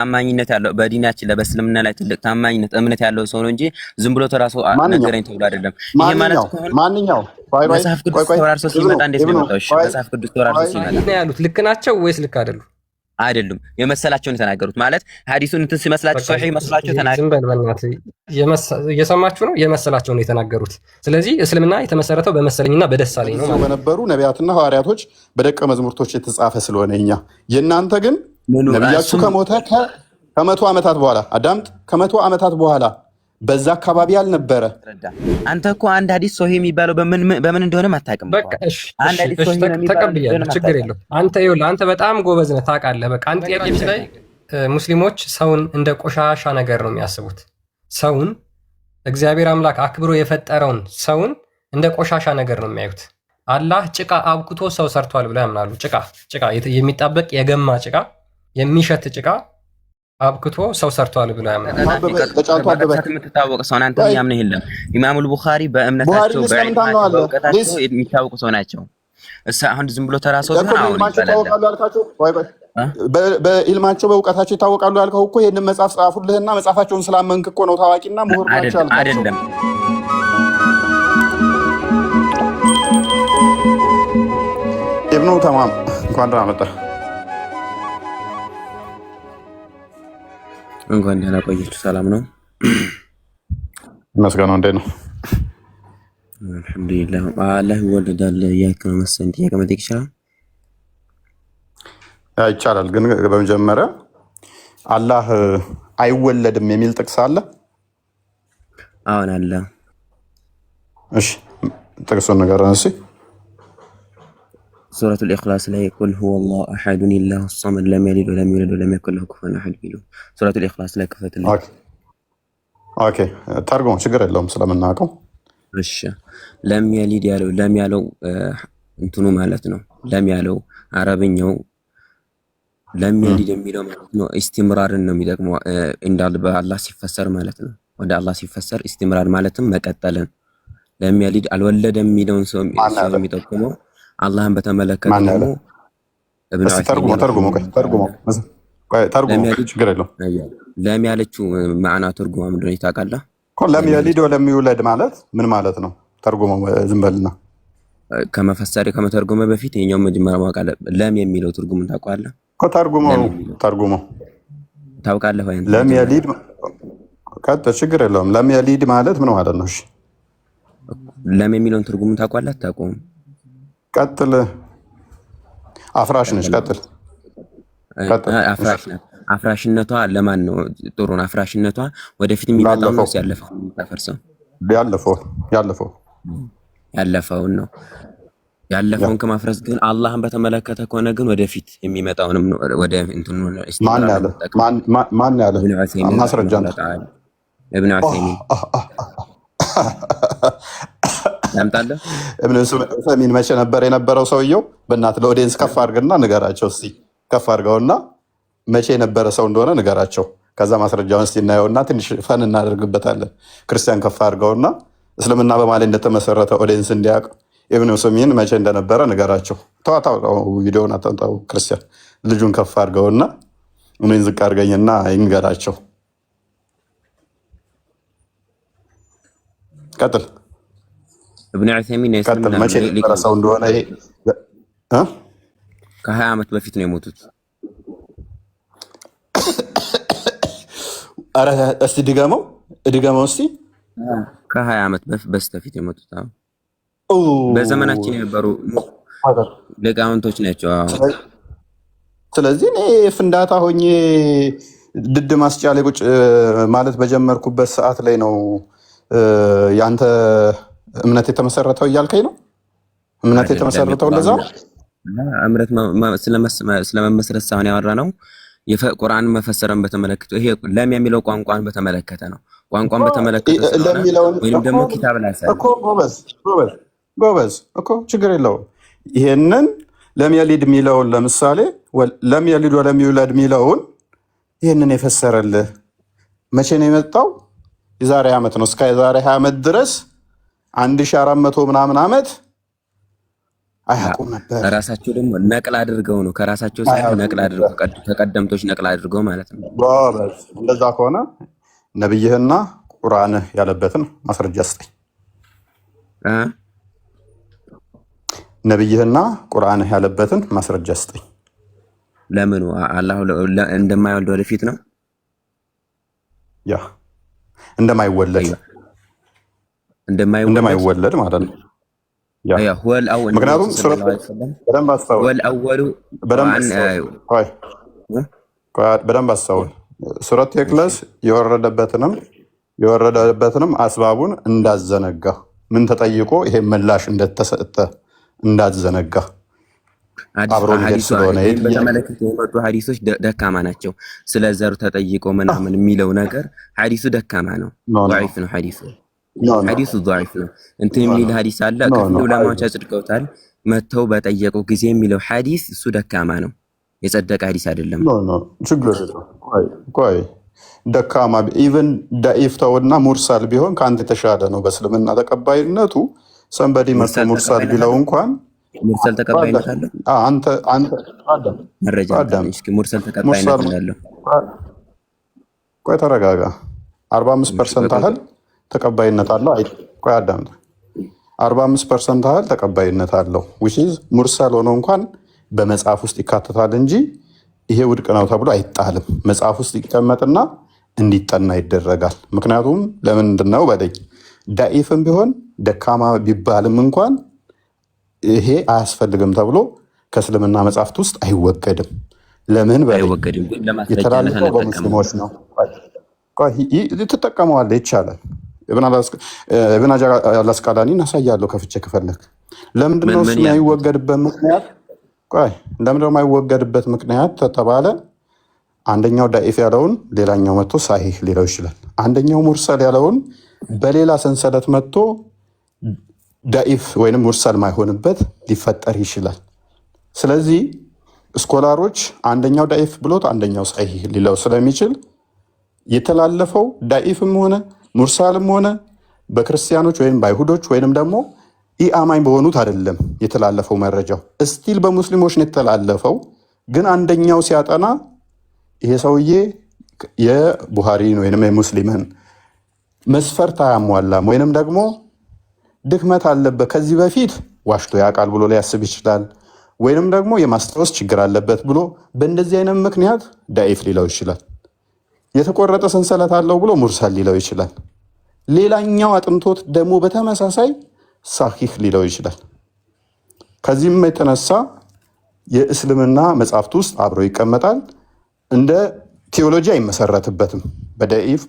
ታማኝነት ያለው በዲናችን ለበስልምና ላይ ትልቅ ታማኝነት እምነት ያለው ሰው ነው እንጂ ዝም ብሎ ተራሱ ነገረኝ ተብሎ አይደለም። ይሄ ማለት ከሆነ ማንኛው መጽሐፍ ቅዱስ ተወራርሶ ሲመጣ እንዴት ነው የመጣው? እሺ መጽሐፍ ቅዱስ ተወራርሶ ሲመጣ ነው ያሉት ልክ ናቸው ወይስ ልክ አይደሉም? አይደሉም የመሰላቸውን የተናገሩት ማለት ሐዲሱን እንትን ሲመስላቸው ሶሒህ መስላቸው ተናገሩ። ዝም በል በእናትህ እየሰማችሁ ነው። የመሰላቸው ነው የተናገሩት። ስለዚህ እስልምና የተመሰረተው በመሰለኝና በደሳለኝ ነው ማለት በነበሩ ነቢያትና ሐዋርያቶች በደቀ መዛሙርቶች የተጻፈ ስለሆነ እኛ የእናንተ ግን ነቢያችሁ ከሞተ ከመቶ ዓመታት በኋላ አዳምጥ፣ ከመቶ ዓመታት በኋላ በዛ አካባቢ አልነበረ። አንተ እኮ አንድ ሐዲስ ሶሒህ የሚባለው በምን እንደሆነም አታውቅም። በቃ እሺ ተቀብያለሁ፣ ችግር የለውም። አንተ በጣም ጎበዝ ነህ ታውቃለህ። በቃ አንድ ጥያቄ ላይ ሙስሊሞች ሰውን እንደ ቆሻሻ ነገር ነው የሚያስቡት። ሰውን እግዚአብሔር አምላክ አክብሮ የፈጠረውን ሰውን እንደ ቆሻሻ ነገር ነው የሚያዩት። አላህ ጭቃ አብኩቶ ሰው ሰርቷል ብለው ያምናሉ። ጭቃ የሚጣበቅ የገማ ጭቃ የሚሸት ጭቃ አብክቶ ሰው ሰርቷል ብለው ያምናሉ። የምትታወቅ ሰው አንተ ያምነህ የለም። ኢማሙል ቡኻሪ በእምነታቸው በእውቀታቸው የሚታወቁ ሰው ናቸው። አሁን ዝም ብሎ ተራሰው ግን በኢልማቸው በእውቀታቸው ይታወቃሉ ያልከው እኮ ይሄንን መጽሐፍ ጻፉልህና መጽሐፋቸውን ስላመንክ እኮ ነው ታዋቂና ምሁር ናቸው ያልከው አይደለም። ኢብኑ ተማም እንኳን ደህና መጣህ። እንኳን ደህና ቆያችሁ። ሰላም ነው መስገነው እንዴት ነው? አልሐምዱሊላህ። አላህ ይወለዳል እያልክ ነው መሰለኝ። ጥያቄ መጠየቅ ይችላል? ይቻላል። ግን በመጀመሪያ አላህ አይወለድም የሚል ጥቅስ አለ? አዎን አለ። እሺ ጥቅሱን ንገረን እስኪ። ሱረቱ ኢኽላስ ላይ ቁል ሁወ አላሁ አሐዱን አላሁ ሰመድ ለም የሊድ ወለም ዩለድ ወለም የኩን ለሁ ኩፉወን አሐድ ቢሉ ሱረቱ ኢኽላስ ላይ ክፈትልኝ። ኦኬ ተርጉም ችግር የለውም ስለምናውቀው። እሺ ለም የሊድ ያለው ለም ያለው እንትኑ ማለት ነው። ለም ያለው አረብኛው ለም የሊድ የሚለው ማለት ነው ኢስቲምራርን ነው የሚጠቅመው እንዳል በአላህ ሲፈሰር ማለት ነው። ወደ አላህ ሲፈሰር ኢስቲምራር ማለትም መቀጠልን ለም የሊድ አልወለደም የሚለውን ሰው የሚጠቁመው አላህን በተመለከተ ደግሞ ለም ያለችው ማዕና ትርጉማ ምንድን ነው ታውቃለህ? ለም የሊድ ወለም ይውለድ ማለት ምን ማለት ነው? ተርጉመው ዝም በልና ከመተርጎመ በፊት የኛው መጀመሪያ ማወቅ አለብህ። ለም የሚለው ትርጉሙን ታውቃለህ? ተርጉመው ታውቃለህ ወይ? ለም የሊድ ችግር የለውም። ለም የሊድ ማለት ምን ማለት ነው? እሺ ለም የሚለውን ትርጉሙን ታውቃለህ? አታውቀውም? ቀጥል። አፍራሽ ነች። ቀጥል። አፍራሽነቷ ለማን ነው ጥሩ ነው? አፍራሽነቷ ወደፊት የሚመጣው ነው ያለፈው የሚታፈርሰው ያለፈውን ነው። ያለፈውን ከማፍረስ ግን አላህን በተመለከተ ከሆነ ግን ወደፊት የሚመጣውንም ወደ እንትኑ ማን ያለ ማስረጃ ነው? ኢብኑ ዑሰይሚን ያምጣለ። ኢብኑ ዑሰይሚን መቼ ነበር የነበረው ሰውየው? በእናትህ ለኦዲየንስ ከፍ አድርግና ንገራቸው እስቲ። ከፍ አድርገውና መቼ የነበረ ሰው እንደሆነ ንገራቸው። ከዛ ማስረጃውን እስቲ እናየውና ትንሽ ፈን እናደርግበታለን። ክርስቲያን ከፍ አድርገውና እስልምና በማለት እንደተመሰረተ ኦዲየንስ እንዲያውቅ ኢብኑ ዑሰይሚን መቼ እንደነበረ ንገራቸው። ተዋታው ቪዲዮውን አጣጣው። ክርስቲያን ልጁን ከፍ አድርገውና እኔን ዝቅ አድርገኝና ይንገራቸው። ቀጥል። ኢብኑ ዑሰይሚን መቼ የነበረ ሰው እንደሆነ ይሄ ከ20 ዓመት በፊት ነው የሞቱት። ኧረ እስቲ ድገመው እስቲ። ከ20 ዓመት በስተፊት የሞቱት በዘመናችን የነበሩ ሊቃውንቶች ናቸው። ስለዚህ እኔ ፍንዳታ ሆኜ ድድ ማስጫ ላይ ቁጭ ማለት በጀመርኩበት ሰዓት ላይ ነው ያንተ እምነት የተመሰረተው እያልከኝ ነው? እምነት የተመሰረተው እንደዛ እምነት ስለመመስረት ሳይሆን ያወራ ነው። የቁርአን መፈሰረን በተመለከተ ይሄ ለም የሚለው ቋንቋን በተመለከተ ነው። ቋንቋን በተመለከተ ወይም ደግሞ ኪታብ ላይ እኮ ጎበዝ እኮ ችግር የለውም። ይሄንን ለም የሊድ የሚለውን ለምሳሌ ለም የሊድ ወለም ይውለድ የሚለውን ይሄንን የፈሰረልህ መቼ ነው የመጣው? የዛሬ ዓመት ነው። እስከ የዛሬ 20 ዓመት ድረስ 1400 ምናምን ዓመት አያውቁም ነበር። ራሳቸው ደግሞ ነቅል አድርገው ነው ከራሳቸው ሳይሆን ነቅል አድርገው ከቀደምቶች ነቅል አድርገው ማለት ነው። እንደዛ ከሆነ ነብይህና ቁርአንህ ያለበትን ማስረጃ ስጠኝ። ነብይህና ቁርአንህ ያለበትን ማስረጃ ስጠኝ። ለምኑ? አላህ እንደማይወልድ ወደፊት ነው ያ እንደማይወለድ ማለት ነው። ምክንያቱም በደንብ አስተውል። ሱረት ኢኽላስ የወረደበትንም አስባቡን እንዳዘነጋ ምን ተጠይቆ ይሄ ምላሽ እንደተሰጠ እንዳዘነጋ አብሮ ሊሄድ ስለሆነ በተመለከተ የመጡ ሐዲሶች ደካማ ናቸው። ስለ ዘሩ ተጠይቆ ምናምን የሚለው ነገር ሐዲሱ ደካማ ነው፣ ضعيف ነው ሐዲሱ ضعيف ነው። እንትን የሚል ሐዲስ አለ ከፊል ዑለማዎች አጽድቀውታል። መተው በጠየቁ ጊዜ የሚለው ሐዲስ እሱ ደካማ ነው፣ የጸደቀ ሐዲስ አይደለም። ችግር ቆይ ደካማ ኢቭን ዳኢፍ ተውና ሙርሳል ቢሆን ከአንተ የተሻለ ነው በእስልምና ተቀባይነቱ። ሰንበዲ መጥቶ ሙርሳል ቢለው እንኳን ሙርሰል ተቀባይነት አለው። አንተ መረጃ እስኪ ሙርሰል ተቀባይነት እንዳለው ቆይ ተረጋጋ። 45% ያህል ተቀባይነት አለው። ቆይ አዳምጥ። 45% ያህል ተቀባይነት አለው። which is ሙርሰል ሆኖ እንኳን በመጽሐፍ ውስጥ ይካተታል እንጂ ይሄ ውድቅ ነው ተብሎ አይጣልም። መጽሐፍ ውስጥ ይቀመጥና እንዲጠና ይደረጋል። ምክንያቱም ለምንድን ነው በደኝ ዳኢፍም ቢሆን ደካማ ቢባልም እንኳን ይሄ አያስፈልግም ተብሎ ከእስልምና መጽሐፍት ውስጥ አይወገድም። ለምን አይወገድም? የተላለፈው በሙስሊሞች ነው። ትጠቀመዋለህ፣ ይቻላል። ኢብን ሀጀር አልአስቀላኒ እናሳያለሁ ከፍቼ ከፈለክ። ለምንድነው እሱ የማይወገድበት ምክንያት? ቆይ ለምንድነው የማይወገድበት ምክንያት ተተባለ፣ አንደኛው ዳኢፍ ያለውን ሌላኛው መጥቶ ሳሂህ ሊለው ይችላል። አንደኛው ሙርሰል ያለውን በሌላ ሰንሰለት መጥቶ ዳኢፍ ወይንም ሙርሰል ማይሆንበት ሊፈጠር ይችላል። ስለዚህ ስኮላሮች አንደኛው ዳኢፍ ብሎት አንደኛው ሳሂህ ሊለው ስለሚችል የተላለፈው ዳኢፍም ሆነ ሙርሳልም ሆነ በክርስቲያኖች ወይም በአይሁዶች ወይንም ደግሞ ኢአማኝ በሆኑት አይደለም የተላለፈው። መረጃው እስቲል በሙስሊሞች ነው የተላለፈው። ግን አንደኛው ሲያጠና ይሄ ሰውዬ የቡሃሪን ወይንም የሙስሊምን መስፈርት አያሟላም ወይንም ደግሞ ድክመት አለበት፣ ከዚህ በፊት ዋሽቶ ያውቃል ብሎ ሊያስብ ይችላል። ወይንም ደግሞ የማስታወስ ችግር አለበት ብሎ በእንደዚህ አይነት ምክንያት ዳኢፍ ሊለው ይችላል። የተቆረጠ ሰንሰለት አለው ብሎ ሙርሰል ሊለው ይችላል። ሌላኛው አጥንቶት ደግሞ በተመሳሳይ ሳሂህ ሊለው ይችላል። ከዚህም የተነሳ የእስልምና መጽሐፍት ውስጥ አብሮ ይቀመጣል። እንደ ቴዎሎጂ አይመሰረትበትም። በዳኢፍ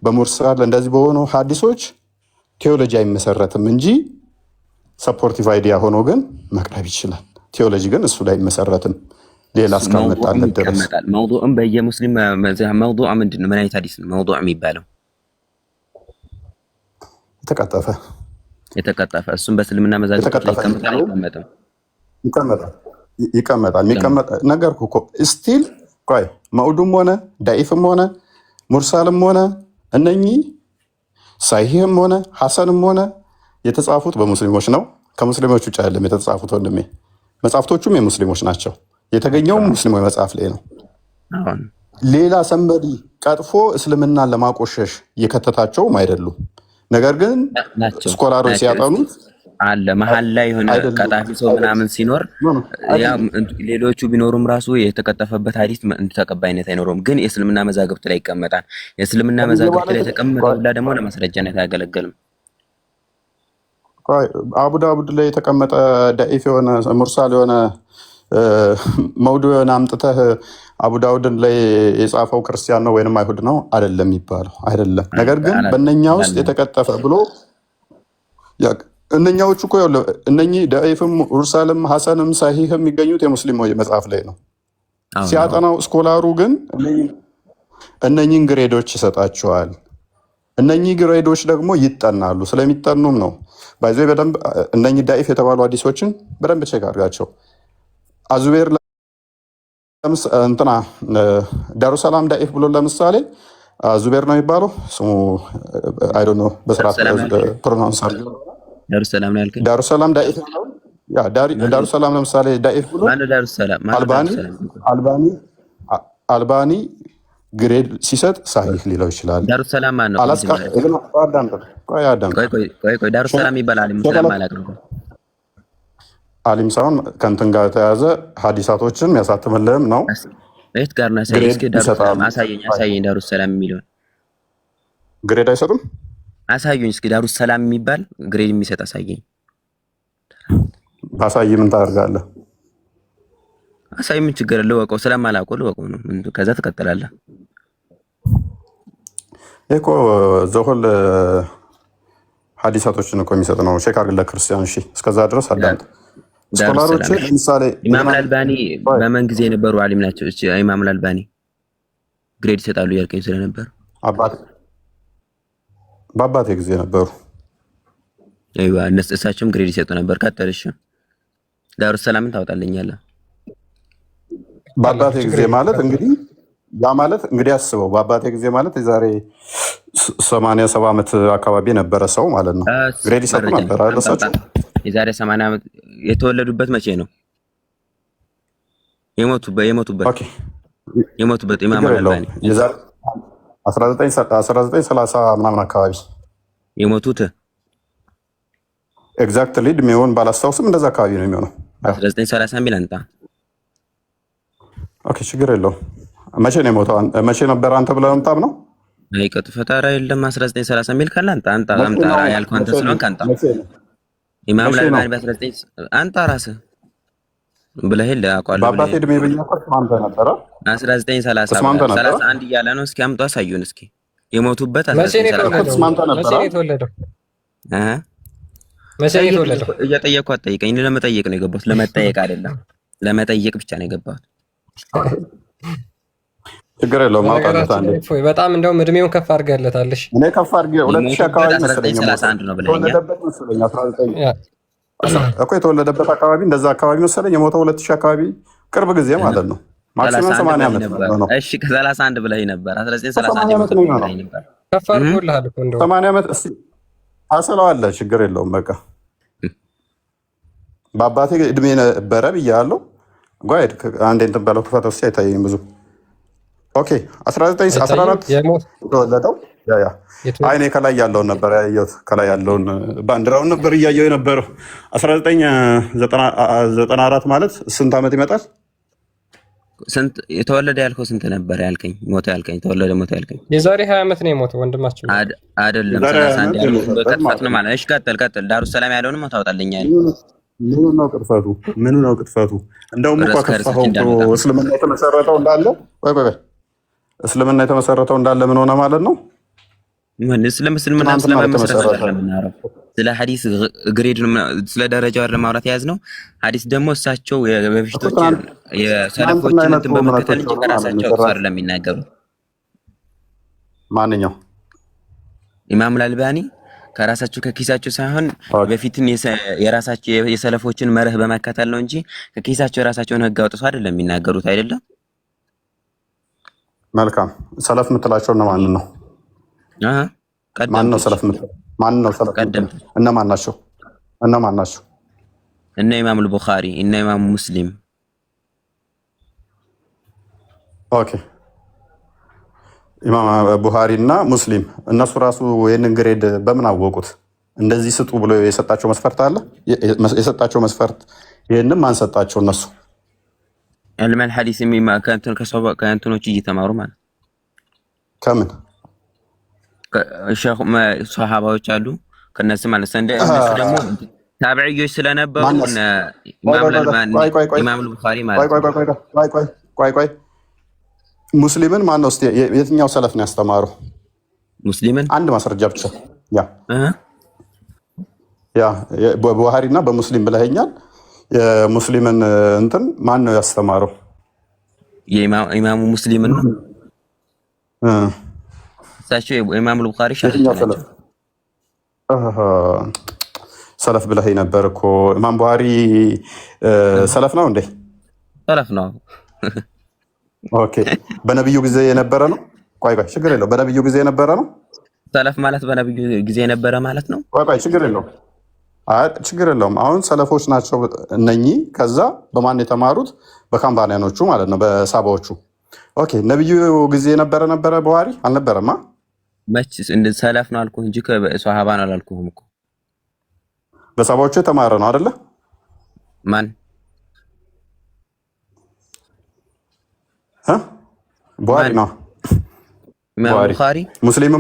በሙርሰል እንደዚህ በሆኑ ሐዲሶች ቴዎሎጂ አይመሰረትም እንጂ ሰፖርቲቭ አይዲያ ሆኖ ግን መቅረብ ይችላል። ቴዎሎጂ ግን እሱ ላይ አይመሰረትም ሌላ እስካመጣለት ድረስ። መውዱዕም በየሙስሊም መውዱዕ ምንድን ነው? ምን አይነት ሐዲስ ነው መውዱዕ የሚባለው? የተቀጠፈ እሱም በእስልምና መዛግብት ላይ ይቀመጣል። ይቀመጣል። ነገርኩህ እኮ ስቲል ቆይ መውዱም ሆነ ዳኢፍም ሆነ ሙርሳልም ሆነ እነኚህ ሳሂህም ሆነ ሐሰንም ሆነ የተጻፉት በሙስሊሞች ነው። ከሙስሊሞች ውጭ አይደለም የተጻፉት ወንድሜ። መጽሐፍቶቹም የሙስሊሞች ናቸው። የተገኘውም ሙስሊሞች መጽሐፍ ላይ ነው። ሌላ ሰንበዲ ቀጥፎ እስልምናን ለማቆሸሽ እየከተታቸውም አይደሉም። ነገር ግን ስኮላሮች ሲያጠኑት አለ መሀል ላይ የሆነ ቀጣፊ ሰው ምናምን ሲኖር ሌሎቹ ቢኖሩም ራሱ የተቀጠፈበት ሐዲስ ተቀባይነት አይኖረውም። ግን የእስልምና መዛግብት ላይ ይቀመጣል። የእስልምና መዛግብት ላይ የተቀመጠው ሁላ ደግሞ ለማስረጃነት አያገለግልም። አቡ ዳውድ ላይ የተቀመጠ ዳኢፍ የሆነ ሙርሳል የሆነ መውዱ የሆነ አምጥተህ አቡ ዳውድን ላይ የጻፈው ክርስቲያን ነው ወይንም አይሁድ ነው አይደለም የሚባለው አይደለም። ነገር ግን በእነኛ ውስጥ የተቀጠፈ ብሎ እነኛዎቹ እኮ እነኚህ ዳኢፍም ሙርሳልም ሐሰንም ሳሂህም የሚገኙት የሙስሊም መጽሐፍ ላይ ነው። ሲያጠናው ስኮላሩ ግን እነኚህን ግሬዶች ይሰጣቸዋል። እነኚህ ግሬዶች ደግሞ ይጠናሉ። ስለሚጠኑም ነው ባይዞ በደንብ እነኚህ ዳኢፍ የተባሉ ሐዲሶችን በደንብ ቼክ አድርጋቸው። አዙቤር እንትና ዳሩሰላም ዳኢፍ ብሎ ለምሳሌ ዙቤር ነው የሚባለው ስሙ አይ ዶንት ኖ በስርዓት ፕሮናንስ አድርገው ዳሩሰላም ነው ያልከኝ። ዳሩሰላም ዳኢፍ ያ ዳሩ ሰላም ለምሳሌ ዳኢፍ ብሎ ማነው ዳሩ ሰላም? ማነው ዳሩ ሰላም? አልባኒ ግሬድ ሲሰጥ ሳሂህ ሊለው ይችላል። ዳሩ ሰላም ማነው? ቆይ ዳሩ ሰላም ይባላል። ሙስሊም ማለት ነው። አሊም ሳይሆን ከእንትን ጋር የተያዘ ሀዲሳቶችን የሚያሳትምልህም ነው። የት ጋር ነው? እስኪ ዳሩ ሰላም አሳየኝ። ዳሩ ሰላም የሚለውን ግሬድ አይሰጡም? አሳዩኝ እስኪ። ዳሩ ሰላም የሚባል ግሬድ የሚሰጥ አሳየኝ። አሳይ። ምን ታደርጋለህ? አሳይ። ምን ችግር አለው? ወቀው ስለማላውቀው ልወቀው ነው። ከዛ ትቀጥላለህ። ይሄ እኮ ዘሆል ሀዲሳቶችን እኮ የሚሰጥ ነው። ቼክ አድርግለት ክርስቲያን። እሺ፣ እስከዛ ድረስ አዳምጥ። ስኮላሮች ለምሳሌ ኢማም አልባኒ በመን ጊዜ የነበሩ አሊም ናቸው? እሺ፣ ኢማም አልባኒ ግሬድ ይሰጣሉ ያልከኝ ስለነበር በአባቴ ጊዜ ነበሩ። አይዋ እሳቸውም ግሬድ ይሰጡ ነበር። ቀጥል። እሺ፣ ዳሩ ሰላምን ታወጣለኛለህ? በአባቴ ጊዜ ማለት እንግዲህ ያ ማለት እንግዲህ አስበው። በአባቴ ጊዜ ማለት የዛሬ 87 ዓመት አካባቢ የነበረ ሰው ማለት ነው። ግሬድ ይሰጡ ነበር አይደል? የዛሬ 80 ዓመት የተወለዱበት መቼ ነው? የሞቱበት ኢማም አልባኒ 1930 ምናምን አካባቢ የሞቱት። ኤግዛክትሊ እድሜውን ባላስታውስም እንደዛ አካባቢ ነው የሚሆነው። 1930 ሚል አንተ። ኦኬ፣ ችግር የለውም። መቼ ነው የሞተው? መቼ ነበር አንተ ብለህ ነው የምታምነው? አይቀጥ ፈጣራ የለም 1930 ሚል ካለ አንተ ያልከው አንተ ስለሆንክ አንተ ኢማም አልባኒ በ19 አንተ ራስህ ብለህ አውቃለሁ። በአባቴ እድሜ ብያለሁ። አንተ ነበረ 1931 እያለ ነው። እስኪ አምጡ አሳዩን እስኪ የሞቱበት 1930 እየጠየቅኩ አትጠይቀኝ። ለመጠየቅ ነው የገባሁት። ለመጠየቅ አይደለም፣ ለመጠየቅ ብቻ ነው የገባሁት። ችግር የለውም። በጣም እንደውም እድሜውን ከፍ አድርገህለታለሽ። እኔ ከፍ አድርጌ 2000 አካባቢ መሰለኝ 1931 ነው ብለኸኛል እኮ የተወለደበት አካባቢ እንደዛ አካባቢ መሰለኝ። የሞተው 2000 አካባቢ ቅርብ ጊዜ ማለት ነው። ማክሲመም 80 ዓመት ነው። እሺ ከ31 ብለህ ነበር። 1931 ነበር። ከፍ አድርጎልሃል እኮ እንደው 80 ዓመት። እስቲ አስለዋለሁ። ችግር የለውም። በቃ በአባቴ እድሜ ነበረ ብያለሁ። ጓይድ አንዴ እንትን በለው ክፈተው እስኪ አይታየኝም ብዙ። ኦኬ 1914 የተወለደው አይኔ ከላይ ያለውን ነበር ያየሁት። ከላይ ያለውን ባንዲራውን ነበር እያየሁ የነበረው። 1994 ማለት ስንት ዓመት ይመጣል? ስንት የተወለደ ያልከው ስንት ነበር ያልከኝ? ሞተ ያልከኝ? ተወለደ ሞተ ያልከኝ? የዛሬ 20 ዓመት ነው የሞተው ወንድማችን አይደለም። 31 ያለው ቅጥፈት ነው ማለት። እሺ ቀጥል። ዳሩ ሰላም ያለውንም ታወጣለኛል። ምኑ ነው ቅጥፈቱ? ምኑ ነው ቅጥፈቱ? እንደውም እኮ ከፋው እስልምና የተመሰረተው እንዳለ እስልምና የተመሰረተው እንዳለ ምን ሆነ ማለት ነው? ምን እስልምና ስለመሰረተው ለምናረው ስለ ሐዲስ ግሬድ ስለ ደረጃው አይደለም ማውራት ያዝ ነው። ሐዲስ ደግሞ እሳቸው በፊቶች የሰለፎችን እንትን በመከተል እንጂ ከራሳቸው ተሰር ለሚናገሩ ማንኛው ኢማም አልባኒ ከራሳቸው ከኪሳቸው ሳይሆን በፊትም የራሳቸው የሰለፎችን መርህ በመከተል ነው እንጂ ከኪሳቸው የራሳቸውን ህግ አውጥተው አይደለም የሚናገሩት አይደለም። መልካም ሰለፍ የምትላቸው እነማን ነው? ማን ነው ሰለፍ የምትላቸው? ማን ነው ሰለፍ? እነማን ናቸው? እነ ኢማም አልቡኻሪ እነ ኢማም ሙስሊም። ኦኬ ኢማም ቡኻሪ እና ሙስሊም እነሱ ራሱ ይህንን ግሬድ በምን አወቁት? እንደዚህ ስጡ ብሎ የሰጣቸው መስፈርት አለ? የሰጣቸው መስፈርት ይህንም ማን ሰጣቸው? እነሱ ዕልመል ሐዲስ ከእንትኖች እየተማሩ ማለት ከምን ሰሃባዎች አሉ ከነሱ ማለት እነሱ ደግሞ ታቢዕዮች ስለነበሩ ኢማም አልቡኻሪ ማለት ቆይ ሙስሊምን ማን ነው? የትኛው ሰለፍ ነው ያስተማረው? ሙስሊምን አንድ ማስረጃ ብቻ በቡኻሪ እና በሙስሊም ብለኸኛል። የሙስሊምን እንትን ማን ነው ያስተማረው? የኢማሙ ሙስሊምን ነው። እሳቸው ኢማም አልቡኻሪ ሰለፍ ብለህ ነበር እኮ። ኢማም ቡኻሪ ሰለፍ ነው እንዴ? ሰለፍ ነው። ኦኬ በነብዩ ጊዜ የነበረ ነው። ቆይ ችግር የለው። በነብዩ ጊዜ የነበረ ነው። ሰለፍ ማለት በነብዩ ጊዜ የነበረ ማለት ነው። ቆይ ችግር የለው። ችግር የለውም። አሁን ሰለፎች ናቸው እነኚህ። ከዛ በማን የተማሩት? በካምባኒያኖቹ ማለት ነው፣ በሳባዎቹ። ኦኬ ነብዩ ጊዜ ነበረ ቡሃሪ አልነበረማ? መች እንደ ሰለፍ ነው አልኩህ እንጂ ከሷሃባ ነው አላልኩህም እኮ። በሳባዎቹ የተማረ ነው አይደለ? ማን ቡሃሪ ነው። ቡኻሪ ሙስሊም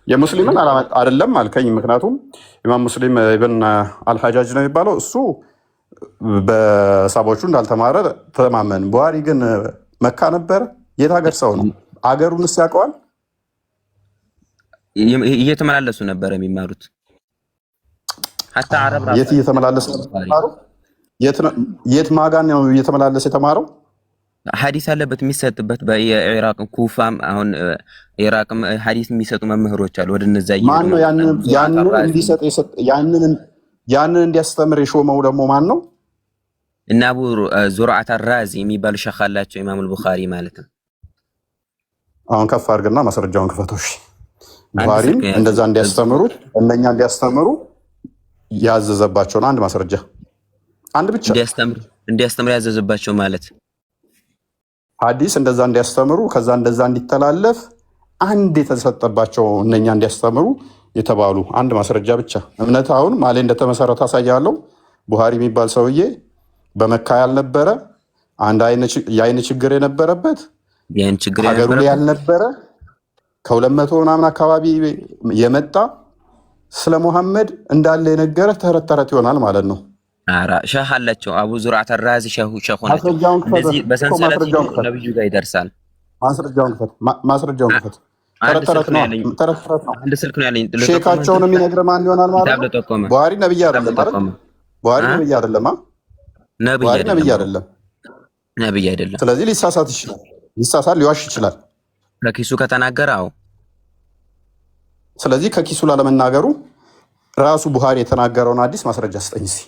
የሙስሊምን አይደለም አልከኝ። ምክንያቱም ኢማም ሙስሊም ኢብን አልሐጃጅ ነው የሚባለው፣ እሱ በሳቦቹ እንዳልተማረ ተማመን። ቡሃሪ ግን መካ ነበረ። የት ሀገር ሰው ነው? አገሩንስ ያውቀዋል? እየተመላለሱ ነበረ የሚማሩት። ሐታ አረብ ራሱ የት እየተመላለሰ ተማሩ? የት ማጋን ነው እየተመላለሰ የተማረው? ሐዲስ አለበት የሚሰጥበት በኢራቅ ኩፋም፣ አሁን ኢራቅም ሐዲስ የሚሰጡ መምህሮች አሉ። ወደ እነዛ ማን ነው ያንን እንዲሰጥ ያንን እንዲያስተምር የሾመው ደግሞ ማን ነው? እና አቡ ዙርዓት አራዚ የሚባሉ ሸኽ አላቸው፣ ኢማሙል ቡኻሪ ማለት ነው። አሁን ከፍ አድርግና ማስረጃውን ክፈቶሽ። ቡኻሪም እንደዛ እንዲያስተምሩት እነኛ እንዲያስተምሩ ያዘዘባቸውን አንድ ማስረጃ፣ አንድ ብቻ እንዲያስተምር ያዘዘባቸው ማለት ሐዲስ እንደዛ እንዲያስተምሩ ከዛ እንደዛ እንዲተላለፍ አንድ የተሰጠባቸው እነኛ እንዲያስተምሩ የተባሉ አንድ ማስረጃ ብቻ። እምነት አሁን ማሌ እንደተመሰረተ አሳያለሁ። ቡሃሪ የሚባል ሰውዬ በመካ ያልነበረ፣ አንድ የአይን ችግር የነበረበት፣ ሀገሩ ላይ ያልነበረ፣ ከ200 ምናምን አካባቢ የመጣ ስለ ሙሐመድ እንዳለ የነገረ ተረት ተረት ይሆናል ማለት ነው። አራ ሸህ አላቸው። አቡ ዙርዓት አራዚ ሸህ ናቸው። እንደዚህ በሰንሰለት ነብዩ ጋር ይደርሳል። ማስረጃውን ክፈት። ተረት ነው። አንድ ስልክ ነው ያለኝ። ሼካቸውን የሚነግር ማን ይሆናል ማለት ነው? ቡሃሪ ነብይ አይደለም አይደል? ቡሃሪ ነብይ አይደለም። ነብይ አይደለም። ስለዚህ ሊሳሳት ይችላል። ሊዋሽ ይችላል ከኪሱ ከተናገረ። አዎ። ስለዚህ ከኪሱ ላለመናገሩ ራሱ ቡሃሪ የተናገረውን አዲስ ማስረጃ ስጠኝ እስኪ።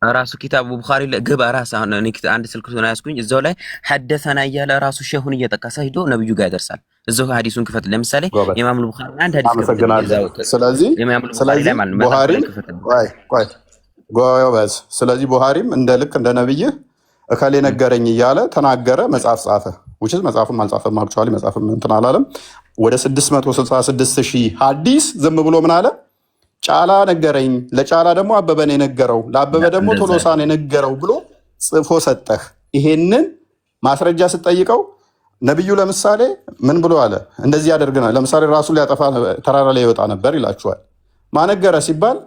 ራሱ ኪታቡ ቡኻሪ ለግባ ራስ አሁን እኔ አንድ ስልክ ነው ያስኩኝ። እዛው ላይ ሐደሰና እያለ ራሱ ሼሁን እየጠቀሰ ሂዶ ነብዩ ጋር ይደርሳል። እዛው ሐዲሱን ክፈት። ለምሳሌ ኢማም ቡኻሪ አንድ ሐዲስ ክፈት። ስለዚህ ቡሃሪም እንደ ልክ እንደ ነብይ እከሌ ነገረኝ እያለ ተናገረ፣ መጽሐፍ ጻፈ። ውጭ መጽሐፍም አልጻፈም። አክቹአሊ መጽሐፍም እንትን አላለም። ወደ 666,000 ሐዲስ ዝም ብሎ ምን አለ? ጫላ ነገረኝ፣ ለጫላ ደግሞ አበበ ነው የነገረው፣ ለአበበ ደግሞ ቶሎሳ ነው የነገረው ብሎ ጽፎ ሰጠህ። ይሄንን ማስረጃ ስትጠይቀው ነብዩ ለምሳሌ ምን ብሎ አለ? እንደዚህ ያደርግናል። ለምሳሌ ራሱ ሊያጠፋ ተራራ ላይ ይወጣ ነበር ይላችኋል። ማነገረ ሲባል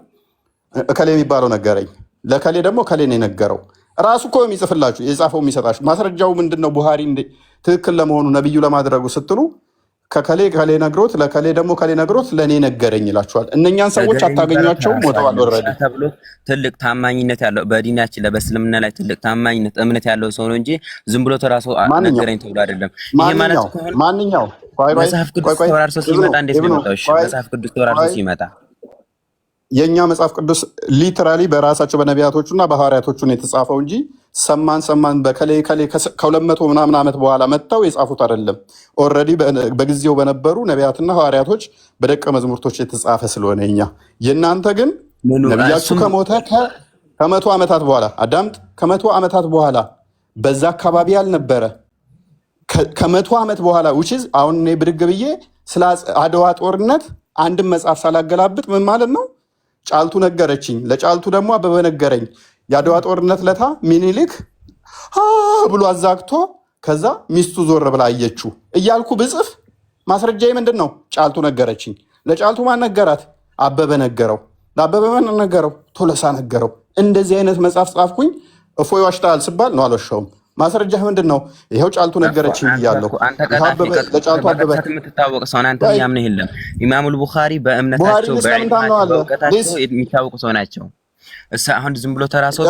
እከሌ የሚባለው ነገረኝ፣ ለከሌ ደግሞ ከሌ ነው የነገረው። ራሱ እኮ የሚጽፍላችሁ የጻፈው የሚሰጣችሁ ማስረጃው ምንድነው? ቡሃሪ ትክክል ለመሆኑ ነብዩ ለማድረጉ ስትሉ ከከሌ ከሌ ነግሮት ለከሌ ደግሞ ከሌ ነግሮት ለኔ ነገረኝ ይላችኋል። እነኛን ሰዎች አታገኟቸው፣ ሞተዋል ኦልሬዲ። ተብሎ ትልቅ ታማኝነት ያለው በዲናችን በእስልምና ላይ ትልቅ ታማኝነት እምነት ያለው ሰው ነው እንጂ ዝም ብሎ ተራሱ ነገረኝ ተብሎ አይደለም። ይሄ ማለት ማንኛው መጽሐፍ ቅዱስ ተወራርሶ ሲመጣ እንዴት ነው የመጣው? እሺ መጽሐፍ ቅዱስ ተወራርሶ ሲመጣ የኛ መጽሐፍ ቅዱስ ሊተራሊ በራሳቸው በነቢያቶቹና በሐዋርያቶቹ የተጻፈው እንጂ ሰማን በከሌ ከ200 ምናምን ዓመት በኋላ መጥተው የጻፉት አይደለም። ኦልሬዲ በጊዜው በነበሩ ነቢያትና ሐዋርያቶች በደቀ መዝሙርቶች የተጻፈ ስለሆነ የእናንተ ግን ነቢያችሁ ከሞተ ከ100 ዓመታት በኋላ አዳምጥ፣ ከ100 ዓመታት በኋላ በዛ አካባቢ ያልነበረ ከ100 ዓመት በኋላ ውጪዝ አሁን እኔ ብድግ ብዬ ስለ አድዋ ጦርነት አንድም መጽሐፍ ሳላገላብጥ ምን ማለት ነው? ጫልቱ ነገረችኝ፣ ለጫልቱ ደግሞ አበበ ነገረኝ። የአድዋ ጦርነት ለታ ሚኒሊክ ብሎ አዛግቶ ከዛ ሚስቱ ዞር ብላ አየችው እያልኩ ብጽፍ ማስረጃዬ ምንድን ነው? ጫልቱ ነገረችኝ። ለጫልቱ ማን ነገራት? አበበ ነገረው። ለአበበ ማን ነገረው? ቶለሳ ነገረው። እንደዚህ አይነት መጽሐፍ ጻፍኩኝ። እፎይ ዋሽተሃል ስባል ነው አልዋሻውም። ማስረጃህ ምንድን ነው? ይኸው ጫልቱ ነገረችኝ ብያለሁ። ለጫልቱ አበበ የምትታወቅ ሰው አንተ ያምነህ የለም። ኢማሙል ቡኻሪ በእምነታቸው በዕልማቸው የሚታወቁ ሰው ናቸው። አሁን ዝም ብሎ ተራሰው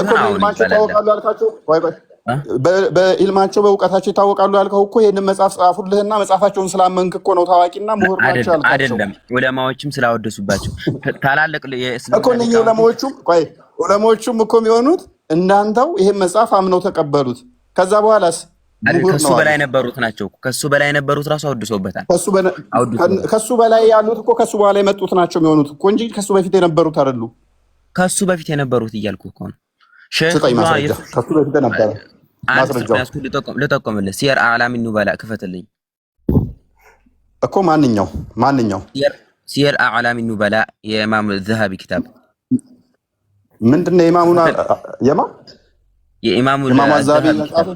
በኢልማቸው በእውቀታቸው ይታወቃሉ ያልከው እኮ ይህንን መጽሐፍ ጻፉልህና መጽሐፋቸውን ስላመንክ እኮ ነው ታዋቂና ምሁር ናቸው ያልካቸው። አይደለም ዑለማዎችም ስላወደሱባቸው ታላልቅ እኮ እነኚህ ዑለማዎቹም እኮ የሚሆኑት እናንተው ይህን መጽሐፍ አምነው ተቀበሉት። ከዛ በኋላስ ከሱ በላይ ነበሩት ናቸው። ከሱ በላይ ነበሩት ራሱ አወድሰውበታል። ከሱ በላይ ያሉት እኮ ከሱ በኋላ የመጡት ናቸው የሚሆኑት እኮ እንጂ ከሱ በፊት የነበሩት አይደሉ። ከሱ በፊት የነበሩት እያልኩ እኮ ነው። ሼክ ስጠኝ ማስረጃ። ከሱ በፊት ነበረ ማስረጃው ልጠቆምልህ። ሲየር አዕላሚ ኑበላ ክፈትልኝ እኮ። ማንኛው ሲየር አዕላሚ ኑበላ የኢማም ዘሃቢ ኪታብ ምንድነው? የኢማም አዛቢ መጽሐፍ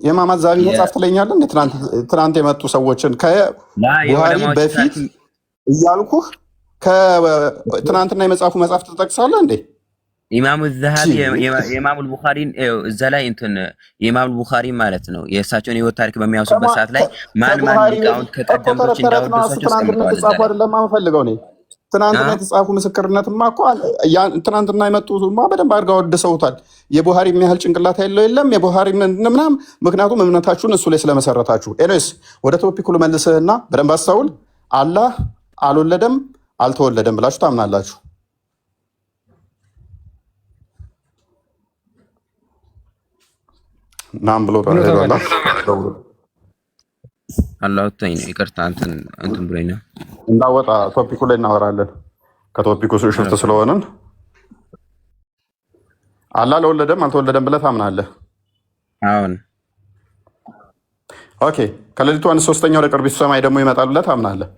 የኢማም አዛቢ መጽሐፍ ትለኛለህ እንዴ? ትናንት የመጡ ሰዎችን ከቡሃሪ በፊት እያልኩህ ከትናንትና የመጽሐፉ መጽሐፍ ትጠቅሳለህ እንዴ? ኢማሙ ዘሃቢ የኢማሙ ቡኻሪን እዛ ላይ እንትን የኢማሙ ቡኻሪ ማለት ነው የእሳቸውን ህይወት ታሪክ በሚያወሱበት ሰዓት ላይ ማን ሊቃውንት ከቀደምቶች እንዳወደሷቸው ተጻፈ አይደለም የምፈልገው እኔ ትናንትና የተጻፉ ምስክርነትማ እኮ ትናንትና የመጡማ በደንብ አድርገው ወድሰውታል። የቡሃሪ የሚያህል ጭንቅላት ያለው የለም የቡሃሪ ምናምን። ምክንያቱም እምነታችሁን እሱ ላይ ስለመሰረታችሁ። ኤኒዌይስ ወደ ቶፒኩ ልመልስህና በደንብ አስተውል። አላህ አልወለደም አልተወለደም ብላችሁ ታምናላችሁ? ናም ብሎ አላህ ተኝ ይቅርታ እንትን ብሎኝ ነው እንዳወጣ ቶፒኩ ላይ እናወራለን። ከቶፒኩ ሽፍት ስለሆነን አላህ አልወለደም አልተወለደም ብለህ ታምናለህ? አሁን ኦኬ። ከሌሊቱ 1/3 ወደ ቅርቢቱ ሰማይ ደግሞ ይመጣል ብለህ ታምናለህ?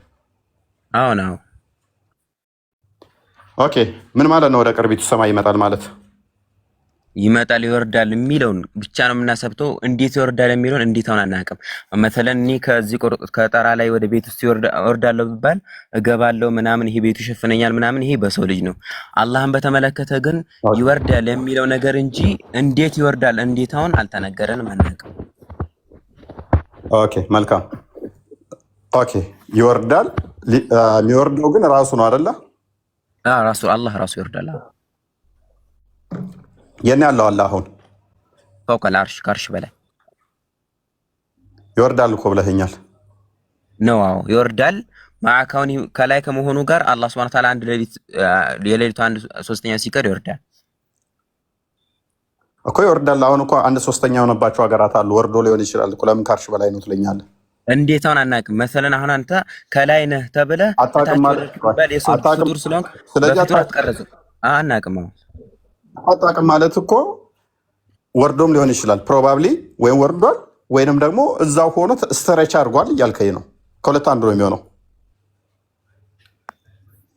አሁን ኦኬ። ምን ማለት ነው ወደ ቅርቢቱ ሰማይ ይመጣል ማለት? ይመጣል ይወርዳል የሚለውን ብቻ ነው የምናሰብተው። እንዴት ይወርዳል የሚለውን እንዴት አሁን አናውቅም። መሰለን እኔ ከዚህ ከጠራ ላይ ወደ ቤት ውስጥ ይወርዳለሁ ቢባል እገባለሁ ምናምን፣ ይሄ ቤቱ ይሸፍነኛል ምናምን፣ ይሄ በሰው ልጅ ነው። አላህን በተመለከተ ግን ይወርዳል የሚለው ነገር እንጂ እንዴት ይወርዳል እንዴት አሁን አልተነገረንም፣ አናውቅም። ኦኬ መልካም። ኦኬ ይወርዳል። የሚወርደው ግን ራሱ ነው አይደለ? ራሱ አላህ ራሱ ይወርዳል። የኔ ያለው አለ አሁን ፈውቀል አርሽ ከአርሽ በላይ ይወርዳል እኮ ብለኸኛል ነው? አዎ ይወርዳል። ማዕካውን ከላይ ከመሆኑ ጋር አላህ Subhanahu Wa Ta'ala አንድ ሌሊት የሌሊቱ 1/3 ሲቀር ይወርዳል እኮ ይወርዳል። አሁን እኮ 1/3 የሆነባቸው ሀገራት አሉ። ወርዶ ሊሆን ይችላል እኮ። ለምን ከአርሽ በላይ ነው ትለኛለህ? እንዴት አሁን አናውቅም። መሰለን አሁን አንተ ከላይ ነህ ተብለህ አታውቅም ማለት የሰው ፍጡር ስለሆንክ በፍጡር አትቀረጽ አናውቅም። አታውቅም ማለት እኮ ወርዶም ሊሆን ይችላል ፕሮባብሊ፣ ወይም ወርዷል ወይንም ደግሞ እዛው ሆኖ ስትሬች አድርጓል እያልከኝ ነው። ከሁለት አንዱ ነው የሚሆነው።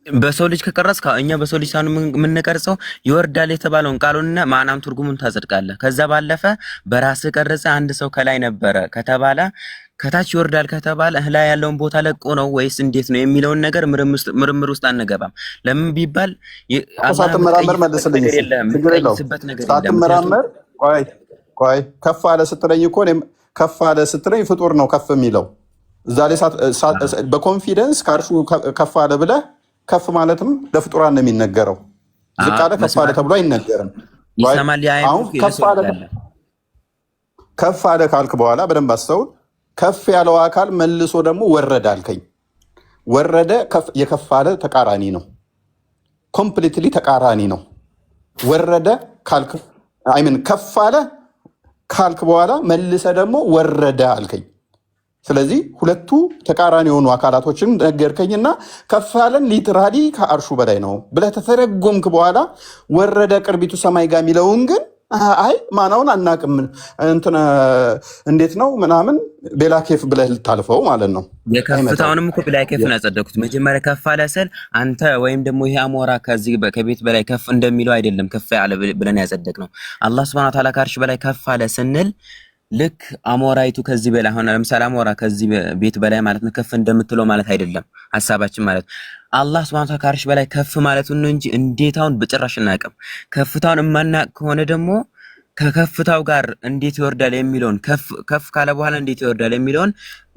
በሰው ልጅ ከቀረጽ እኛ በሰው ልጅ ሳይሆን የምንቀርጸው ይወርዳል የተባለውን ቃሉንና ማናም ትርጉሙን ታጸድቃለህ። ከዛ ባለፈ በራስህ ቀርጸህ አንድ ሰው ከላይ ነበረ ከተባለ ከታች ይወርዳል ከተባለ ላይ ያለውን ቦታ ለቆ ነው ወይስ እንዴት ነው የሚለውን ነገር ምርምር ውስጥ አንገባም። ለምን ቢባል ሳትመራመር መልስልኝ። ሳትመራመር ቆይ ከፍ አለ ስትለኝ እኮ ከፍ አለ ስትለኝ ፍጡር ነው ከፍ የሚለው እዛ ላይ በኮንፊደንስ ከአርሹ ከፍ አለ ብለህ ከፍ ማለትም ለፍጡራን ነው የሚነገረው። ዝቅ አለ ከፍ አለ ተብሎ አይነገርም። አሁን ከፍ አለ ካልክ በኋላ በደንብ አስተውል። ከፍ ያለው አካል መልሶ ደግሞ ወረደ አልከኝ። ወረደ የከፍ አለ ተቃራኒ ነው። ኮምፕሊትሊ ተቃራኒ ነው። ወረደ ካልክ አይምን ከፍ አለ ካልክ በኋላ መልሰ ደግሞ ወረደ አልከኝ። ስለዚህ ሁለቱ ተቃራኒ የሆኑ አካላቶችን ነገርከኝና ከፍ ያለን ሊትራሊ ከአርሹ በላይ ነው ብለህ ተተረጎምክ በኋላ ወረደ ቅርቢቱ ሰማይ ጋር የሚለውን ግን አይ ማናውን አናቅም እንትን እንዴት ነው ምናምን ቤላ ኬፍ ብለህ ልታልፈው ማለት ነው። የከፍታውንም እኮ ቤላ ኬፍ ነው ያጸደቁት። መጀመሪያ ከፍ አለ ስል አንተ ወይም ደግሞ ይሄ አሞራ ከዚህ ከቤት በላይ ከፍ እንደሚለው አይደለም ከፍ ያለ ብለን ያጸደቅነው። አላህ Subhanahu Wa Ta'ala ከአርሽ በላይ ከፍ አለ ስንል ልክ አሞራይቱ ከዚህ በላይ ሆነ። ለምሳሌ አሞራ ከዚህ ቤት በላይ ማለት ነው ከፍ እንደምትለው ማለት አይደለም ሐሳባችን ማለት አላህ Subhanahu Wa Ta'ala ከአርሽ በላይ ከፍ ማለቱን ነው እንጂ እንዴታውን በጭራሽ እናቀም። ከፍታውን የማናቅ ከሆነ ደግሞ ከከፍታው ጋር እንዴት ይወርዳል የሚለውን ከፍ ካለ በኋላ እንዴት ይወርዳል የሚለውን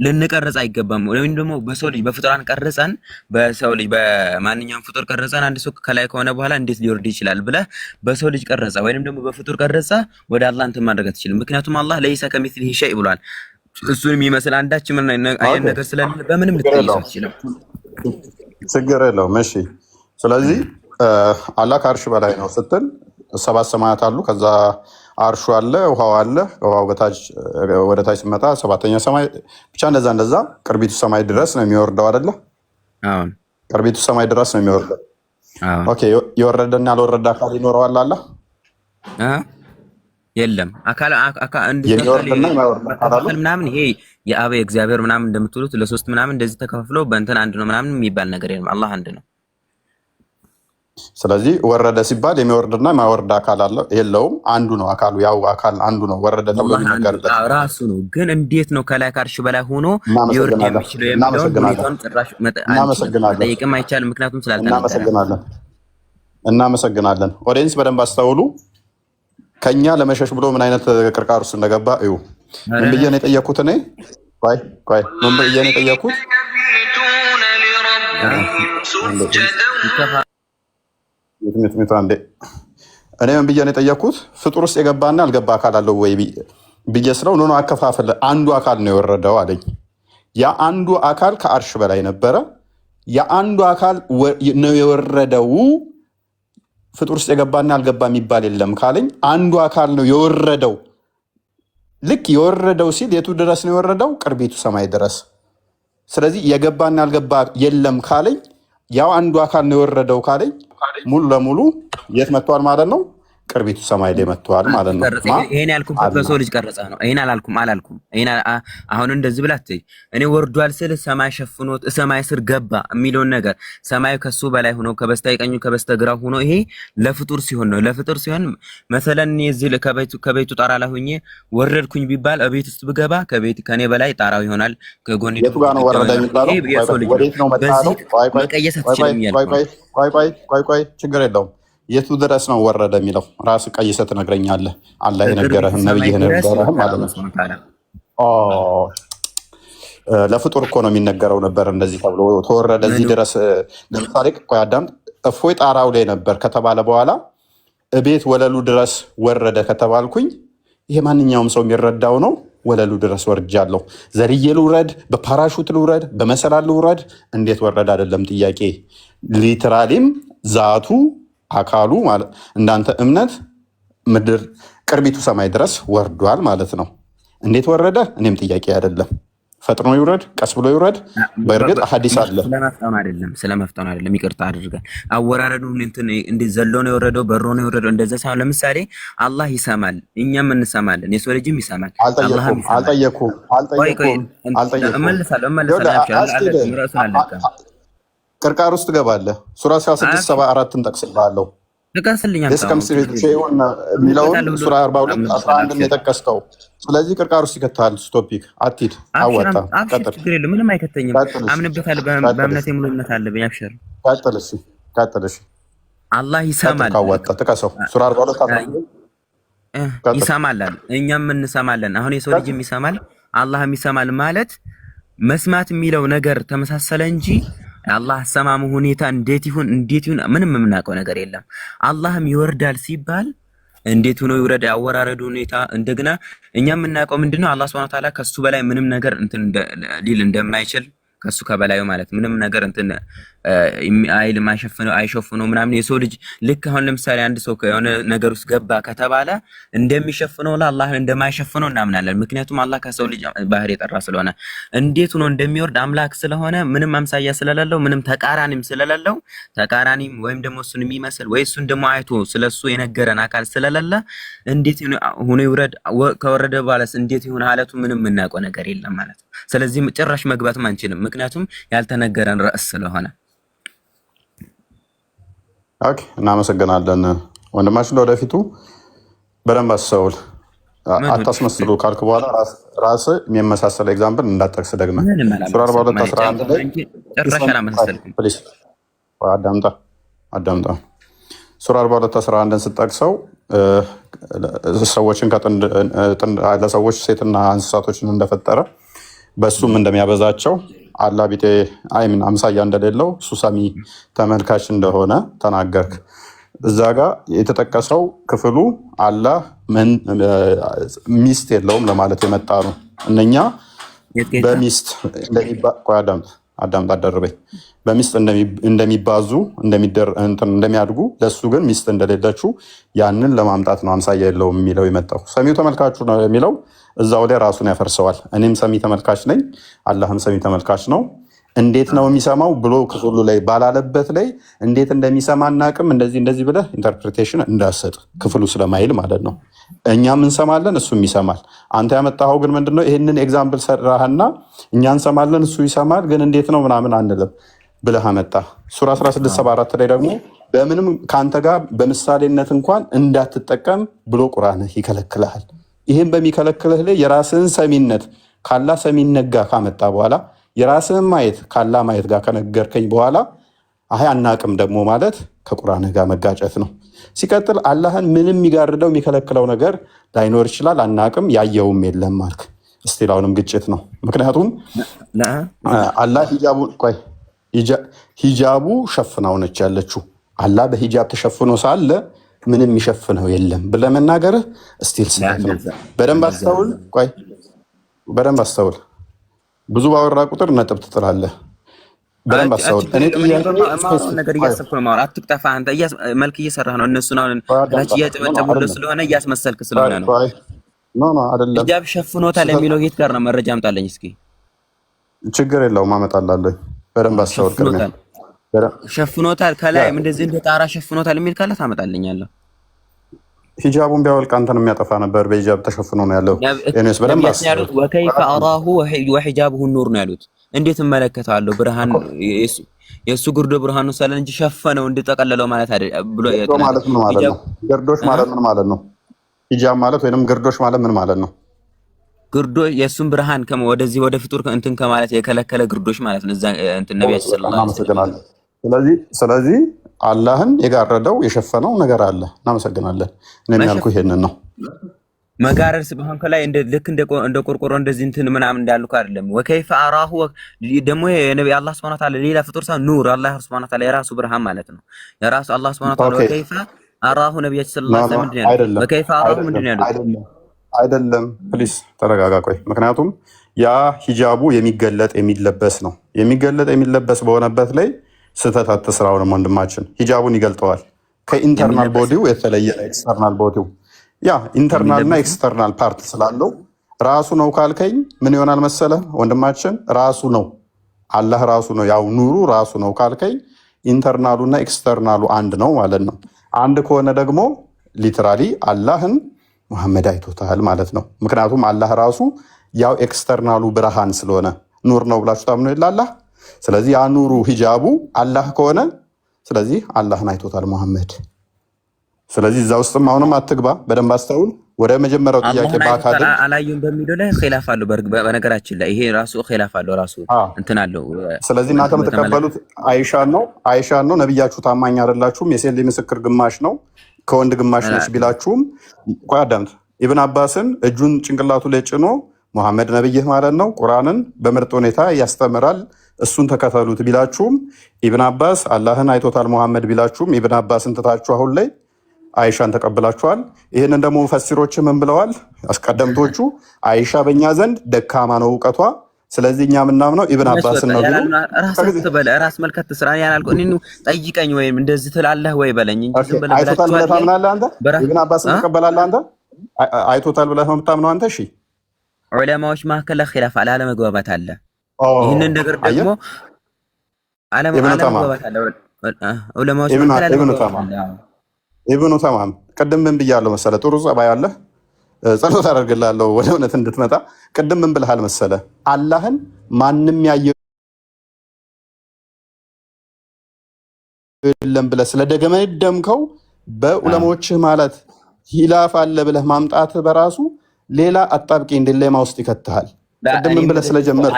ልንቀርጽ አይገባም። ወይም ደግሞ በሰው ልጅ በፍጡራን ቀርጸን በሰው ልጅ በማንኛውም ፍጡር ቀርጸን አንድ ሰው ከላይ ከሆነ በኋላ እንዴት ሊወርድ ይችላል ብለህ በሰው ልጅ ቀርጸ ወይም ደግሞ በፍጡር ቀርጸ ወደ አላህ እንትን ማድረግ አትችልም። ምክንያቱም አላህ ለይሰ ከሚስሊሂ ሸይ ብሏል። እሱን የሚመስል አንዳች ምን አይነት ነገር ስለሌለ በምንም ልትቀይሰው አትችልም። ችግር የለውም። እሺ ስለዚህ አላህ ከአርሽ በላይ ነው ስትል 7 ሰማያት አሉ። ከዛ አርሹ አለ፣ ውሃው አለ። ውሃው በታች ወደ ታች ሲመጣ 7ኛ ሰማይ ብቻ እንደዛ ቅርቢቱ ሰማይ ድረስ ነው የሚወርደው አይደለ? አዎ ቅርቢቱ ሰማይ ድረስ ነው የሚወርደው። ኦኬ የወረደና ያልወረደ አካል ይኖረዋል አለ የለም አካል የሚወርድና የማይወርድ አካል አለ ምናምን ይሄ የአብ እግዚአብሔር ምናምን እንደምትሉት ለሶስት ምናምን እንደዚህ ተከፋፍለው በእንትን አንድ ነው ምናምን የሚባል ነገር የለም። አላህ አንድ ነው። ስለዚህ ወረደ ሲባል የሚወርድና የማይወርድ አካል አለ የለውም? አንዱ ነው አካሉ፣ ያው አካል አንዱ ነው ወረደ ተብሎ የሚነገርለት ራሱ ነው። ግን እንዴት ነው ከላይ ከአርሽ በላይ ሆኖ ሊወርድ የሚችለው የሚለውን ሁኔታውን ጭራሽ መጠየቅም አይቻልም። ምክንያቱም ስላልተናገረ። እናመሰግናለን። ኦዲየንስ በደንብ አስተውሉ። ከኛ ለመሸሽ ብሎ ምን አይነት ቅርቃር ውስጥ እንደገባ እዩ። ምን ብዬ ነው የጠየኩት? እኔ ቆይ ምን ብዬ ነው የጠየኩት? እኔ ምን ብዬ ነው የጠየኩት? ፍጡር ውስጥ የገባና ያልገባ አካል አለው ወይ ብዬ ስለው ኖ አከፋፈለ አንዱ አካል ነው የወረደው አለኝ። ያ አንዱ አካል ከአርሽ በላይ ነበረ። የአንዱ አካል ነው የወረደው። ፍጡር ውስጥ የገባና ያልገባ የሚባል የለም ካለኝ አንዱ አካል ነው የወረደው። ልክ የወረደው ሲል የቱ ድረስ ነው የወረደው? ቅርቢቱ ሰማይ ድረስ። ስለዚህ የገባና ያልገባ የለም ካለኝ ያው አንዱ አካል ነው የወረደው ካለኝ ሙሉ ለሙሉ የት መጥቷል ማለት ነው? ቅርቢቱ ሰማይ ላይ መጥቷል ማለት ነው። ይሄን ያልኩበት በሰው ልጅ ቀረጻ ነው። ይሄን አላልኩም። ይሄን አሁን እንደዚህ ብላት እኔ ወርዷል ስል ሰማይ ሸፍኖት ሰማይ ስር ገባ የሚለውን ነገር ሰማዩ ከሱ በላይ ሆኖ ከበስተቀኙ ከበስተግራው ሆኖ ይሄ ለፍጡር ሲሆን ነው። ለፍጡር ሲሆን መሰለን እዚህ ከቤቱ ጣራ ላይ ሆኜ ወረድኩኝ ቢባል እቤት ውስጥ ብገባ ከኔ በላይ ጣራው ይሆናል። ከጎን የቱ ጋር ነው ወረደ የሚባለው? ወዴት ነው መጣለው? መቀየስ አትችልም ያልኩ። ቆይ ችግር የለውም። የቱ ድረስ ነው ወረደ የሚለው ራስ ቀይሰህ ትነግረኛለህ። አላህ የነገረህን ነብይህ ነገረህን ማለት ነው። ለፍጡር እኮ ነው የሚነገረው ነበር እንደዚህ ተብሎ ተወረደ እዚህ ድረስ። ለምሳሌ ቆይ አዳም እፎይ ጣራው ላይ ነበር ከተባለ በኋላ እቤት ወለሉ ድረስ ወረደ ከተባልኩኝ ይሄ ማንኛውም ሰው የሚረዳው ነው። ወለሉ ድረስ ወርጃለሁ። ዘርዬ ልውረድ፣ በፓራሹት ልውረድ፣ በመሰላል ልውረድ፣ እንዴት ወረደ አይደለም ጥያቄ። ሊትራሊም ዛቱ አካሉ ማለት እንዳንተ እምነት ምድር ቅርቢቱ ሰማይ ድረስ ወርዷል ማለት ነው። እንዴት ወረደ? እኔም ጥያቄ አይደለም። ፈጥኖ ይውረድ፣ ቀስ ብሎ ይውረድ። በእርግጥ ሐዲስ አለ። ስለመፍጠን አይደለም፣ ይቅርታ አድርገን አወራረዱ እንዴ ዘሎ ነው የወረደው፣ በሮ ነው የወረደው። እንደዛ ሳይሆን ለምሳሌ አላህ ይሰማል፣ እኛም እንሰማለን፣ የሰው ልጅም ይሰማል። አልጠየኩም። ቅርቃር ውስጥ ገባለህ። ሱራ 1674ን ጠቅስልሃለሁ። የሚለውን ሱራ 42 11 የጠቀስከው። ስለዚህ ቅርቃር ውስጥ ይከታል። ቶፒክ አትሂድ። አወጣ ምንም አይከተኝም። አምንበታል። በእምነት ሙሉ እምነት አለብኝ። አብሽር። ቀጥል። አላህ ይሰማል። ካወጣ ጥቀሰው። ሱራ 42 ይሰማል። እኛም እንሰማለን። አሁን የሰው ልጅም ይሰማል፣ አላህም ይሰማል ማለት መስማት የሚለው ነገር ተመሳሰለ እንጂ አላህ አሰማሙ ሁኔታ እንዴት ይሁን ምንም የምናውቀው ነገር የለም። አላህም ይወርዳል ሲባል እንዴት ሆኖ ይወረድ አወራረዱ ሁኔታ እንደገና እኛ የምናውቀው ምንድነው? አላህ Subhanahu Wa Ta'ala ከሱ በላይ ምንም ነገር እንትን ሊል እንደማይችል ከሱ ከበላዩ ማለት ምንም ነገር እንትን አይል ማይሸፍነው አይሸፍነው ምናምን የሰው ልጅ ልክ አሁን ለምሳሌ አንድ ሰው የሆነ ነገር ውስጥ ገባ ከተባለ እንደሚሸፍነው ለአላህ እንደማይሸፍነው እናምናለን። ምክንያቱም አላህ ከሰው ልጅ ባህሪ የጠራ ስለሆነ እንዴት ሆኖ እንደሚወርድ አምላክ ስለሆነ ምንም አምሳያ ስለሌለው ምንም ተቃራኒም ስለሌለው ተቃራኒም ወይም ደግሞ እሱን የሚመስል ወይ እሱን ደግሞ አይቶ ስለሱ የነገረን አካል ስለሌለ እንዴት ሆኖ ይወረድ ከወረደ በኋላስ እንዴት ይሁን ሐለቱ ምንም የምናውቀው ነገር የለም ማለት ነው። ስለዚህ ጭራሽ መግባትም አንችልም፣ ምክንያቱም ያልተነገረን ርዕስ ስለሆነ። ኦኬ፣ እናመሰግናለን ወንድማችን። ለወደፊቱ በደንብ አስተውል፣ አታስመስሉ ካልክ በኋላ ራስህ የሚመሳሰል ኤግዛምፕል እንዳጠቅስ ደግመህ ሱራ 42 11 አዳምጣ። ሱራ 42 11ን ስጠቅሰው ሰዎችን ለሰዎች ሴትና እንስሳቶችን እንደፈጠረ በሱም እንደሚያበዛቸው አላህ ቢጤ አይምን አምሳያ እንደሌለው እሱ ሰሚ ተመልካች እንደሆነ ተናገርክ። እዛ ጋር የተጠቀሰው ክፍሉ አላህ ሚስት የለውም ለማለት የመጣ ነው። እነኛ በሚስት አዳምጥ አደረበኝ በሚስት እንደሚባዙ እንደሚያድጉ ለሱ ግን ሚስት እንደሌለችው ያንን ለማምጣት ነው አምሳያ የለውም የሚለው የመጣው። ሰሚው ተመልካቹ ነው የሚለው እዛው ላይ ራሱን ያፈርሰዋል። እኔም ሰሚ ተመልካች ነኝ፣ አላህም ሰሚ ተመልካች ነው። እንዴት ነው የሚሰማው ብሎ ክፍሉ ላይ ባላለበት ላይ እንዴት እንደሚሰማ እናቅም እንደዚህ ብለህ ኢንተርፕሪቴሽን እንዳሰጥ ክፍሉ ስለማይል ማለት ነው። እኛም እንሰማለን እሱም ይሰማል። አንተ ያመጣኸው ግን ምንድነው? ይህንን ኤግዛምፕል ሰራህና እኛ እንሰማለን እሱ ይሰማል ግን እንዴት ነው ምናምን አንልም ብለህ አመጣ። ሱራ 1674 ላይ ደግሞ በምንም ከአንተ ጋር በምሳሌነት እንኳን እንዳትጠቀም ብሎ ቁርአን ይከለክልሃል። ይህም በሚከለክልህ ላይ የራስህን ሰሚነት ካላ ሰሚነት ጋር ካመጣ በኋላ የራስህን ማየት ካላ ማየት ጋር ከነገርከኝ በኋላ አይ አናቅም ደግሞ ማለት ከቁርአን ጋር መጋጨት ነው። ሲቀጥል አላህን ምንም የሚጋርደው የሚከለክለው ነገር ላይኖር ይችላል። አናቅም ያየውም የለም አልክ። እስቲል አሁንም ግጭት ነው። ምክንያቱም አላህ ሂጃቡ ሸፍናው ነች ያለችው። አላህ በሂጃብ ተሸፍኖ ሳለ ምንም የሚሸፍነው የለም ብለህ መናገርህ እስቲል ስህተት ነው። በደንብ አስተውል። ብዙ ባወራ ቁጥር ነጥብ ትጥላለህ። በደንብ አስተውል። እኔ ነገር እያሰብኩ ነው ማውራት። አትቅጠፋ አንተ መልክ እየሰራህ ነው። እነሱን አሁን ታች እያጨበጨቡልህ ስለሆነ እያስመሰልክ ስለሆነ ነው። አይደለም ሂጃብ ሸፍኖታል የሚለው የት ጋር ነው? መረጃ አምጣለኝ እስኪ። ችግር የለውም አመጣላለሁ። በደንብ አስተውል። ሸፍኖታል ከላይም እንደዚህ እንደ ጣራ ሸፍኖታል የሚል ካለ ታመጣልኛለህ። ሂጃቡን ቢያወልቅ አንተን የሚያጠፋ ነበር። በሂጃብ ተሸፍኖ ነው ያለው። እኔስ በደንብ ያሉት ወከይፈ አራሁ ወሂጃቡሁ ኑር ነው ያሉት። እንዴት እመለከታለሁ? ብርሃን የሱ ጉርዶ ብርሃን ነው ሰለን እንጂ ሸፈነው እንድጠቀለለው ማለት አይደል ብሎ ማለት ምን ማለት ነው? ግርዶሽ ማለት ምን ማለት ነው? ሂጃብ ማለት ወይንም ግርዶሽ ማለት ምን ማለት ነው? ግርዶ የሱን ብርሃን ወደዚህ ወደ ፍጡር እንትን ከማለት የከለከለ ግርዶሽ ማለት ነው። እዛ እንትን ነብያችን ሰለላሁ ዐለይሂ ወሰለም ስለዚህ አላህን የጋረደው የሸፈነው ነገር አለ። እናመሰግናለን። እኔ ያልኩህ ይሄንን ነው። መጋረድ ስብሃን ከላይ ልክ እንደ ቆርቆሮ እንደዚህ እንትን ምናምን እንዳልኩ አይደለም። ወከይፈ አራሁ ደግሞ የነብይ አላህ Subhanahu Wa Ta'ala ሌላ ፍጡር ሳይሆን ኑር አላህ Subhanahu Wa Ta'ala የራሱ ብርሃን ማለት ነው። የራሱ አላህ Subhanahu Wa Ta'ala ወከይፈ አራሁ ነብያችን ሰለላሁ ዐለይሂ ወሰለም ምንድን ነው? ወከይፈ አራሁ ምንድን ነው? አይደለም ፕሊስ ተረጋጋ። ቆይ ምክንያቱም ያ ሂጃቡ የሚገለጥ የሚለበስ ነው። የሚገለጥ የሚለበስ በሆነበት ላይ ስህተት አትስራውንም ወንድማችን። ሂጃቡን ይገልጠዋል። ከኢንተርናል ቦዲው የተለየ ኤክስተርናል ቦዲው ያ ኢንተርናል እና ኤክስተርናል ፓርት ስላለው ራሱ ነው ካልከኝ ምን ይሆናል መሰለ ወንድማችን? ራሱ ነው አላህ ራሱ ነው። ያው ኑሩ ራሱ ነው ካልከኝ ኢንተርናሉ እና ኤክስተርናሉ አንድ ነው ማለት ነው። አንድ ከሆነ ደግሞ ሊትራሊ አላህን መሐመድ አይቶታል ማለት ነው። ምክንያቱም አላህ ራሱ ያው ኤክስተርናሉ ብርሃን ስለሆነ ኑር ነው ብላችሁ ታምኑ ይላል። ስለዚህ ያ ኑሩ ሂጃቡ አላህ ከሆነ ስለዚህ አላህን አይቶታል መሐመድ። ስለዚህ እዛ ውስጥም አሁንም አትግባ፣ በደንብ አስተውል። ወደ መጀመሪያው ጥያቄ በአካል አላየም በሚለው ላይ ኺላፍ አለው። በነገራችን ላይ ይሄ ራሱ ኺላፍ አለው ራሱ እንትን አለው። ስለዚህ እናንተ የምትቀበሉት አይሻን ነው። ነብያችሁ ታማኝ አይደላችሁም። የሴት ምስክር ግማሽ ነው ከወንድ ግማሽ ነች ቢላችሁም ቆይ አዳምጥ። ኢብን አባስን እጁን ጭንቅላቱ ላይ ጭኖ መሐመድ ነብይህ ማለት ነው ቁርአንን በምርጥ ሁኔታ ያስተምራል እሱን ተከተሉት ቢላችሁም ኢብን አባስ አላህን አይቶታል መሐመድ ቢላችሁም ኢብን አባስን ትታችሁ አሁን ላይ አይሻን ተቀብላችኋል። ይህንን ደግሞ ሙፈሲሮች ምን ብለዋል? አስቀደምቶቹ አይሻ በእኛ ዘንድ ደካማ ነው እውቀቷ፣ ስለዚህ እኛ ምናምነው ኢብን አባስን ነው ቢሉ ራስ መልከት ስራ ያላልኩ እኔ ጠይቀኝ ወይም እንደዚህ ትላለህ ወይ በለኝ እንጂ ዝም ብለህ አይቶታል ብለህ ታምናለህ አንተ? ኢብን አባስን ተቀበላለህ አንተ? አይቶታል ብለህ ነው የምታምነው አንተ? እሺ ዑለማዎች መካከል ኺላፍ አለ፣ አለመግባባት አለ። ይህንን ነገር ደግሞ አለመግባባት አለ ዑለማዎች መካከል አለመግባባት አለ። ኢብኑ ተማም ቅድም ምን ብያለሁ መሰለህ? ጥሩ ጸባይ አለህ፣ ጸሎት አደርግልሃለሁ ወደ እውነት እንድትመጣ። ቅድም ምን ብለሃል መሰለህ? አላህን ማንም ያየው የለም ብለህ ስለደገመደምከው በዑለማዎችህ ማለት ሂላፍ አለ ብለህ ማምጣት በራሱ ሌላ አጣብቂኝ ዲሌማ ውስጥ ይከትሃል። ቅድም ምን ብለህ ስለጀመርክ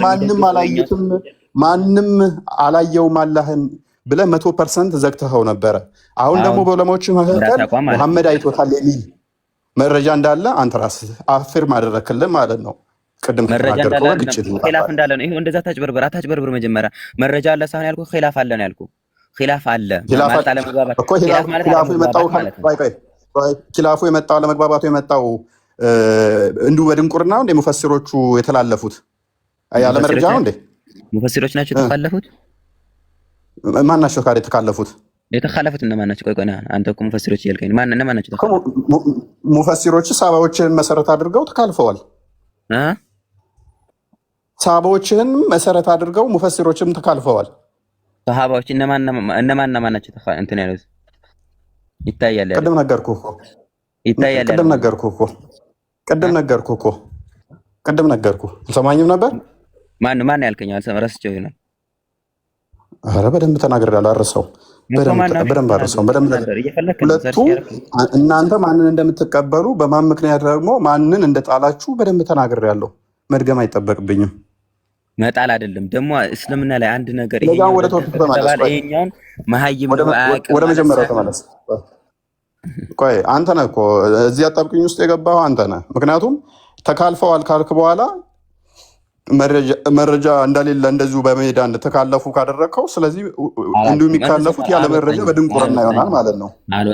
ማንም አላየትም ማንም አላየውም አላህን ብለህ 100% ዘግተኸው ነበረ። አሁን ደግሞ በዑለማዎች መካከል መሐመድ አይቶታል የሚል መረጃ እንዳለ አንተ ራስህ አፍርም አደረክልን ማለት ነው። ቅድም ከተናገርከው ግጭት ኺላፍ እንዳለ ነው። ይሄው እንደዛ አታጭበርብር። መጀመሪያ መረጃ አለ ሳይሆን ያልኩህ ኺላፍ አለ ነው ያልኩህ። ኺላፍ አለ ማለት አለመግባባት እኮ ኺላፍ ማለት ኺላፉ የመጣው አለመግባባቱ የመጣው እንዲሁ በድንቁርና እንደ ሙፈሲሮቹ የተላለፉት ያለ መረጃ ነው እንዴ? ሙፈሲሮች ናቸው የተላለፉት? ማን ናቸው ካለ የተካለፉት? የተካለፉት እነማን ናቸው? ቆይ አንተ እኮ ሙፈሲሮች እያልከኝ እነማን ናቸው የተካለፉት? ሙፈሲሮች ሳባዎችን መሰረት አድርገው ተካልፈዋል። ሰሃባዎችን መሰረት አድርገው ሙፈሲሮችም ተካልፈዋል። ሰሃባዎች እነማን ናቸው? እንትን ያሉት ይታያል። ቅድም ነገርኩህ እኮ ቅድም ነገርኩህ። አልሰማኝም ነበር? ማን ያልከኝ? ረስቼው ይሆናል። ኧረ በደንብ ተናግሬያለሁ። አርሰው በደንብ አርሰው በደንብ ሁለቱ እናንተ ማንን እንደምትቀበሉ በማን ምክንያት ደግሞ ማንን እንደጣላችሁ በደንብ ተናግሬያለሁ። መድገም አይጠበቅብኝም። መጣል አይደለም ደግሞ እስልምና ላይ አንድ ነገር ይሄኛውን መሀይም ወደ መጀመሪያው ተመለስ። ቆይ አንተ ነህ እኮ እዚህ አጣብቅኝ ውስጥ የገባኸው አንተ ነህ። ምክንያቱም ተካልፈዋል ካልክ በኋላ መረጃ እንደሌለ እንደዚሁ በሜዳ እንደተካለፉ ካደረግከው፣ ስለዚህ እንዲሁ የሚካለፉት ያለ መረጃ በድንቁርና ይሆናል ማለት ነው።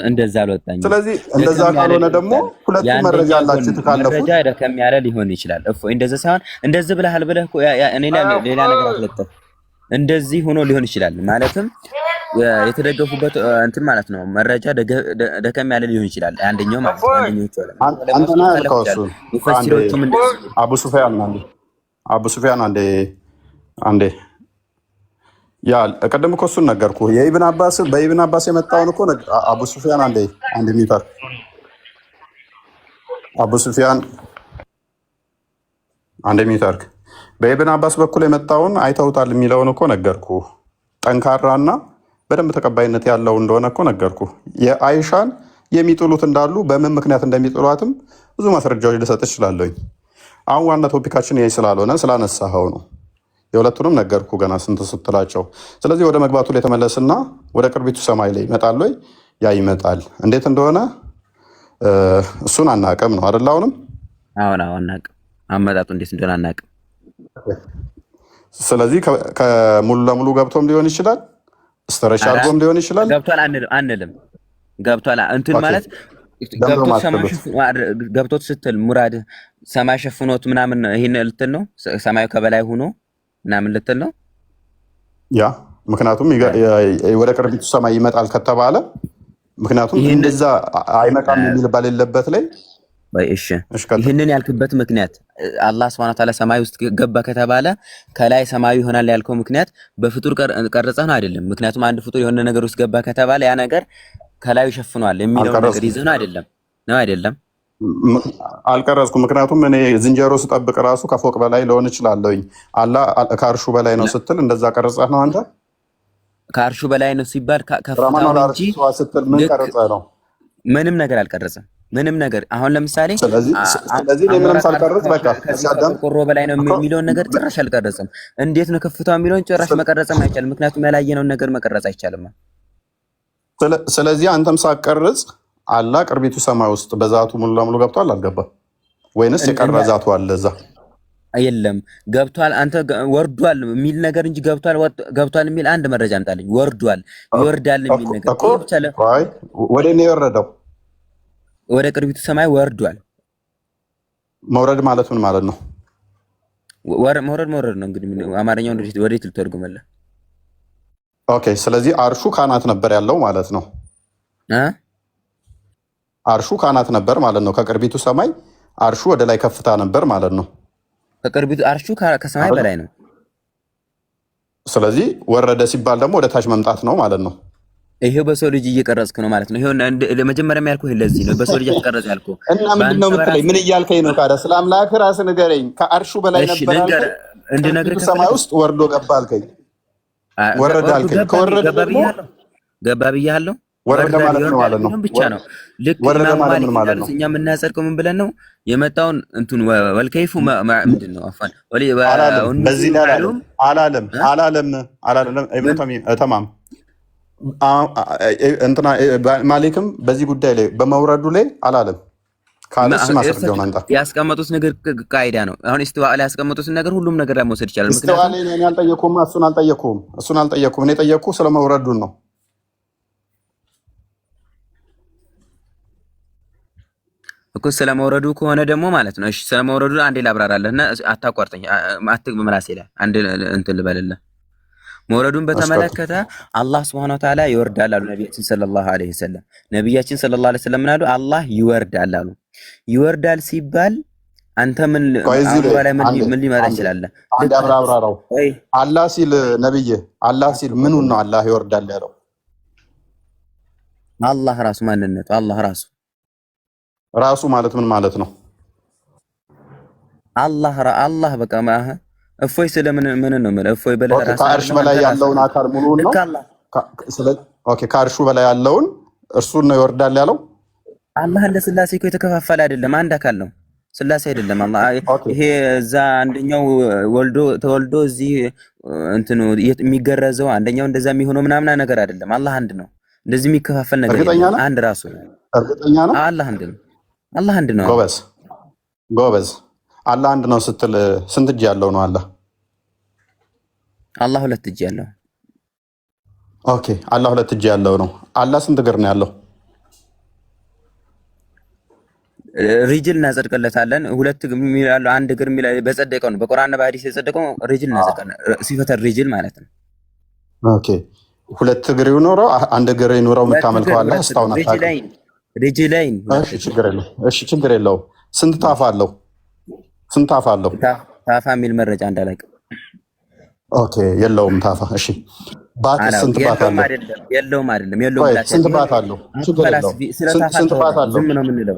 እንደዛ አልወጣኝም። ስለዚህ እንደዛ ካልሆነ ደግሞ ሁለቱ መረጃ አላችሁ የተካለፉት መረጃ ደከም ያለ ሊሆን ይችላል። እንደዛ ሳይሆን እንደዚህ ብለሃል ብለህ እኮ እኔ ሌላ ነገር አትለጥፍ። እንደዚህ ሆኖ ሊሆን ይችላል ማለትም የተደገፉበት እንትን ማለት ነው። መረጃ ደከም ያለ ሊሆን ይችላል። አንደኛው ማለት ነው። አንተና ያልከው እሱ አቡ ሱፊያን አንዴ ያ ቀደም እኮ እሱን ነገርኩህ። በኢብን አባስ የመጣውን እኮ አቡ ሱፊያን አንዴ ሚታር አቡ ሱፊያን አንዴ ሚታርክ በኢብን አባስ በኩል የመጣውን አይተውታል የሚለውን እኮ ነገርኩህ። ጠንካራና በደንብ ተቀባይነት ያለው እንደሆነ እኮ ነገርኩህ። የአይሻን የሚጥሉት እንዳሉ በምን ምክንያት እንደሚጥሏትም ብዙ ማስረጃዎች ልሰጥ እችላለሁኝ። አሁን ዋና ቶፒካችን ይሄ ስላልሆነ ስላነሳኸው ነው። የሁለቱንም ነገርኩህ ገና ስንት ስትላቸው። ስለዚህ ወደ መግባቱ ላይ ተመለስና ወደ ቅርቢቱ ሰማይ ላይ ይመጣል ወይ? ያ ይመጣል። እንዴት እንደሆነ እሱን አናውቅም ነው አይደል? አሁንም አናውቅም፣ አመጣጡ እንዴት እንደሆነ አናውቅም። ስለዚህ ከሙሉ ለሙሉ ገብቶም ሊሆን ይችላል፣ ስተረሻ አድርጎም ሊሆን ይችላል። ገብቷል አንልም። ገብቷል እንትን ማለት ገብቶት ስትል ሙራድ ሰማይ ሸፍኖት ምናምን ይሄን ልትል ነው። ሰማዩ ከበላይ ሆኖ ምናምን ልትል ነው። ያ ምክንያቱም ወደ ቅርቢቱ ሰማይ ይመጣል ከተባለ ምክንያቱም እንደዛ አይመጣም የሚል ባሌለበት ላይ እሺ ይህንን ያልክበት ምክንያት አላህ Subhanahu Wa Ta'ala ሰማይ ውስጥ ገባ ከተባለ ከላይ ሰማዩ ይሆናል ያልከው ምክንያት በፍጡር ቀርጸህ ነው አይደለም። ምክንያቱም አንድ ፍጡር የሆነ ነገር ውስጥ ገባ ከተባለ ያ ነገር ከላዩ ሸፍኗል የሚለው ነገር ይዘህ ነው አይደለም? አልቀረጽኩም። ምክንያቱም እኔ ዝንጀሮ ስጠብቅ ራሱ ከፎቅ በላይ ልሆን እችላለሁኝ። አላህ ከአርሹ በላይ ነው ስትል እንደዛ ቀርጸህ ነው አንተ። ከአርሹ በላይ ነው ሲባል ከፍታው እንጂ ስትል ምን ቀርጸህ ነው? ምንም ነገር አልቀረጸም። ምንም ነገር አሁን ለምሳሌ ስለዚህ ምንም ሳልቀርጽ በቃ ቆሮ በላይ ነው የሚለውን ነገር ጭራሽ አልቀረጽም። እንዴት ነው ከፍታው የሚለውን ጭራሽ መቀረጽም አይቻልም። ምክንያቱም ያላየነውን ነገር መቀረጽ አይቻልም። ስለዚህ አንተም ሳትቀርጽ አላህ ቅርቢቱ ሰማይ ውስጥ በዛቱ ሙሉ ለሙሉ ገብቷል አልገባም? ወይንስ የቀረ ዛቱ አለ እዛ? የለም ገብቷል። አንተ ወርዷል የሚል ነገር እንጂ ገብቷል የሚል አንድ መረጃ አምጣልኝ። ወርዷል ይወርዳል የሚል ነገር ወደ እኔ የወረደው ወደ ቅርቢቱ ሰማይ ወርዷል። መውረድ ማለት ምን ማለት ነው? መውረድ ነው እንግዲህ አማርኛውን ወዴት ልትወርጉመለህ? ኦኬ ስለዚህ አርሹ ካናት ነበር ያለው ማለት ነው። አርሹ ካናት ነበር ማለት ነው። ከቅርቢቱ ሰማይ አርሹ ወደ ላይ ከፍታ ነበር ማለት ነው። ከቅርቢቱ አርሹ ከሰማይ በላይ ነው። ስለዚህ ወረደ ሲባል ደግሞ ወደ ታች መምጣት ነው ማለት ነው። ይሄው በሰው ልጅ እየቀረጽክ ነው ማለት ነው። ይሄው ለመጀመሪያም ያልኩህ ለዚህ ነው። በሰው ልጅ እየቀረጽ ያልኩህ እና ምንድነው የምትለኝ? ምን እያልከኝ ነው ታዲያ? ስለ አምላክ ራስህ ንገረኝ። ከአርሹ በላይ ነበር አልከኝ። እንድነግርህ ሰማይ ውስጥ ወርዶ ገባ አልከኝ። ወረደ አልከኝ። ከወረደ ደግሞ ገባ ብያለሁ። ወረደ ማለት ነው ማለት ነው ብቻ ነው። ልክ ወረደ ማለት ምን ማለት ነው? እኛ የምናጸድቀው ምን ብለን ነው የመጣውን እንትን ወልከይፉ ምንድን ነው አፋን በዚህ ላይ አላለም ኢብኑ ተማም እንትና ማሊክም በዚህ ጉዳይ ላይ በመውረዱ ላይ አላለም። ካለስ ማስረጃውን አንተ ያስቀመጡት ነገር ቃይዳ ነው። አሁን ኢስቲዋ ላይ ያስቀመጡት ነገር ሁሉም ነገር ላይ መውሰድ ይችላል። ኢስቲዋ ላይ እኔ አልጠየኩም፣ እሱን አልጠየኩም። እኔ ጠየቅኩህ ስለመውረዱን ነው። እኮ ስለመውረዱ ከሆነ ደግሞ ማለት ነው። እሺ ስለመውረዱ አንዴ ላብራራለህና አታቋርጠኝ። ምላሴ ላይ አንድ እንትን ልበልልህ። መውረዱን በተመለከተ አላህ Subhanahu Wa Ta'ala ይወርዳል አሉ ነቢያችን ሰለላሁ ዐለይሂ ወሰለም። ነቢያችን ሰለላሁ ዐለይሂ ወሰለም ምን አሉ? አላህ ይወርዳል አሉ። ይወርዳል ሲባል አንተ ምን ቆይ እዚህ አእምሮ ላይ አንዴ ምን ሊመጣ አንዴ ይችላል? አንዴ አብራራው። ወይ አላህ ሲል ነብይ አላህ ሲል ምኑን ነው አላህ ይወርዳል ያለው? አላህ ራሱ ማንነቱ አላህ ራሱ ማለት ምን ማለት ነው? አላህ በቃ እፎይ ስለምን ምን ነው ማለት እፎይ በለህ ራሱ ከአርሽ በላይ ያለውን አካል ሙሉውን ነው። ኦኬ ከአርሹ በላይ ያለውን እርሱን ነው ይወርዳል ያለው። አላህ እንደ ስላሴ እኮ የተከፋፈለ አይደለም፣ አንድ አካል ነው። ስላሴ አይደለም አላህ። ይሄ እዛ አንደኛው ተወልዶ እዚህ እንትኑ የሚገረዘው አንደኛው እንደዛ የሚሆነው ምናምን ነገር አይደለም። አላህ አንድ ነው። እንደዚህ የሚከፋፈል ነገር የለም። አንድ ራሱ ነው። እርግጠኛ ነው። አላህ አንድ ነው። አላህ አንድ ነው። ጎበዝ አላህ አንድ ነው ስትል ስንት እጅ ያለው ነው አላህ? አላህ ሁለት እጅ ያለው። ኦኬ አላህ ሁለት እጅ ያለው ነው። አላህ ስንት እግር ነው ያለው? ሪጅል እናጸድቅለታለን። ሁለት የሚላሉ አንድ እግር የሚላል በጸደቀው ነው። በቁርአንና በሐዲስ የጸደቀው ሪጅል እናጸድቃለን። ሲፈተ ሪጅል ማለት ነው። ኦኬ ሁለት እግር ይኖረው አንድ እግር ይኖረው የምታመልከው አለ እስካሁን አታውቅም። ሪጅላይን እሺ ችግር የለውም። ስንት ታፋ አለው? ስንት ታፋ አለው? ታፋ የሚል መረጃ እንዳላቅ። ኦኬ የለውም ታፋ። እሺ ባት ስንት ባት አለው? የለውም አይደለም ስንት ባት አለው? ችግር የለውም። ስንት ባት አለው? ዝም ነው የምንለው።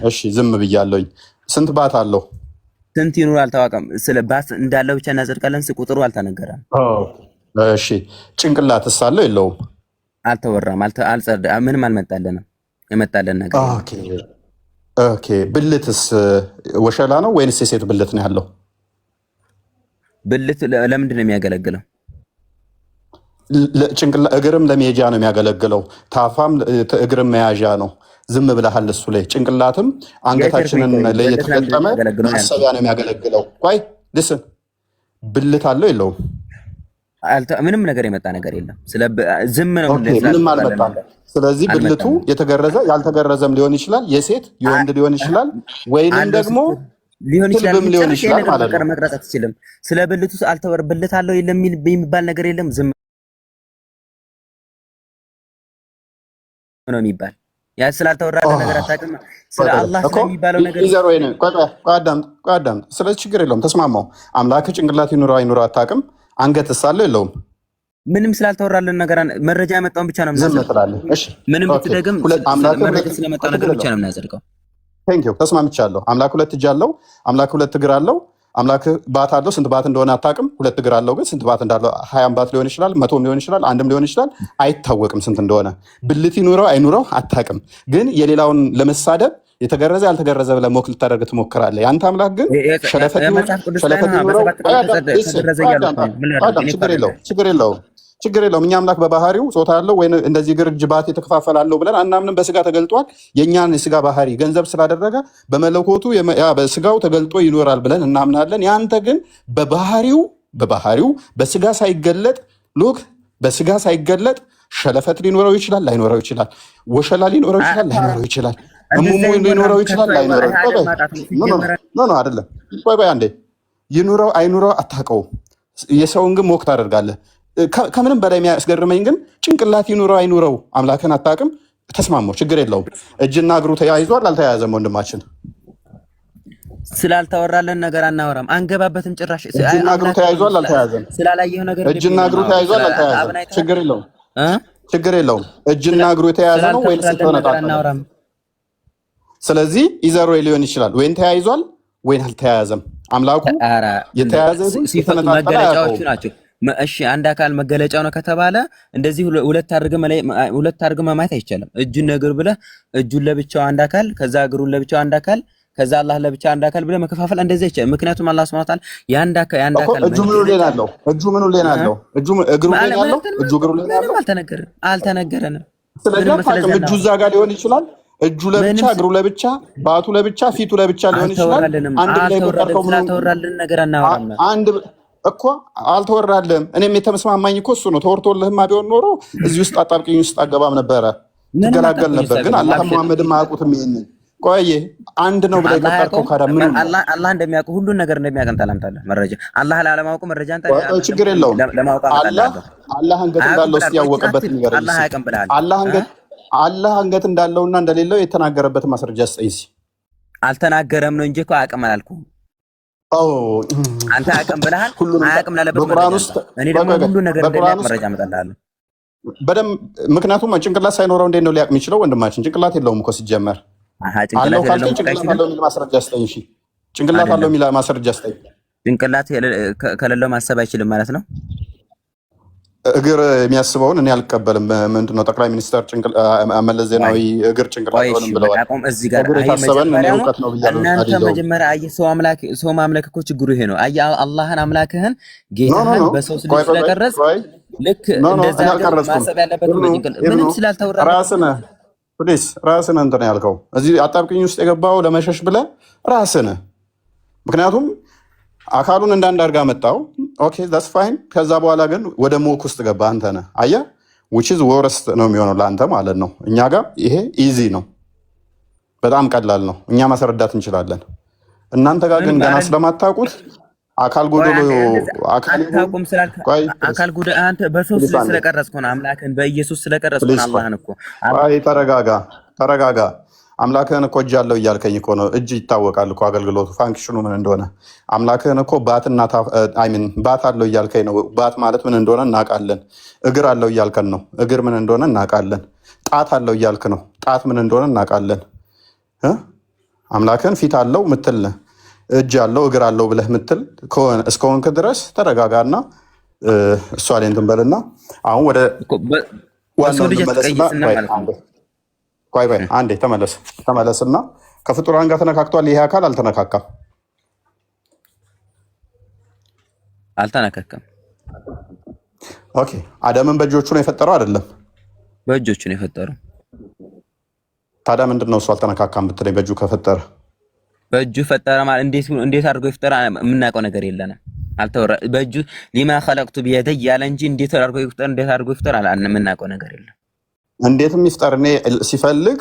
እሺ ዝም ብያለሁኝ። ስንት ባት አለው? ስንት ይኑር አልታወቀም። ስለ ባት እንዳለው ብቻ እናጸድቃለን። ቁጥሩ አልተነገረም። እሺ ጭንቅላትስ አለው የለውም? አልተወራም። ምንም አልመጣልንም። የመጣለን ነገር ኦኬ ብልትስ ወሸላ ነው ወይንስ የሴት ብልት ነው ያለው? ብልት ለምንድን ነው የሚያገለግለው? እግርም ለመሄጃ ነው የሚያገለግለው። ታፋም እግርም መያዣ ነው። ዝም ብለሃል እሱ ላይ። ጭንቅላትም አንገታችንን ላይ የተገጠመ ማሰቢያ ነው የሚያገለግለው። ቆይ ልስን ብልት አለው የለውም? ምንም ነገር የመጣ ነገር የለም። ዝም ነው ምንም አልመጣም። ስለዚህ ብልቱ የተገረዘ ያልተገረዘም ሊሆን ይችላል፣ የሴት የወንድ ሊሆን ይችላል፣ ወይንም ደግሞ ሊሆን ይችላል ማለት ነው። መቅረጽ አትችልም። ስለ ብልቱ ብልት አለው የለም የሚባል ነገር የለም። ዝም ነው የሚባል ያ ስላልተወራደ ነገር አታውቅም። ስለ አላህ ስለሚባለው ነገር ቆይ አዳምጥ። ስለዚህ ችግር የለውም ተስማማው። አምላክ ጭንቅላት ይኑረው አይኑረው አታውቅም። አንገትስ አለው የለውም? ምንም ስላልተወራለን ነገር መረጃ ያመጣውን ብቻ ነው የምናጸድቀው። ምንም ብትደግም መረጃ ስለመጣው ነገር ብቻ ነው የምናጸድቀው። ቴንኪው ተስማምቻለሁ። አምላክ ሁለት እጅ አለው። አምላክ ሁለት እግር አለው። አምላክ ባት አለው። ስንት ባት እንደሆነ አታውቅም። ሁለት እግር አለው ግን ስንት ባት እንዳለው 20 ባት ሊሆን ይችላል፣ 100 ሊሆን ይችላል፣ አንድም ሊሆን ይችላል። አይታወቅም ስንት እንደሆነ። ብልት ይኑረው አይኑረው አታውቅም። ግን የሌላውን ለመሳደብ የተገረዘ ያልተገረዘ ብለህ ሞክ ልታደርግ ትሞክራለህ። ያንተ አምላክ ግን ሸለፈት ይኑረው ችግር የለውም። እኛ አምላክ በባህሪው ጾታ አለው ወይ እንደዚህ እግር እጅ ባት የተከፋፈላለው ብለን አናምንም። በስጋ ተገልጧል። የእኛን የስጋ ባህሪ ገንዘብ ስላደረገ በመለኮቱ በስጋው ተገልጦ ይኖራል ብለን እናምናለን። ያንተ ግን በባህሪው በስጋ ሳይገለጥ በስጋ ሳይገለጥ ሸለፈት ሊኖረው ይችላል፣ ላይኖረው ይችላል። ወሸላ ሊኖረው ይችላል፣ ላይኖረው ይችላል። እሙሙ ሊኖረው ይችላል፣ ላይኖረው አይደለም። ቆይ አንዴ ይኑረው አይኑረው አታውቀውም። የሰውን ግን ሞክ ታደርጋለህ። ከምንም በላይ የሚያስገርመኝ ግን ጭንቅላት ይኑረው አይኑረው አምላክን አታውቅም። ተስማማው፣ ችግር የለውም። እጅና እግሩ ተያይዟል አልተያያዘም? ወንድማችን ስላልተወራለን ነገር አናወራም፣ አንገባበትም ጭራሽ። እጅና እግሩ ተያይዟል አልተያያዘም? ስላላየው ነገር እጅና እግሩ ተያይዟል አልተያያዘም? ችግር የለውም። እጅና እግሩ የተያያዘ ነው ወይስ ተነጣጣለ? ስለዚህ ኢዘር ወይ ሊሆን ይችላል፣ ወይን ተያይዟል ወይን አልተያያዘም። አምላኩ የተያያዘ ሲፈቱ መገለጫዎቹ ናቸው። እሺ አንድ አካል መገለጫው ነው ከተባለ እንደዚህ ሁለት አድርገህ ማየት አይቻልም። እጁን እግር ብለህ እጁን ለብቻው አንድ አካል፣ ከዛ እግሩን ለብቻው አንድ አካል፣ ከዛ አላህ ለብቻ አንድ አካል ብለህ መከፋፈል እንደዚህ አይቻልም። ምክንያቱም አላህ Subhanahu Wa Ta'ala ያንድ አካል እጁ ምኑ ሌላ አለው? እጁ ምኑ ሌላ አለው? እጁ እግሩ ሌላ አለው? እጁ እግሩ ሌላ አለው? አልተነገረንም። ስለዚህ እጁ እዛ ጋር ሊሆን ይችላል። እጁ ለብቻ እግሩ ለብቻ ባቱ ለብቻ ፊቱ ለብቻ ሊሆን ይችላል። አንድ ላይ ቆጠርከው ስላልተወራልን ነገር አናወራም። አንድ እኮ አልተወራልህም። እኔም የተመስማማኝ እኮ እሱ ነው። ተወርቶልህማ ቢሆን ኖሮ እዚህ ውስጥ አጣብቂኝ ውስጥ አገባም ነበረ፣ ትገላገል ነበር። ግን አላህ መሐመድም አያውቁትም። ይሄንን ቆይ አንድ ነው ብለህ የቀጠርከው ካዳ ምን አላህ እንደሚያውቁ ሁሉን ነገር እንደሚያውቅ ታላምታለህ። መረጃ አላህ ላለማወቁ መረጃ አንተ ችግር የለውም። አላህ አንገት እንዳለው እስኪ ያወቀበት ነገር አላህ አንገት እንዳለውና እንደሌለው የተናገረበት ማስረጃ ስጠኝ። አልተናገረም ነው እንጂ እኮ አያውቅም አላልኩም። አንተ አያውቅም ብለሃል። አያውቅም ላለበት በቁርአን ውስጥ እኔ ደግሞ ሁሉ ነገር እንደሚያውቅ መረጃ አመጣልሃለሁ በደምብ። ምክንያቱም ጭንቅላት ሳይኖረው እንዴት ነው ሊያውቅ የሚችለው? ወንድማችን ጭንቅላት የለውም እኮ ሲጀመር። አለው ካልከኝ ጭንቅላት አለው የሚል ማስረጃ ስጠኝ። እሺ ጭንቅላት አለው የሚል ማስረጃ ስጠኝ። ጭንቅላት ከሌለው ማሰብ አይችልም ማለት ነው። እግር የሚያስበውን እኔ አልቀበልም። ምንድነው ጠቅላይ ሚኒስትር መለስ ዜናዊ እግር ጭንቅላት ሆነም ብለዋል። እዚህ ጋር የታሰበን እኔ እውቀት ነው ብያለሁ። እናንተ መጀመሪያ አየህ፣ ሰው ማምለክ እኮ ችግሩ ይሄ ነው። አየህ አላህን አምላክህን ጌታህን በሰው ስለቀረጽ ልክ እንደዛ ማሰብ ያለበት ምንም ስላልተወራ ራስን እንትን ያልከው እዚህ አጣብቅኝ ውስጥ የገባው ለመሸሽ ብለህ ራስን። ምክንያቱም አካሉን እንዳንድ አድርጋ መጣው። ኦኬ ዳትስ ፋይን። ከዛ በኋላ ግን ወደ ሞክ ውስጥ ገባ። አንተ ነህ አየህ፣ which is worst ነው የሚሆነው ለአንተ ማለት ነው። እኛ ጋር ይሄ ኢዚ ነው፣ በጣም ቀላል ነው። እኛ ማስረዳት እንችላለን። እናንተ ጋር ግን ገና ስለማታውቁት አካል ጎደሎ አካል ጎደሎ አንተ በሰው ስለቀረጽከው ነው አምላክን በኢየሱስ ስለቀረጽከው ነው አላህን እኮ። ተረጋጋ። አምላክህን እኮ እጅ አለው እያልከኝ እኮ ነው። እጅ ይታወቃል እኮ አገልግሎቱ ፋንክሽኑ ምን እንደሆነ። አምላክህን እኮ ባት አለው እያልከኝ ነው። ባት ማለት ምን እንደሆነ እናውቃለን። እግር አለው እያልከን ነው። እግር ምን እንደሆነ እናውቃለን። ጣት አለው እያልክ ነው። ጣት ምን እንደሆነ እናውቃለን። አምላክህን ፊት አለው ምትል እጅ አለው እግር አለው ብለህ ምትል እስከሆንክ ድረስ ተረጋጋና እሷ ላይ እንትን በልና አሁን ወደ ዋናው ቆይ አንዴ ተመለስና ከፍጡራን ጋር ተነካክቷል። ይሄ አካል አልተነካካም። ኦኬ አደምን በእጆቹ ነው የፈጠረው አይደለም? በእጆቹ ነው የፈጠረው። ታዲያ ምንድን ነው እሱ አልተነካካም ብትለኝ? በእጁ ከፈጠረ በእጁ ፈጠረ ማለት እንዴት አድርጎ ይፈጠራ? የምናውቀው ነገር የለንም። አልተወራ በእጁ ሊማ ኸለቅቱ ቢየደይ ያለ እንጂ እንዴት አድርጎ ይፍጠር የምናውቀው ነገር የለም። እንዴትም ይፍጠር እኔ ሲፈልግ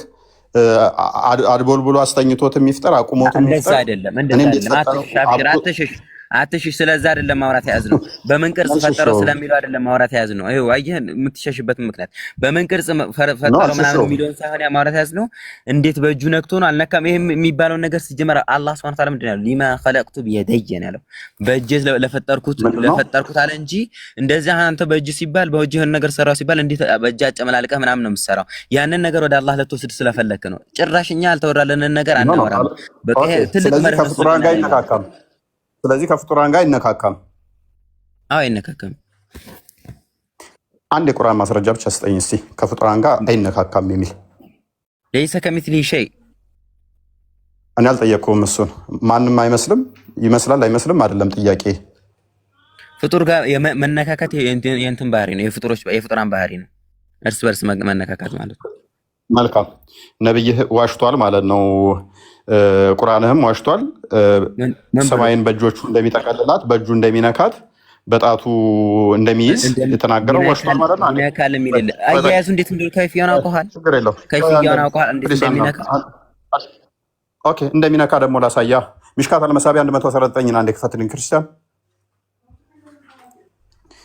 አድቦልብሎ አስተኝቶት የሚፍጠር አቁሞት እንደዛ አይደለም። አትሽሽ። ስለዛ አይደለም ማውራት ያዝ ነው። በምን ቅርጽ ፈጠረው ስለሚለው አይደለም ማውራት ያዝ ነው። አይው አየህ የምትሸሽበት ምክንያት በምን ቅርጽ ፈጠረው ምናምን የሚለውን ሳይሆን ያ ማውራት ያዝ ነው። እንዴት በእጁ ነክቶ ነው አልነካም? ይሄ የሚባለው ነገር ሲጀመር አላህ Subhanahu Ta'ala ምንድነው ሊማ ኸለቅቱ ቢየደይ ነው ያለው። በእጅ ለፈጠርኩት አለ እንጂ እንደዚህ አንተ በእጅ ሲባል በእጅህን ነገር ሰራው ሲባል እንዴት በእጅ አጨመላልቀህ ምናምን ነው የምትሰራው። ያንን ነገር ወደ አላህ ልትወስድ ስለፈለክ ነው። ጭራሽኛ አልተወራለንን ነገር አናወራም። በቃ ትልቅ መርህ ነው። ስለዚህ ከፍጡራን ጋር አይነካካም። አዎ አይነካካም። አንድ የቁርአን ማስረጃ ብቻ ስጠኝ እስቲ ከፍጡራን ጋር አይነካካም የሚል። ለይሰ ከሚስሊ ሸይ። እኔ አልጠየቅኩም እሱን። ማንም አይመስልም፣ ይመስላል አይመስልም አይደለም ጥያቄ። ፍጡር ጋር መነካካት የእንትን ባህሪ ነው፣ የፍጡራን ባህሪ ነው። እርስ በርስ መነካካት ማለት ነው። መልካም ነብይህ ዋሽቷል ማለት ነው። ቁርአንህም ዋሽቷል። ሰማይን በእጆቹ እንደሚጠቀልላት በእጁ እንደሚነካት በጣቱ እንደሚይዝ የተናገረው ዋሽቷል ማለት ነው። አያያዙ እንዴት እንደሆነ ከይፍያውን አውቀዋል። ከይፍያውን አውቀዋል እንዴት እንደሚነካ። ኦኬ እንደሚነካ ደግሞ ላሳያ። ሚሽካት አልመሳቢያ 119 እና አንዴ ክፈትልኝ ክርስቲያን።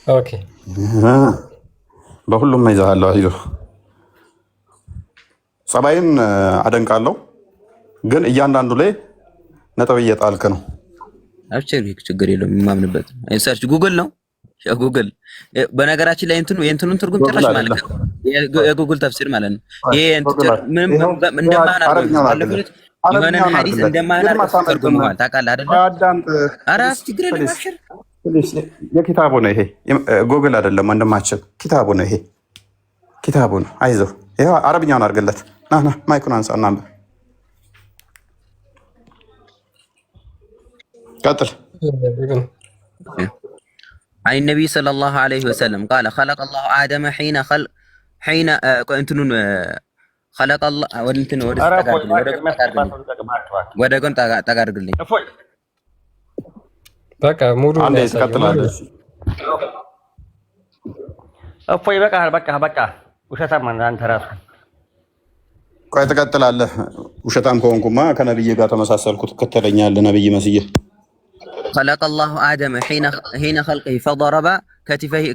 ኦኬ በሁሉም ይዛሃለሁ። አይዞህ ጸባይን አደንቃለሁ፣ ግን እያንዳንዱ ላይ ነጥብ እየጣልክ ነው። አብቸር ችግር የለውም። የማምንበት ሰርች ጉግል ነው። ጉግል በነገራችን ላይ የእንትኑን ትርጉም ጭራሽ ማለት ነው የጉግል ተፍሲር ማለት ነው። ይሄ ምንም እንደማናደርግ የሆነን ሐዲስ እንደማናደርግ ተርጉመዋል። ታውቃለህ አይደል? አራስ ችግር የለም። አብሽር የኪታቡ ነው ይሄ፣ ጉግል አይደለም ወንድማችን፣ ኪታቡ ነው ይሄ፣ ኪታቡ ነው። አይዞህ ይሄ አረብኛውን አድርግለት። ና ማይኩን አንሳ እና قاتل عن النبي صلى الله عليه وسلم قال خلق الله آدم حين انتن خلق الله ودنتن ودقن تقارقلኝ በቃ ሙሉ አንዴ ትቀጥላለህ። እፎይ በቃ ውሸታም አንተ ራስህ ቆይ ትቀጥላለህ። ውሸታም ከሆንኩማ ከነብይ ጋር ተመሳሰልኩ። ትከተለኛለህ ነብይ መስዬ። خلق الله آدم حين خلقه فضرب كتفيه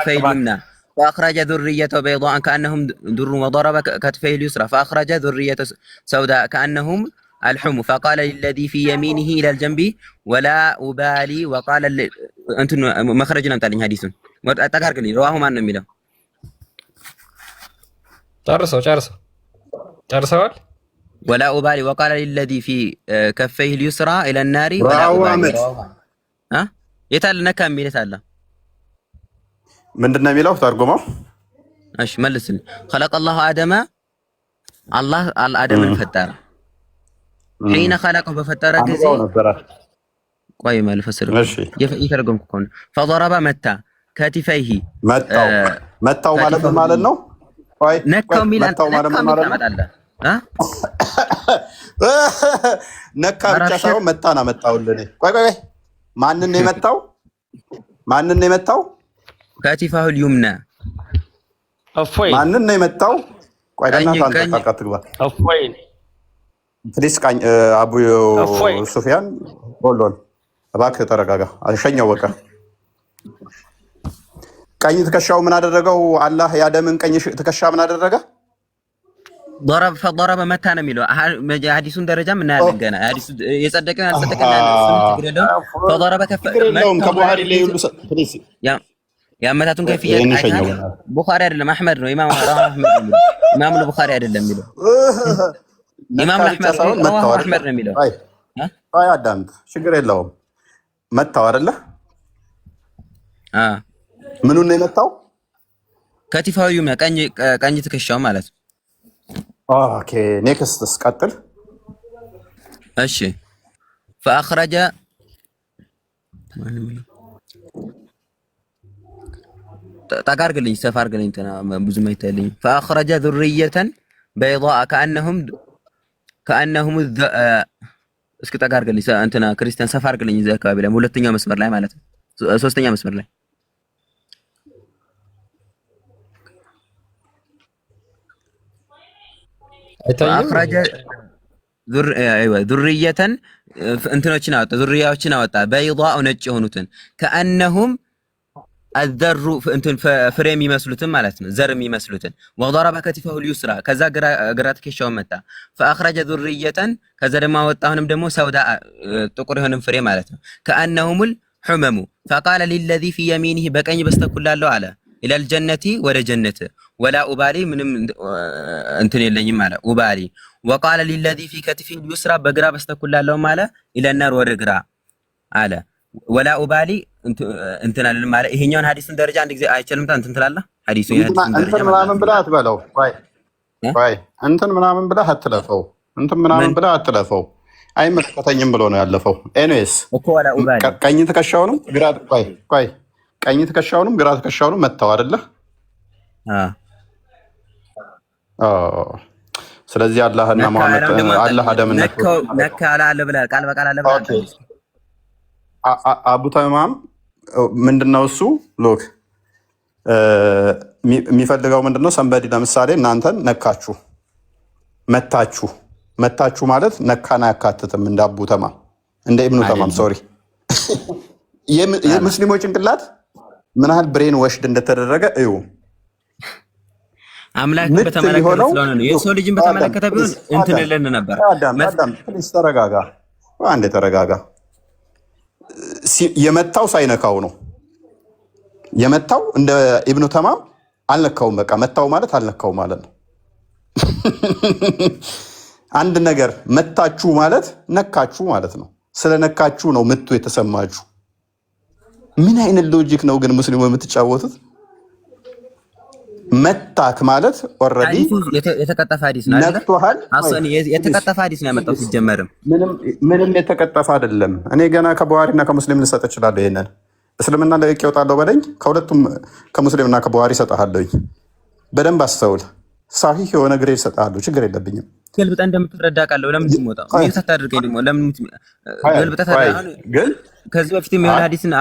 اليمنى فأخرج ذريته بيضاء كأنهم در وضرب كتفيه اليسرى فأخرج ذريته سوداء كأنهم الحم فقال للذي في يمينه إلى الجنب ولا أبالي وقال أنتم مخرجنا متعلم حديث تقارك لي رواه ما نميله ጨርሰዋል። ولا أبالي وقال للذي في كفيه اليسرى إلى النار ولا أبالي ها يتعلم نكام ميل يتعلم من دنا ميله ترجمه ايش ملسني خلق الله آدم الله آدم الفتار حين خلقه بفتره ጊዜ ቆይ ማለት ፈስር ይተረጎም ከሆነ فضرب متى كتفيه መታው ማለት ነው ቆይ ነካው ሚል መታው ማለት ነው አ ነካ ብቻ ሳይሆን መታና መጣውልኝ ቆይ ማንን ነው የመታው كتفه اليمنى ማንን ነው የመታው ቆይ ደህና ታንጣጣ ትግባ ፕሊስ ቃኝ አቡ ሱፊያን ሆሎን እባክህ ተረጋጋ አሸኛው በቃ ቀኝ ትከሻው ምን አደረገው አላህ ያደምን ቀኝ ትከሻ ምን አደረገ فضرب متى ነው የሚለው ሐዲሱን ደረጃ ምን ያለን ገና ሐዲሱ የጸደቀን አልጸደቀን فضرب كف ከቡሃሪ ላይ ሁሉ ፕሊስ ያመታቱን ከፍያ ቡኻሪ አይደለም አህመድ ነው ኢማም ቡኻሪ አይደለም የሚለው ኢማም አህመድ ነው የሚለው አይ አዳምጥ ችግር የለውም መታው አይደለ ምኑን ነው የመታው ከቲፋው ቀኝ ትከሻው ማለት ኦኬ ኔክስትስ ቀጥል እሺ فأخرج ጠጋርግልኝ ሰፋርግልኝ ብዙ ማይታልኝ فأخرج ذرية بيضاء كأنهم እስኪ ጠጋርግልኝ እንትና ክርስቲያን ሰፋርግልኝ እዛ አካባቢ ላይ ሁለተኛው መስመር ላይ ማለት ነው ሶስተኛው መስመር ላይ فأخرج ذرية እንትኖችን አወጣ ذرياዎችን አወጣ بيضاء ነጭ የሆኑትን كأنهم الذر እንትን ፍሬ የሚመስሉትን ማለት ነው ዘር የሚመስሉትን وضرب كتفه اليسرى ከዛ ግራ ትከሻው መታ فأخرج ذرية ከዛ ደግሞ አወጣሁንም ደግሞ سوداء ጥቁር የሆነን ፍሬ ማለት ነው كأنهم الحمم فقال للذي في يمينه በቀኝ በስተኩል ላለው አለ إلى الجنة ወደ ጀነት ولا أبالي ምንም እንትን የለኝም አለ أبالي وقال للذي في كتفه اليسرى በግራ በስተኩል ላለው አለ إلى النار ወደ ግራ አለ ولا أبالي እንትን አለ ማለት ይሄኛውን ሐዲስን ደረጃ አንድ ጊዜ አይችልም እንትን ትላለህ ሐዲሱ የሐዲስን ደረጃ ምናምን ብለህ አትበለው ቆይ እንትን ምናምን ብለህ አትለፈው አይመለከተኝም ብሎ ነው ያለፈው ኤኒዌይስ እኮ ولا أبالي ቀኝ ትከሻውንም ግራ ቆይ ቀኝ ትከሻውንም ግራ ትከሻውንም መታው አይደለ ስለዚህ አላህና መሐመድ አላህ አደምን ነካ አለ ብለህ ቃል በቃል አለ ብለህ አቡ ተማም ምንድነው እሱ ሎክ የሚፈልገው ምንድነው ሰንበዲ ለምሳሌ እናንተን ነካችሁ መታችሁ ማለት ነካና ያካትትም እንደ አቡ ተማም እንደ ኢብኑ ተማም ሶሪ የሙስሊሞች ጭንቅላት ምን ያህል ብሬን ወሽድ እንደተደረገ እዩ አምላክ በተመለከተ ስለሆነ ነው የሰው ልጅን በተመለከተ ቢሆን እንትን ለለን ነበር አዳም ፕሊስ ተረጋጋ አንዴ ተረጋጋ የመታው ሳይነካው ነው የመታው እንደ ኢብኑ ተማም አልነካውም በቃ መታው ማለት አልነካው ማለት ነው አንድ ነገር መታችሁ ማለት ነካችሁ ማለት ነው ስለነካችሁ ነው ምቱ የተሰማችሁ ምን አይነት ሎጂክ ነው ግን ሙስሊሙ የምትጫወቱት መታክ ማለት ኦሬዲ የተቀጠፈ ሐዲስ ነው አይደል አሰን የተቀጠፈ ሐዲስ ነው ያመጣው ሲጀመርም ምንም የተቀጠፈ አይደለም እኔ ገና ከቡሃሪና ከሙስሊም ልሰጥ እችላለሁ ይሄንን እስልምና ለቅ ይወጣለው በለኝ ከሁለቱም ከሙስሊምና ከቡሃሪ ሰጣለሁኝ በደንብ አስተውል ሳሂህ የሆነ ግሬድ ሰጣለሁ ችግር የለብኝም ገልብጣ እንደምትረዳ ቃለው ለምን ትሞጣው ምን ታደርገኝ ደግሞ ለምን ገልብጣ ታደርገኝ ግን ከዚህ በፊትም የሆነ ሐዲስን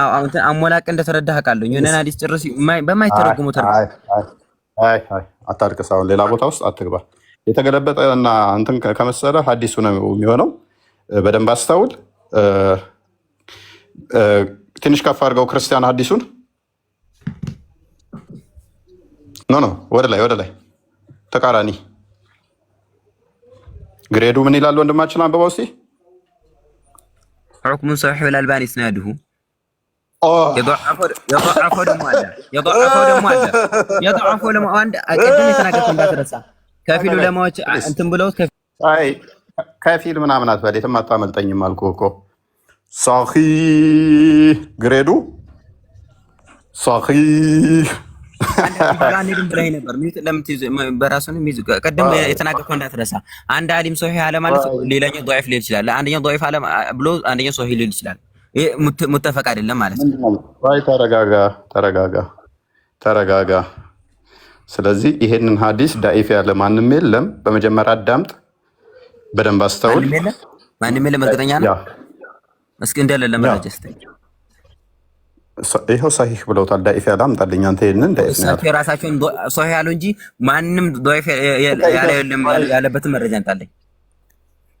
አሞላቀ እንደተረዳህ ቃለው የሆነ ሐዲስ ጭርስ በማይተረጉመው አይ አታርቅስ አሁን ሌላ ቦታ ውስጥ አትግባ የተገለበጠ እና እንትን ከመሰለ ሐዲሱ ነው የሚሆነው በደንብ አስተውል ትንሽ ከፍ አድርገው ክርስቲያን ሐዲሱን ኖ ወደ ላይ ተቃራኒ ግሬዱ ምን ይላል ወንድማችን አንብበው እስኪ። حكم صحيح الألباني إسناده يضعفه دم አለ يضعفه لما አንድ ቀደም የተናገርኩት እንዳትረሳ ከፊሉ ለማዎች እንትን ብለው አይ ከፊል ምናምን አትበል የትም አታመልጠኝም አልኩህ እኮ صحيح ግሬዱ صحيح አንዴም ብለህ ነበር በራሱን ቀደም የተናገርኩት እንዳትረሳ። አንድ አሊም ሶሂህ አለ ማለት ሌላኛው ضعيف ሊል ይችላል። አንደኛው ضعيف አለ ብሎ አንደኛው ሶሂህ ሊል ይችላል። ይሄ ሙተፈቅ አይደለም ማለት ነው። አይ ተረጋጋ። ስለዚህ ይሄንን ሐዲስ ዳኢፍ ያለ ማንም የለም። በመጀመሪያ አዳምጥ፣ በደንብ አስተውል። ማንም የለም እርግጠኛ ነው። እስኪ እንደሌለ መረጃ እስቲ ይሄው ሰሂህ ብለውታል። ዳኢፍ ያለ አምጣልኝ አንተ። ይሄንን ዳኢፍ ነው እሳቸው የራሳቸውን ሶሂህ ያለው እንጂ ማንም ዳኢፍ ያለ የለም ያለበትን መረጃ አንጣልኝ።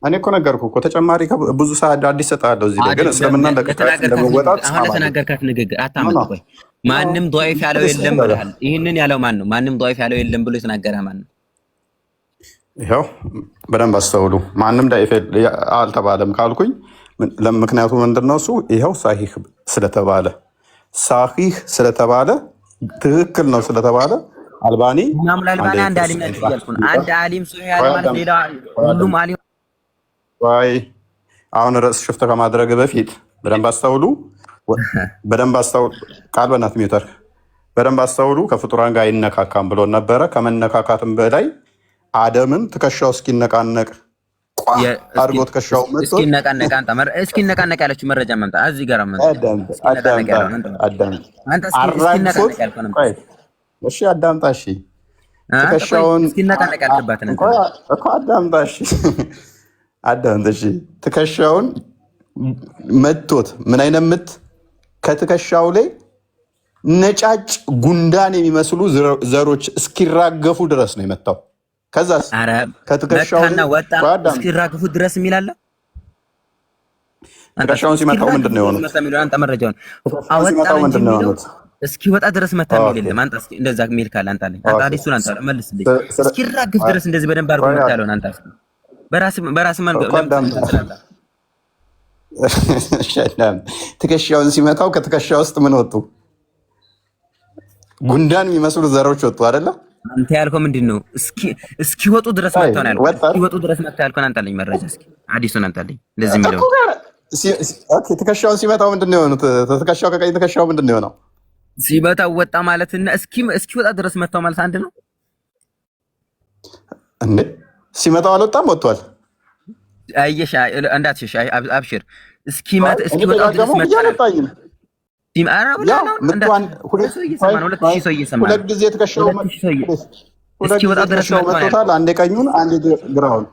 እኔ እኮ ነገርኩህ እኮ ተጨማሪ ብዙ ሰዓት አዲስ ሰጣለሁ። እዚህ ላይ ግን እስልምና ለመወጣት ለተናገርካት ንግግር አታመጣ። ቆይ ማንም ዳኢፍ ያለው የለም ብለሃል። ይሄንን ያለው ማን ነው? ማንም ዳኢፍ ያለው የለም ብሎ የተናገረ ማን ነው? ይሄው በደንብ አስተውሉ። ማንም ዳኢፍ አልተባለም ካልኩኝ ምክንያቱ ምንድነው? እሱ ይሄው ሰሂህ ስለተባለ ሳሂህ ስለተባለ ትክክል ነው ስለተባለ አልባኒ አልባኒ አንድ አሊም ነው ያልኩን። አንድ አሊም ሶሂህ ያለ ማለት ሌላ ሁሉም አሊም ወይ አሁን ርዕስ ሽፍት ከማድረግ በፊት በደንብ አስተውሉ። ቃል በእናትህ ሚውተር በደንብ አስተውሉ። ከፍጡራን ጋር አይነካካም ብሎ ነበረ። ከመነካካትም በላይ አደምን ትከሻው እስኪነቃነቅ አድርጎ ትከሻው መጥቶ እስኪነቃነቅ ያለችው መረጃ መምጣ እዚህ ጋር አዳምጣ። እሺ ትከሻውን እስኪነቃነቅ ያልክበትን እኮ አዳምጣ። እሺ አዳምጥ። እሺ ትከሻውን መቶት ምን አይነት ምት? ከትከሻው ላይ ነጫጭ ጉንዳን የሚመስሉ ዘሮች እስኪራገፉ ድረስ ነው የመታው። ከዛስ ከትከሻውና ወጣ እስኪራገፉ ድረስ የሚላለ ትከሻውን ሲመታው ምንድን ነው የሆነው? አንተ መረጃውን አወጣው ምንድን ነው የሆነው? እስኪወጣ ድረስ መታ የሚል የለም። አንተ እስኪ እንደዛ የሚል ካለ አንጣልኝ። አንተ አዲሱን አንተ መልስልኝ። እስኪራገፍ ድረስ እንደዚህ በደንብ አድርጎ መታ ያለውን አንተ እስኪ በራስ ትከሻውን ሲመታው ከትከሻ ውስጥ ምን ወጡ? ጉንዳን የሚመስሉ ዘሮች ወጡ አይደለ? አንተ ያልከው ምንድን ነው? እስኪወጡ ድረስ መታው ነው ያልከው። እስኪወጡ ድረስ መታው ያልከውን አንጣልኝ መረጃ እስኪ አዲሱን አንጣልኝ። እንደዚህ የሚለው ኦኬ። ትከሻውን ሲመታው ምንድን ነው የሆነው? ትከሻው ከቀኝ ትከሻው ምንድን ነው የሆነው? ሲመታው ወጣ ማለትና እስኪወጣ ድረስ መታው ማለት አንድ ነው እንዴ? ሲመታው አልወጣም፣ ወጥቷል። አየሽ እንዳትሸሽ፣ አብሽር። እስኪወጣ ድረስ መታው። ሁለት ጊዜ ትከሻው መጥቶታል። አንዴ ቀኙን አንዴ ግራውን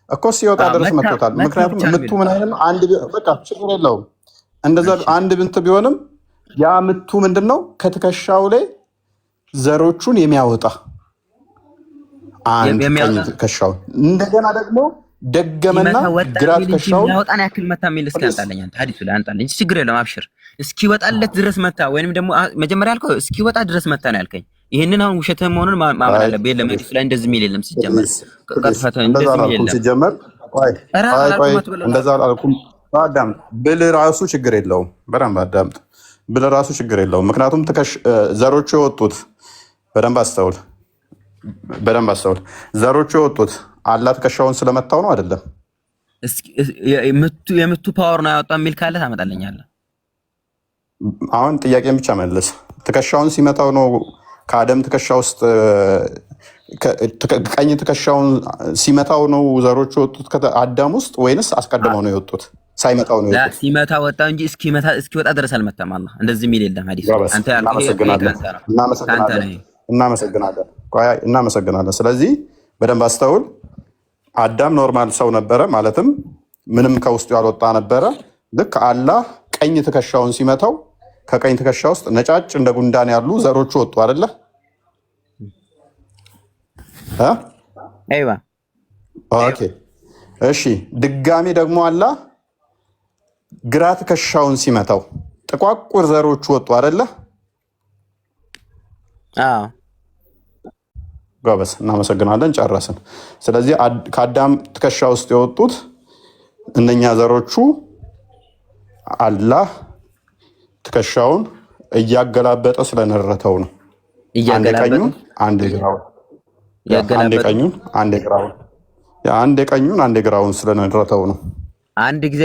እኮ ሲወጣ ድረስ መጥቶታል። ምክንያቱም ምቱ ምን አይነት አንድ በቃ ችግር የለውም። እንደዛ አንድ ብንት ቢሆንም ያ ምቱ ምንድን ነው? ከትከሻው ላይ ዘሮቹን የሚያወጣ አንድ ቀኝ ትከሻውን እንደገና ደግሞ ደገመና ግራ ትከሻውን ያወጣን ያክል መታ የሚል እስኪ አንጣለኝ። አንተ ሐዲሱ ላይ አንጣለኝ። ችግር የለውም አብሽር። እስኪወጣለት ድረስ መታ ወይንም ደግሞ መጀመሪያ ያልከው እስኪወጣ ድረስ መታ ነው ያልከኝ። ይሄንን አሁን ውሸት መሆኑን ማመን አለብህ። የለም ሐዲሱ ላይ እንደዚህ የሚል የለም። ሲጀመር ቀጥፈተ እንደዚህ የሚል የለም። ሲጀመር እንደዛ አልኩም። አዳምጥ ብል ራሱ ችግር የለውም። በደንብ አዳምጥ ብል ራሱ ችግር የለውም። ምክንያቱም ዘሮቹ የወጡት በደንብ አስተውል፣ ዘሮቹ የወጡት አላህ ትከሻውን ስለመታው ነው አይደለም? የምቱ ፓወር ነው ያወጣው የሚል ካለ ታመጣለኛለህ። አሁን ጥያቄን ብቻ መልስ። ትከሻውን ሲመታው ነው ከአደም ትከሻ ውስጥ ቀኝ ትከሻውን ሲመታው ነው ዘሮቹ የወጡት ከአዳም ውስጥ ወይንስ አስቀድመው ነው የወጡት? ሳይመታው ነው የወጡት። ሲመታ ወጣ እንጂ እስኪወጣ ድረስ አልመታም። አላህ እንደዚህ የሚል የለም ሐዲስ። አንተ ያልከው እናመሰግናለን። ስለዚህ በደንብ አስተውል። አዳም ኖርማል ሰው ነበረ፣ ማለትም ምንም ከውስጡ ያልወጣ ነበረ። ልክ አላህ ቀኝ ትከሻውን ሲመታው ከቀኝ ትከሻ ውስጥ ነጫጭ እንደ ጉንዳን ያሉ ዘሮቹ ወጡ አይደለ? አይዋ ኦኬ። እሺ ድጋሚ ደግሞ አላህ ግራ ትከሻውን ሲመታው ጥቋቁር ዘሮቹ ወጡ አይደለ? አዎ ጎበዝ፣ እናመሰግናለን። ጨረስን። ስለዚህ ከአዳም ትከሻ ውስጥ የወጡት እነኛ ዘሮቹ አላህ ትከሻውን እያገላበጠ ስለነረተው ነው። አንዴ ቀኙን አንዴ ግራውን፣ አንዴ ቀኙን አንዴ ግራውን፣ አንዴ ቀኙን አንዴ ግራውን ስለነረተው ነው። አንድ ጊዜ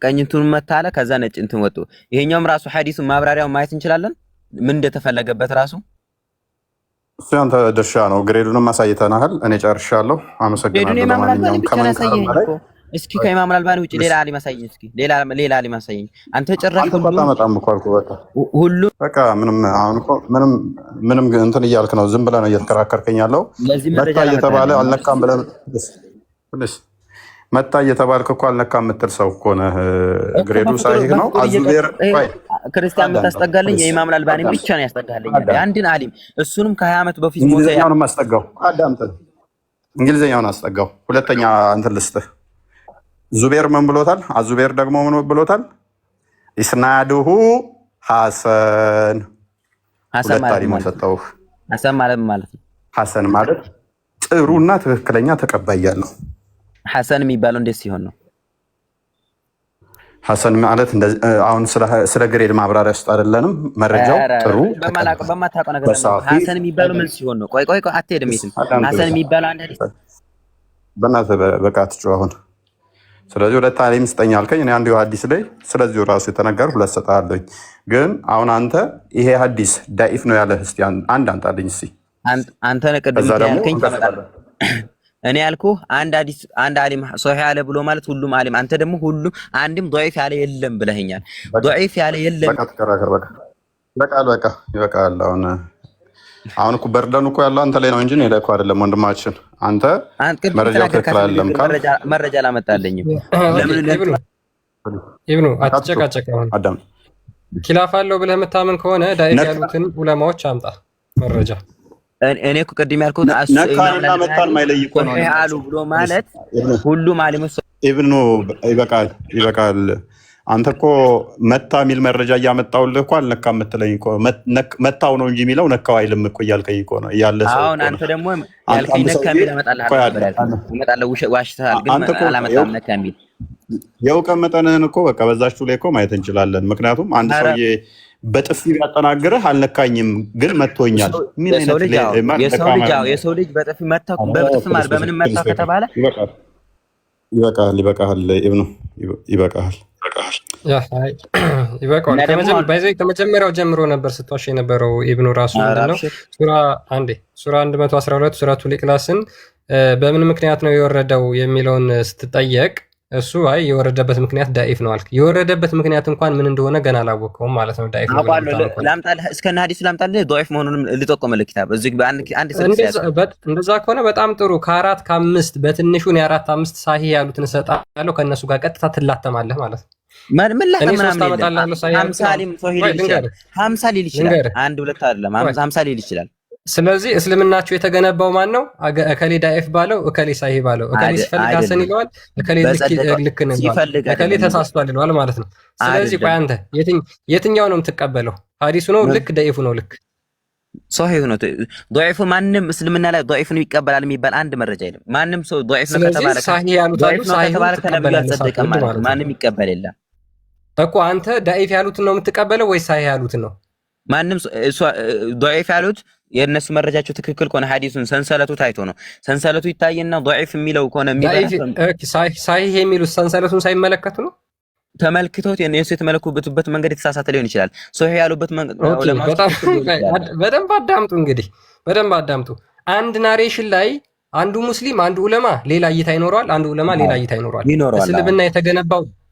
ቀኝንቱን መታለ፣ ከዛ ነጭ እንትን ወጡ። ይሄኛውም ራሱ ሐዲሱ ማብራሪያው ማየት እንችላለን፣ ምን እንደተፈለገበት ራሱ። እሱ ያንተ ድርሻ ነው። ግሬዱንም አሳይተናል። እኔ ጨርሻለሁ። አመሰግናለሁ። ለማንኛውም ከመንከር በላይ እስኪ ከኢማም አልባኒ ውጪ ሌላ አሊም አሳየኝ። እስኪ ሌላ አሊም አሳየኝ። አንተ ጭራሽ አንተ በጣም እኮ አልኩህ። ሁሉ በቃ ምንም እንትን እያልክ ነው። ዝም ብለህ ነው እየተከራከርከኝ ያለው። መታ እየተባለ አልነካም ብለህ መታ እየተባልክ እኮ አልነካም የምትል ሰው እኮ ነህ። ግሬዱ ሳይህ ነው። አዙቤር ክርስቲያን የምታስጠጋልኝ የኢማም አልባኒ ብቻ ነው ያስጠጋልኝ። አንድን አሊም እሱንም ከ20 ዓመት በፊት ሞተ። እንግሊዝኛውን አስጠጋው። አዳምጠን፣ እንግሊዝኛውን አስጠጋው። ሁለተኛ እንትን ልስጥህ። ዙቤር ምን ብሎታል? አዙቤር ደግሞ ምን ብሎታል? ኢስናዱሁ ሐሰን። ሁለት ታሪም ሰጠውህ። ሐሰን ማለት ነው። ሐሰን ማለት ጥሩና ትክክለኛ ተቀባይ ያለው። ሐሰን የሚባለው እንዴት ሲሆን ነው? ሐሰን ማለት አሁን ስለ ግሬድ ማብራሪያ ውስጥ አይደለንም። መረጃው ጥሩ በማታውቀው ነገር ሐሰን የሚባለው ምን ሲሆን ነው? ቆይ አትሄድም የትም። ሐሰን የሚባለው አንድ ሐዲስ በእናትህ በቃ አትጮህ አሁን። ስለዚህ ሁለት አሊም ስጠኝ አልከኝ። እኔ አንዱ ሐዲስ ላይ ስለዚሁ ራሱ የተነገር ሁለት ሰጣለኝ። ግን አሁን አንተ ይሄ ሐዲስ ዳኢፍ ነው ያለህ እስቲ አንድ አንጣልኝ እስቲ። አንተ ነህ ቅድም ያልከኝ ታመጣለህ። እኔ ያልኩህ አንድ ሐዲስ አንድ አሊም ሶሒህ ያለ ብሎ ማለት ሁሉም አሊም፣ አንተ ደግሞ ሁሉም አንድም ضعيف ያለ የለም ብለኸኛል። ضعيف ያለ የለም። በቃ ተከራከር። በቃ ይበቃል። አሁን እኮ በርደኑ እኮ ያለው አንተ ላይ ነው እንጂ እኔ ላይ እኮ አይደለም። ወንድማችን አንተ መረጃው ትክክል አይደለም ካል መረጃ ላመጣልኝም። ለምን ኢብኑ አትጨቃጨቅ። አሁን አዳም ኪላፍ አለው ብለህ የምታምን ከሆነ ዳኢፍ ያሉትን ዑለማዎች አምጣ መረጃ። እኔ እኮ ቅድም ያልኩት ነካና መታን ማይለይ እኮ ነው አሉ ብሎ ማለት ሁሉም አሊሞች ኢብኑ ይበቃል። አንተ እኮ መታ የሚል መረጃ እያመጣሁልህ እኮ አልነካም የምትለኝ እኮ መታው ነው እንጂ የሚለው ነካው አይልም እኮ እያልከኝ እኮ ነው እያለ ሰው። አሁን አንተ ደግሞ ያልከኝ ነካ የሚል እመጣለሁ ዋሽተሃል፣ ግን አላመጣም ነካ የሚል የእውቀት መጠንህን እኮ በቃ በዛችሁ ላይ እኮ ማየት እንችላለን። ምክንያቱም አንድ ሰውዬ በጥፊ ቢያጠናግርህ አልነካኝም ግን መቶኛል። ምን አይነት የሰው ልጅ በጥፊ መታው በጥፊ ማለት በምንም መታው ከተባለ ይበቃል። ኢብኑ ይበቃል። ከመጀመሪያው ጀምሮ ነበር ስትዋሽ የነበረው ኢብኑ ራሱ ምንድነው? ሱራ 112 ሱረቱል ኢኽላስን በምን ምክንያት ነው የወረደው የሚለውን ስትጠየቅ እሱ አይ የወረደበት ምክንያት ዳኢፍ ነው አልክ። የወረደበት ምክንያት እንኳን ምን እንደሆነ ገና አላወቀውም ማለት ነው። ዳኢፍ ነው ላምጣልህ፣ እስከነ ሐዲሱ ላምጣልህ። ዳኢፍ መሆኑንም ልጠቆምልህ ኪታብ እዚህ አንድ እንደዛ ከሆነ በጣም ጥሩ። ከአራት ከአምስት በትንሹን የአራት አምስት ሳሂህ ያሉትን እሰጥሃለሁ። ከእነሱ ጋር ቀጥታ ትላተማለህ ማለት ነው። ምን ላተማለህ? 50 ሊል ይችላል። አንድ ሁለት አይደለም 50 ሊል ይችላል። ስለዚህ እስልምናችሁ የተገነባው ማን ነው? እከሌ ዳኢፍ ባለው፣ እከሌ ሳሂህ ባለው፣ እከሌ ሲፈልግ ሐሰን ይለዋል፣ እከሌ ልክ ነው ይለዋል፣ እከሌ ተሳስቷል ይለዋል ማለት ነው። ስለዚህ ቆይ አንተ የትኛው ነው የምትቀበለው? ሐዲሱ ነው ልክ? ዳኢፉ ነው ልክ? ሶሒህ ነው። ዳኢፉ ማንም እስልምና ላይ ዳኢፍ ነው ይቀበላል የሚባል አንድ መረጃ የለም። ማንም ሰው ዳኢፍ ነው ከተባለ ሳሂህ ያሉት አሉ፣ ሳሂህ ከተባለ ያልጸደቀ ማለት ማንም ይቀበል የለም እኮ። አንተ ዳኢፍ ያሉትን ነው የምትቀበለው ወይ ሳሂህ ያሉትን ነው? ማንም ዳኢፍ ያሉት የእነሱ መረጃቸው ትክክል ከሆነ ሐዲሱን ሰንሰለቱ ታይቶ ነው። ሰንሰለቱ ይታየና ዳኢፍ የሚለው ከሆነ ሳሂህ የሚሉት ሰንሰለቱን ሳይመለከቱ ነው። ተመልክቶት የነሱ የተመለኩበት መንገድ የተሳሳተ ሊሆን ይችላል። ሶሒህ ያሉበት መንገድ በደንብ አዳምጡ። እንግዲህ በደንብ አዳምጡ። አንድ ናሬሽን ላይ አንዱ ሙስሊም አንዱ ዑለማ ሌላ እይታ ይኖረዋል፣ አንዱ ዑለማ ሌላ እይታ ይኖረዋል።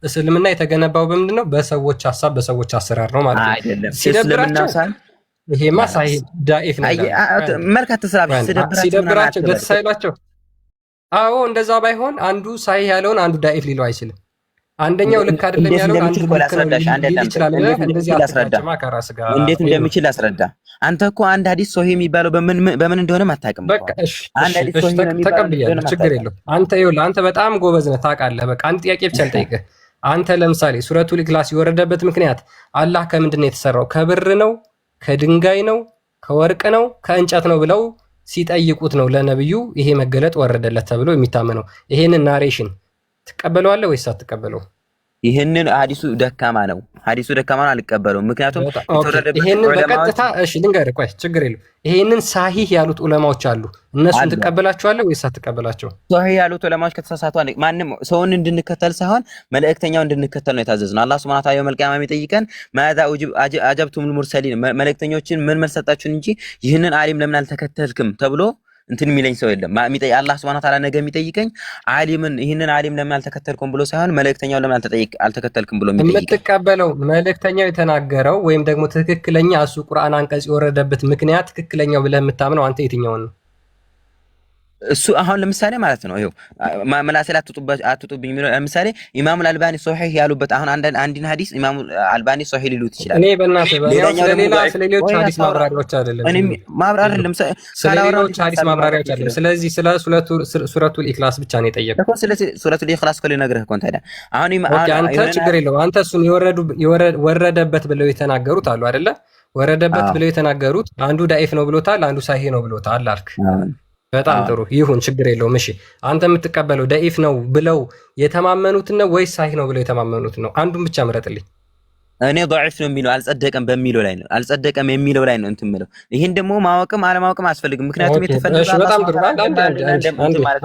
እስልምና የተገነባው በምንድን ነው? በሰዎች ሐሳብ በሰዎች አሰራር ነው ማለት ነው። አይደለም ሲደብራቸው ይሄማ ሳሂህ ዳኢፍ ነው መልካት ተስራብ ሲደብራቸው ደስ ሳይላቸው፣ አዎ እንደዛ ባይሆን አንዱ ሳሂህ ያለውን አንዱ ዳኢፍ ሊለው አይችልም። አንደኛው ልክ አይደለም ያለው አንዱ ልክ ነው ሊል ይችላል። እንደዚህ አትራጨማ ከራስ ጋር እንዴት እንደሚችል አስረዳ። አንተ እኮ አንድ ሐዲስ ሶሒህ የሚባለው በምን እንደሆነ አታውቅም። በቃ እሺ ተቀብያለሁ፣ ችግር የለውም። አንተ በጣም ጎበዝ ነህ ታውቃለህ። በቃ አንድ ጥያቄ ብቻ ልጠይቅህ። አንተ ለምሳሌ ሱረቱል ኢኽላስ የወረደበት ምክንያት አላህ ከምንድን ነው የተሰራው? ከብር ነው? ከድንጋይ ነው? ከወርቅ ነው? ከእንጨት ነው ብለው ሲጠይቁት ነው ለነብዩ ይሄ መገለጥ ወረደለት ተብሎ የሚታመነው። ይሄንን ናሬሽን ትቀበለዋለህ ወይስ አትቀበለው? ይሄንን ሐዲሱ ደካማ ነው፣ ሐዲሱ ደካማ ነው፣ አልቀበለውም። ምክንያቱም ይሄንን በቀጥታ እሺ ልንገርህ፣ ቆይ ችግር የለም። ይሄንን ሳሂህ ያሉት ዑለማዎች አሉ፣ እነሱን ትቀበላቸዋለህ ወይስ አትቀበላቸው? ሳሂህ ያሉት ዑለማዎች ከተሳሳቱ ማንም ሰውን እንድንከተል ሳይሆን መልእክተኛው እንድንከተል ነው የታዘዝነው። አላህ ሱብሓነሁ ወተዓላ የውመል ቂያማ የሚጠይቀን ማዛ አጀብቱሙል ሙርሰሊን መልእክተኞችን ምን መልስ ሰጣችሁን እንጂ ይህንን ዓሊም ለምን አልተከተልክም ተብሎ እንትን የሚለኝ ሰው የለም። አላህ ሱብሓነሁ ወተዓላ ነገ የሚጠይቀኝ ዓሊምን ይህንን ዓሊም ለምን አልተከተልኩም ብሎ ሳይሆን መልእክተኛው ለምን አልተከተልኩም ብሎ የሚጠይቀኝ። የምትቀበለው መልእክተኛው የተናገረው ወይም ደግሞ ትክክለኛ እሱ ቁርአን አንቀጽ የወረደበት ምክንያት ትክክለኛው ብለህ የምታምነው አንተ የትኛውን ነው? እሱ አሁን ለምሳሌ ማለት ነው ይኸው መላሴ አትጡብኝ የሚለው ለምሳሌ ኢማሙ አልባኒ ሶሒህ ያሉበት አሁን አንድን ሐዲስ ኢማሙ አልባኒ ሶሒህ ሊሉት ይችላል። እኔ በእናትህ ስለሌሎች ሐዲስ ማብራሪያዎች አይደለም እኔ ማብራሪያ ለምሳሌ ስለሌሎች ሐዲስ ማብራሪያዎች አይደለም። ስለዚህ ስለ ሱረቱል ኢኽላስ ብቻ ነው የጠየቀው። ስለዚህ ሱረቱል ኢኽላስ ኮሌ ነግረህ እኮ ታዲያ አሁን አንተ ችግር የለውም። አንተ እሱን ወረደበት ብለው የተናገሩት አሉ አይደለ? ወረደበት ብለው የተናገሩት አንዱ ዳኢፍ ነው ብሎታል፣ አንዱ ሳሂህ ነው ብሎታል አልክ። በጣም ጥሩ ይሁን፣ ችግር የለውም። እሺ አንተ የምትቀበለው ደኢፍ ነው ብለው የተማመኑትን ነው ወይስ ሳሂህ ነው ብለው የተማመኑትን ነው? አንዱን ብቻ ምረጥልኝ። እኔ ضعيف ነው የሚለው አልጸደቀም በሚለው ላይ ነው፣ አልጸደቀም የሚለው ላይ ነው እንትን የምለው። ይሄን ደግሞ ማወቅም አለማወቅም አያስፈልግም። ምክንያቱም የተፈለገው በጣም ጥሩ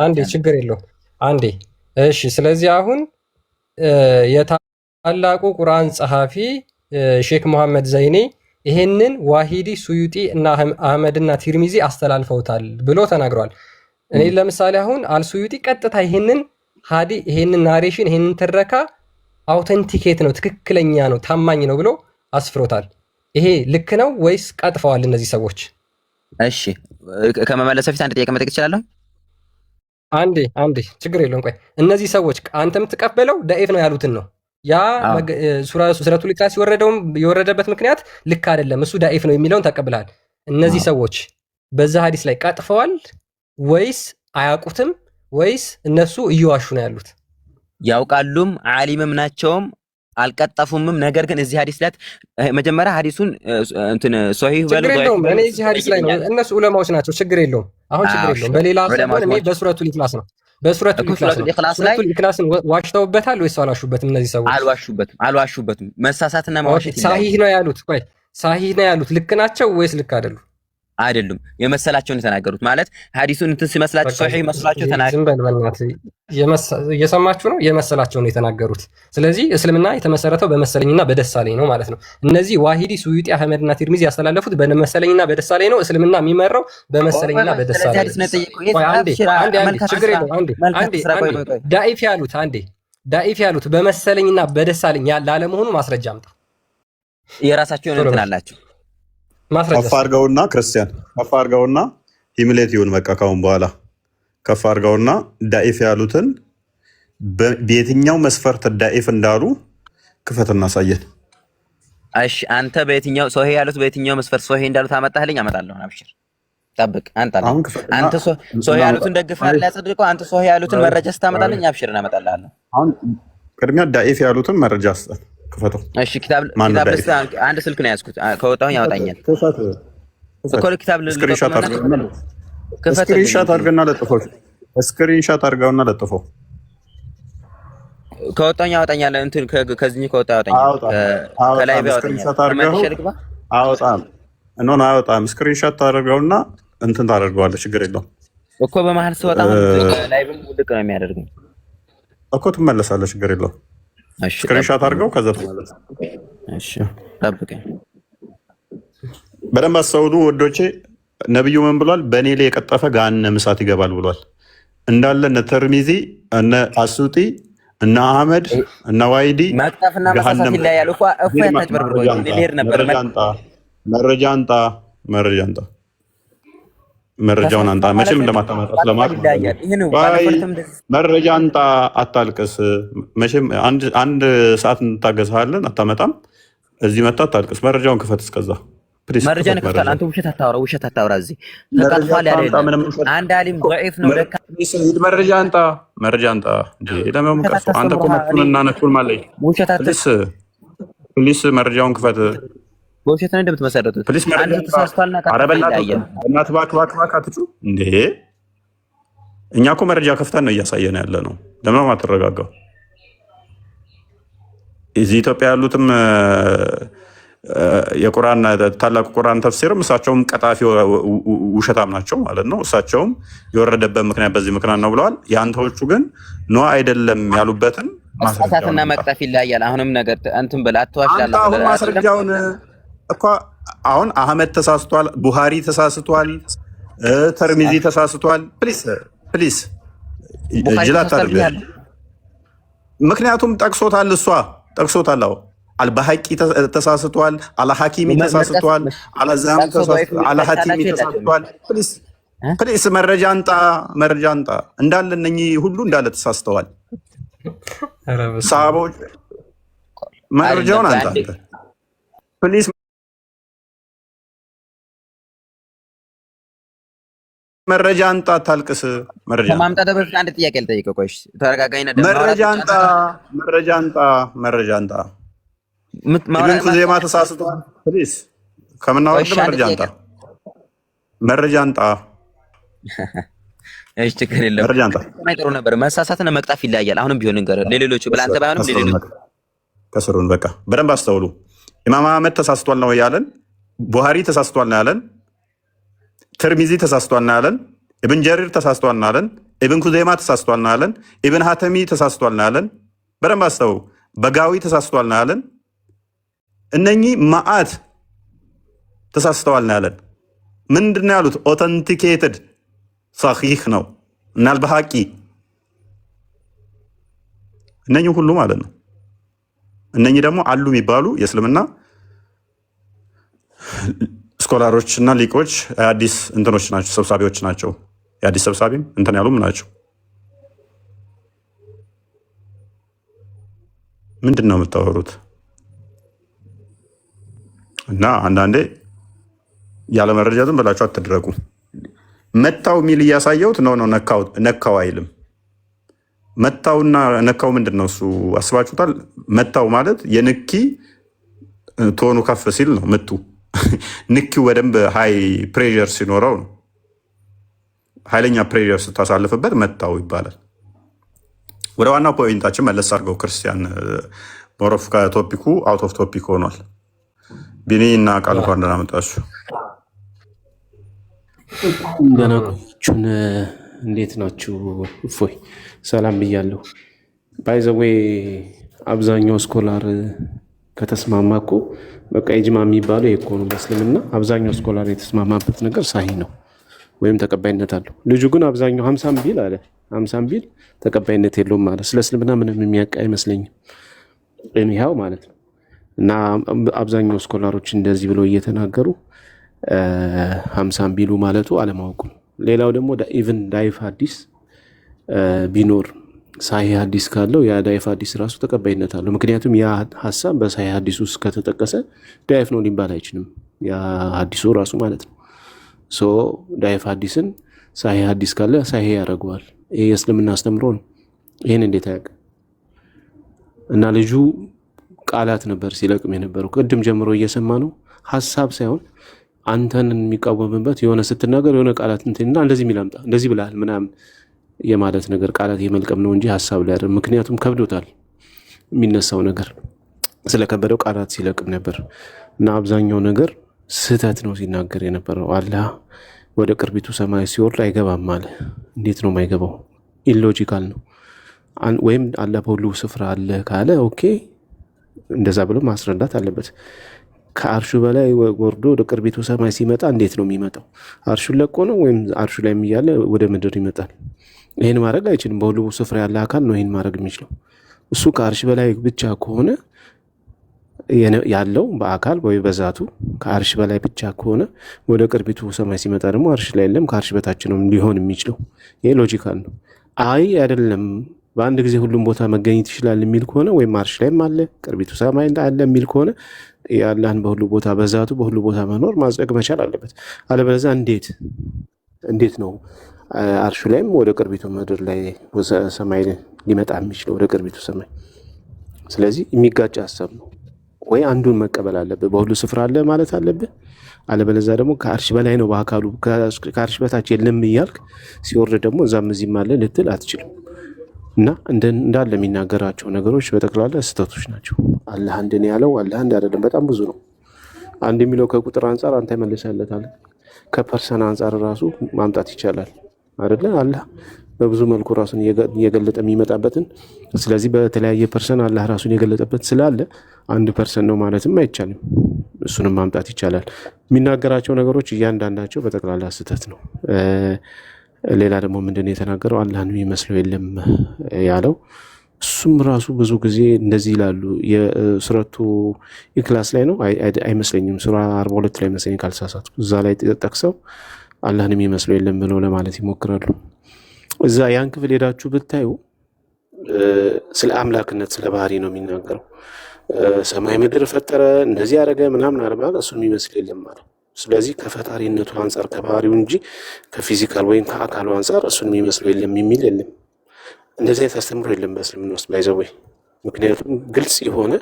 አንዴ ችግር የለውም አንዴ። እሺ ስለዚህ አሁን የታላቁ ቁርአን ጸሐፊ ሼክ መሐመድ ዘይኔ ይሄንን ዋሂዲ ሱዩጢ እና አህመድና ቲርሚዚ አስተላልፈውታል ብሎ ተናግሯል። እኔ ለምሳሌ አሁን አልሱዩጢ ቀጥታ ይሄንን ናሬሽን ይሄንን ትረካ አውተንቲኬት ነው፣ ትክክለኛ ነው፣ ታማኝ ነው ብሎ አስፍሮታል። ይሄ ልክ ነው ወይስ ቀጥፈዋል እነዚህ ሰዎች? እሺ ከመመለስ በፊት አንድ ጥያቄ መጠየቅ እችላለሁ? አንዴ ችግር የለውም። ቆይ እነዚህ ሰዎች አንተ የምትቀበለው ደኢፍ ነው ያሉትን ነው ያ ሱረቱል ኢኽላስ የወረደበት ምክንያት ልክ አይደለም እሱ ዳኢፍ ነው የሚለውን ተቀብለሃል። እነዚህ ሰዎች በዛ ሐዲስ ላይ ቀጥፈዋል ወይስ አያውቁትም ወይስ እነሱ እየዋሹ ነው ያሉት? ያውቃሉም ዓሊምም ናቸውም አልቀጠፉምም። ነገር ግን እዚህ ሐዲስ ላይ መጀመሪያ ሐዲሱን እንትን ሶሂህ በለው እኔ እዚህ ሐዲስ ላይ ነው እነሱ ዑለማዎች ናቸው። ችግር የለውም አሁን ችግር የለውም። በሌላ ሰሞን እኔ በሱረቱል ኢኽላስ ነው ሱረቱል ኢኽላስን ዋሽተውበታል ወይስ አልዋሹበትም? እነዚህ ሰዎች አልዋሹበትም። መሳሳትና ማዋሸት ሳሂህ ነው ያሉት። ቆይ ሳሂህ ነው ያሉት ልክ ናቸው ወይስ ልክ አይደሉም? አይደሉም። የመሰላቸውን የተናገሩት ማለት ሐዲሱን እንትን ሲመስላቸው ሶሒህ መስላቸው ተናገሩ። ዝም በል በእናትህ እየሰማችሁ ነው። የመሰላቸውን የተናገሩት። ስለዚህ እስልምና የተመሰረተው በመሰለኝና በደሳለኝ ነው ማለት ነው። እነዚህ ዋሂዲ ሱዩጢ አህመድና ቲርሚዚ ያስተላለፉት በመሰለኝና በደሳለኝ ነው። እስልምና የሚመራው በመሰለኝና በደሳለኝ ዳኢፍ ያሉት በመሰለኝና በደሳለኝ ላለመሆኑ ማስረጃ አምጣ። የራሳቸውን እንትን አላቸው። ከፍ አድርገውና ክርስቲያን ከፍ አድርገውና ሂሚሌት ይሁን በቃ ካሁን በኋላ ከፍ አድርገውና ዳኢፍ ያሉትን በየትኛው መስፈርት ዳኢፍ እንዳሉ ክፈት እናሳየን። እሺ አንተ በየትኛው ሶሂህ ያሉት በየትኛው መስፈርት ሶሂህ እንዳሉት አመጣህልኝ? አመጣለሁ። አብሽር ጠብቅ። አንተ ሶሂህ ያሉትን ደግፈሃል ያጸድቀው። አንተ ሶሂህ ያሉትን መረጃ ስታመጣልኝ አብሽር እናመጣልሃለሁ። አሁን ቅድሚያ ዳኢፍ ያሉትን መረጃ ስጠን። ክፈተው። እሺ ኪታብ ልስጥ። አንድ ስልክ ነው ያዝኩት። ከወጣሁኝ ያወጣኛል እኮ ኪታብ ስክሪንሾት አድርገና ለጥፈው። ስክሪንሾት አድርገውና ለጥፈው። ከወጣሁኝ ያወጣኛል። እንትን ከዚህ ከወጣ ያወጣኛል። ከላይ ያወጣኛል። አወጣም ኖ አወጣም። ስክሪንሾት አድርገውና እንትን ታደርገዋለህ። ችግር የለውም እኮ በመሀል ስወጣ ላይቭም ውድቅ ነው የሚያደርገኝ እኮ። ትመለሳለህ። ችግር የለውም። ስክሪንሾት አድርገው ከዛ ተመለስ። እሺ ጠብቀኝ። በደንብ አስተውሉ ወዶቼ። ነብዩ ምን ብሏል? በእኔ ላይ የቀጠፈ ገሃነመ እሳት ይገባል ብሏል። እንዳለ እነ ተርሚዚ እነ አሱጢ እነ አህመድ እነ ዋይዲ ማቅጠፍና መሳሳት ይለያያል እኮ ያታጭበርብሮ ሊሄድ ነበር። መረጃ አንጣ መረጃውን አንጣ። መቼም እንደማታመጣ ስለማውቅ መረጃ አንጣ። አታልቅስ። መቼም አንድ ሰዓት እንታገስሃለን። አታመጣም። እዚህ መጣ። አታልቅስ። መረጃውን ክፈት። እስከዛ መረጃ ንክፈታል። አንተ ውሸት አታውራ። እዚህ ተቃጥፏል ያለ አንድ አሊም ضعيف ነው ለካ። መረጃ አንጣ። ለምን ቀርሶ አንተ እኮ ነቱንና ነቱን ማለት ውሸት አትልስ። ፕሊስ መረጃውን ክፈት። በውሸት ነው እንደምትመሰረቱት። ፕሊስ አንድ ተሳስቷልና በእናትህ እባክህ አትጩ እንዴ! እኛ እኮ መረጃ ከፍተን ነው እያሳየን ያለ ነው። ለምን አትረጋጋው? እዚህ ኢትዮጵያ ያሉትም የቁርአን ታላቁ ቁርአን ተፍሲርም እሳቸውም ቀጣፊ ውሸታም ናቸው ማለት ነው። እሳቸውም የወረደበት ምክንያት በዚህ ምክንያት ነው ብለዋል። የአንተዎቹ ግን ኖ አይደለም ያሉበትን ማሳሳትና መቅጠፍ ይለያያል። አሁንም ነገር እንትን ብለህ አትዋሻለህ። አሁን ማስረጃውን እኮ አሁን አህመድ ተሳስቷል፣ ቡሃሪ ተሳስቷል፣ ተርሚዚ ተሳስቷል። ፕሊስ ጅላት ታደርግ። ምክንያቱም ጠቅሶታል፣ እሷ ጠቅሶታል። አዎ አልባሃቂ ተሳስቷል፣ አልሐኪሚ ተሳስቷል፣ አልዛም ተሳስቷል፣ አልሐቲሚ ተሳስቷል። ፕሊስ መረጃ አንጣ እንዳለ እነኚህ ሁሉ እንዳለ ተሳስተዋል። ሰሃቦች መረጃውን አንጣ ፕሊስ። መረጃ አንጣ፣ አታልቅስ። መረጃ ከማምጣት በፊት አንድ ጥያቄ ልጠይቅህ። ቆይ ተረጋጋኝ። መረጃ አንጣ። ኢብን ኩዘይማ ተሳስቷል። ፕሊስ ከምናወርድ መረጃ አንጣ። እሺ ችግር የለም። መረጃ አንጣ። ጥሩ ነበር። መሳሳትና መቅጣፍ ይለያያል። አሁንም ቢሆን እንገር ለሌሎቹ ብለህ ባይሆንም ለሌሎቹ ከስሩን በቃ በደንብ አስተውሉ። ኢማም አህመድ ተሳስቷል ነው ያለን። ቡሃሪ ተሳስቷል ነው ያለን። ትርሚዚ ተሳስቷል ነው ያለን። ኢብን ጀሪር ተሳስቷል ነው ያለን። ኢብን ኩዘይማ ተሳስቷል ነው ያለን። ኢብን ሐተሚ ተሳስቷል ነው ያለን። በደንብ አስተውሉ። በጋዊ ተሳስቷል ነው ያለን። እነኚህ ማአት ተሳስተዋል ነው ያለን። ምንድን ነው ያሉት? ኦተንቲኬትድ ሰሒህ ነው እና አልባሃቂ እነኚህ ሁሉ ማለት ነው። እነኚህ ደግሞ አሉ የሚባሉ የእስልምና ስኮላሮች እና ሊቆች የአዲስ እንትኖች ናቸው፣ ሰብሳቢዎች ናቸው። የአዲስ ሰብሳቢም እንትን ያሉም ናቸው። ምንድን ነው የምታወሩት? እና አንዳንዴ ያለ መረጃ ዝም ብላችሁ አትድረቁ። መታው የሚል እያሳየሁት ነው ነካው አይልም። መታውና ነካው ምንድን ነው እሱ አስባችሁታል? መታው ማለት የንኪ ቶኑ ከፍ ሲል ነው ምቱ። ንኪው በደንብ ሃይ ፕሬዠር ሲኖረው ነው። ኃይለኛ ፕሬዠር ስታሳልፍበት መታው ይባላል። ወደ ዋናው ፖይንታችን መለስ አድርገው ክርስቲያን ሞሮፍ ከቶፒኩ አውት ኦፍ ቶፒክ ሆኗል። ቢኒ እና ቃል እንኳን ደህና መጣችሁ። ደህና ቆያችሁን? እንዴት ናችሁ? እፎይ ሰላም ብያለሁ። ባይዘዌ አብዛኛው ስኮላር ከተስማማ እኮ በቃ ኢጅማ የሚባለው ይሄ እኮ ነው። በእስልምና አብዛኛው ስኮላር የተስማማበት ነገር ሳሂ ነው ወይም ተቀባይነት አለው። ልጁ ግን አብዛኛው 50 ቢል አለ 50 ቢል ተቀባይነት የለውም ማለት ስለ እስልምና ምንም የሚያውቅ አይመስለኝም። ይኸው ማለት ነው። እና አብዛኛው ስኮላሮች እንደዚህ ብለው እየተናገሩ 50 ቢሉ ማለቱ አለማወቁ ነው። ሌላው ደግሞ ኢቭን ዳይፍ ሐዲስ ቢኖር ሳሂህ ሐዲስ ካለው ያ ዳይፍ ሐዲስ ራሱ ተቀባይነት አለው። ምክንያቱም ያ ሐሳብ በሳሂህ ሐዲስ ውስጥ ከተጠቀሰ ዳይፍ ነው ሊባል አይችልም፣ ያ ሐዲሱ ራሱ ማለት ነው። ሶ ዳይፍ ሐዲስን ሳሂህ ሐዲስ ካለ ሳሂህ ያደርገዋል። ይሄ የእስልምና አስተምሮ ነው። ይሄን እንዴት አያውቅም? እና ልጁ ቃላት ነበር ሲለቅም የነበረው ቅድም ጀምሮ እየሰማ ነው። ሐሳብ ሳይሆን አንተን የሚቃወምበት የሆነ ስትናገር የሆነ ቃላት እንትና እንደዚህ የሚላምጣ እንደዚህ ብለሃል ምናምን የማለት ነገር ቃላት የመልቀም ነው እንጂ ሐሳብ ላይ አይደለም። ምክንያቱም ከብዶታል የሚነሳው ነገር ስለከበደው ቃላት ሲለቅም ነበር። እና አብዛኛው ነገር ስህተት ነው ሲናገር የነበረው። አላህ ወደ ቅርቢቱ ሰማይ ሲወርድ አይገባም አለ። እንዴት ነው የማይገባው? ኢሎጂካል ነው። ወይም አላህ በሁሉ ስፍራ አለ ካለ ኦኬ እንደዛ ብሎ ማስረዳት አለበት። ከአርሹ በላይ ወርዶ ወደ ቅርቢቱ ሰማይ ሲመጣ እንዴት ነው የሚመጣው? አርሹን ለቆ ነው ወይም አርሹ ላይ እያለ ወደ ምድር ይመጣል? ይህን ማድረግ አይችልም። በሁሉ ስፍራ ያለ አካል ነው ይህን ማድረግ የሚችለው። እሱ ከአርሽ በላይ ብቻ ከሆነ ያለው በአካል ወይ በዛቱ ከአርሽ በላይ ብቻ ከሆነ ወደ ቅርቢቱ ሰማይ ሲመጣ ደግሞ አርሽ ላይ የለም ከአርሽ በታች ነው ሊሆን የሚችለው። ይህ ሎጂካል ነው። አይ አይደለም በአንድ ጊዜ ሁሉም ቦታ መገኘት ይችላል የሚል ከሆነ ወይም አርሽ ላይም አለ ቅርቢቱ ሰማይ አለ የሚል ከሆነ የአላህን በሁሉ ቦታ በዛቱ በሁሉ ቦታ መኖር ማጽደቅ መቻል አለበት። አለበለዚያ እንዴት ነው አርሹ ላይም ወደ ቅርቢቱ ምድር ላይ ሰማይ ሊመጣ የሚችለው ወደ ቅርቢቱ ሰማይ? ስለዚህ የሚጋጭ ሀሳብ ነው። ወይ አንዱን መቀበል አለብህ። በሁሉ ስፍራ አለ ማለት አለብህ። አለበለዚያ ደግሞ ከአርሽ በላይ ነው በአካሉ ከአርሽ በታች የለም እያልክ ሲወርድ ደግሞ እዛም እዚህም አለ ልትል አትችልም። እና እንዳለ የሚናገራቸው ነገሮች በጠቅላላ ስህተቶች ናቸው። አላህ አንድ ነው ያለው አላህ አንድ አይደለም፣ በጣም ብዙ ነው። አንድ የሚለው ከቁጥር አንጻር አንተ መልሰለታል። ከፐርሰን አንጻር ራሱ ማምጣት ይቻላል አይደለ? አላህ በብዙ መልኩ ራሱን እየገለጠ የሚመጣበትን፣ ስለዚህ በተለያየ ፐርሰን አላህ ራሱን የገለጠበት ስላለ አንድ ፐርሰን ነው ማለትም አይቻልም። እሱንም ማምጣት ይቻላል። የሚናገራቸው ነገሮች እያንዳንዳቸው በጠቅላላ ስህተት ነው። ሌላ ደግሞ ምንድን ነው የተናገረው? አላህን የሚመስለው የለም ያለው እሱም ራሱ ብዙ ጊዜ እንደዚህ ይላሉ። የሱረቱ ኢክላስ ላይ ነው አይመስለኝም፣ ሱራ 42 ላይ መሰለኝ ካልተሳሳትኩ፣ እዛ ላይ ጠቅሰው አላህን የሚመስለው የለም ብለው ለማለት ይሞክራሉ። እዛ ያን ክፍል ሄዳችሁ ብታዩ ስለ አምላክነት ስለ ባህሪ ነው የሚናገረው። ሰማይ ምድር ፈጠረ እንደዚህ ያደረገ ምናምን አለማለት እሱን የሚመስል የለም ማለት። ስለዚህ ከፈጣሪነቱ አንጻር ከባህሪው እንጂ ከፊዚካል ወይም ከአካሉ አንጻር እሱን የሚመስለው የለም የሚል የለም። እንደዚህ አይነት አስተምሮ የለም በእስልምና ውስጥ ባይዘወይ። ምክንያቱም ግልጽ የሆነ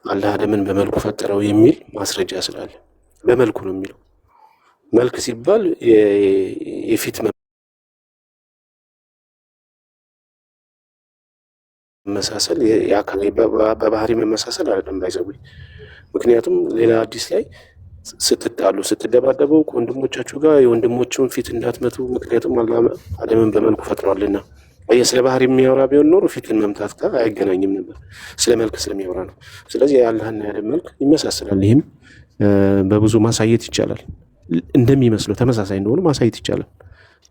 አላህ አደምን በመልኩ ፈጠረው የሚል ማስረጃ ስላለ በመልኩ ነው የሚለው። መልክ ሲባል የፊት መመሳሰል የአካል በባህሪ መመሳሰል አይደለም ባይዘወይ። ምክንያቱም ሌላ አዲስ ላይ ስትጣሉ ስትደባደቡ ከወንድሞቻችሁ ጋር የወንድሞችን ፊት እንዳትመቱ፣ ምክንያቱም አላህ አደምን በመልኩ ፈጥሯልና። ስለ ባህሪ የሚያወራ ቢሆን ኖሮ ፊትን መምታት ጋር አይገናኝም ነበር። ስለ መልክ ስለሚያወራ ነው። ስለዚህ የአላህና የአደም መልክ ይመሳሰላል። ይህም በብዙ ማሳየት ይቻላል። እንደሚመስለው ተመሳሳይ እንደሆኑ ማሳየት ይቻላል።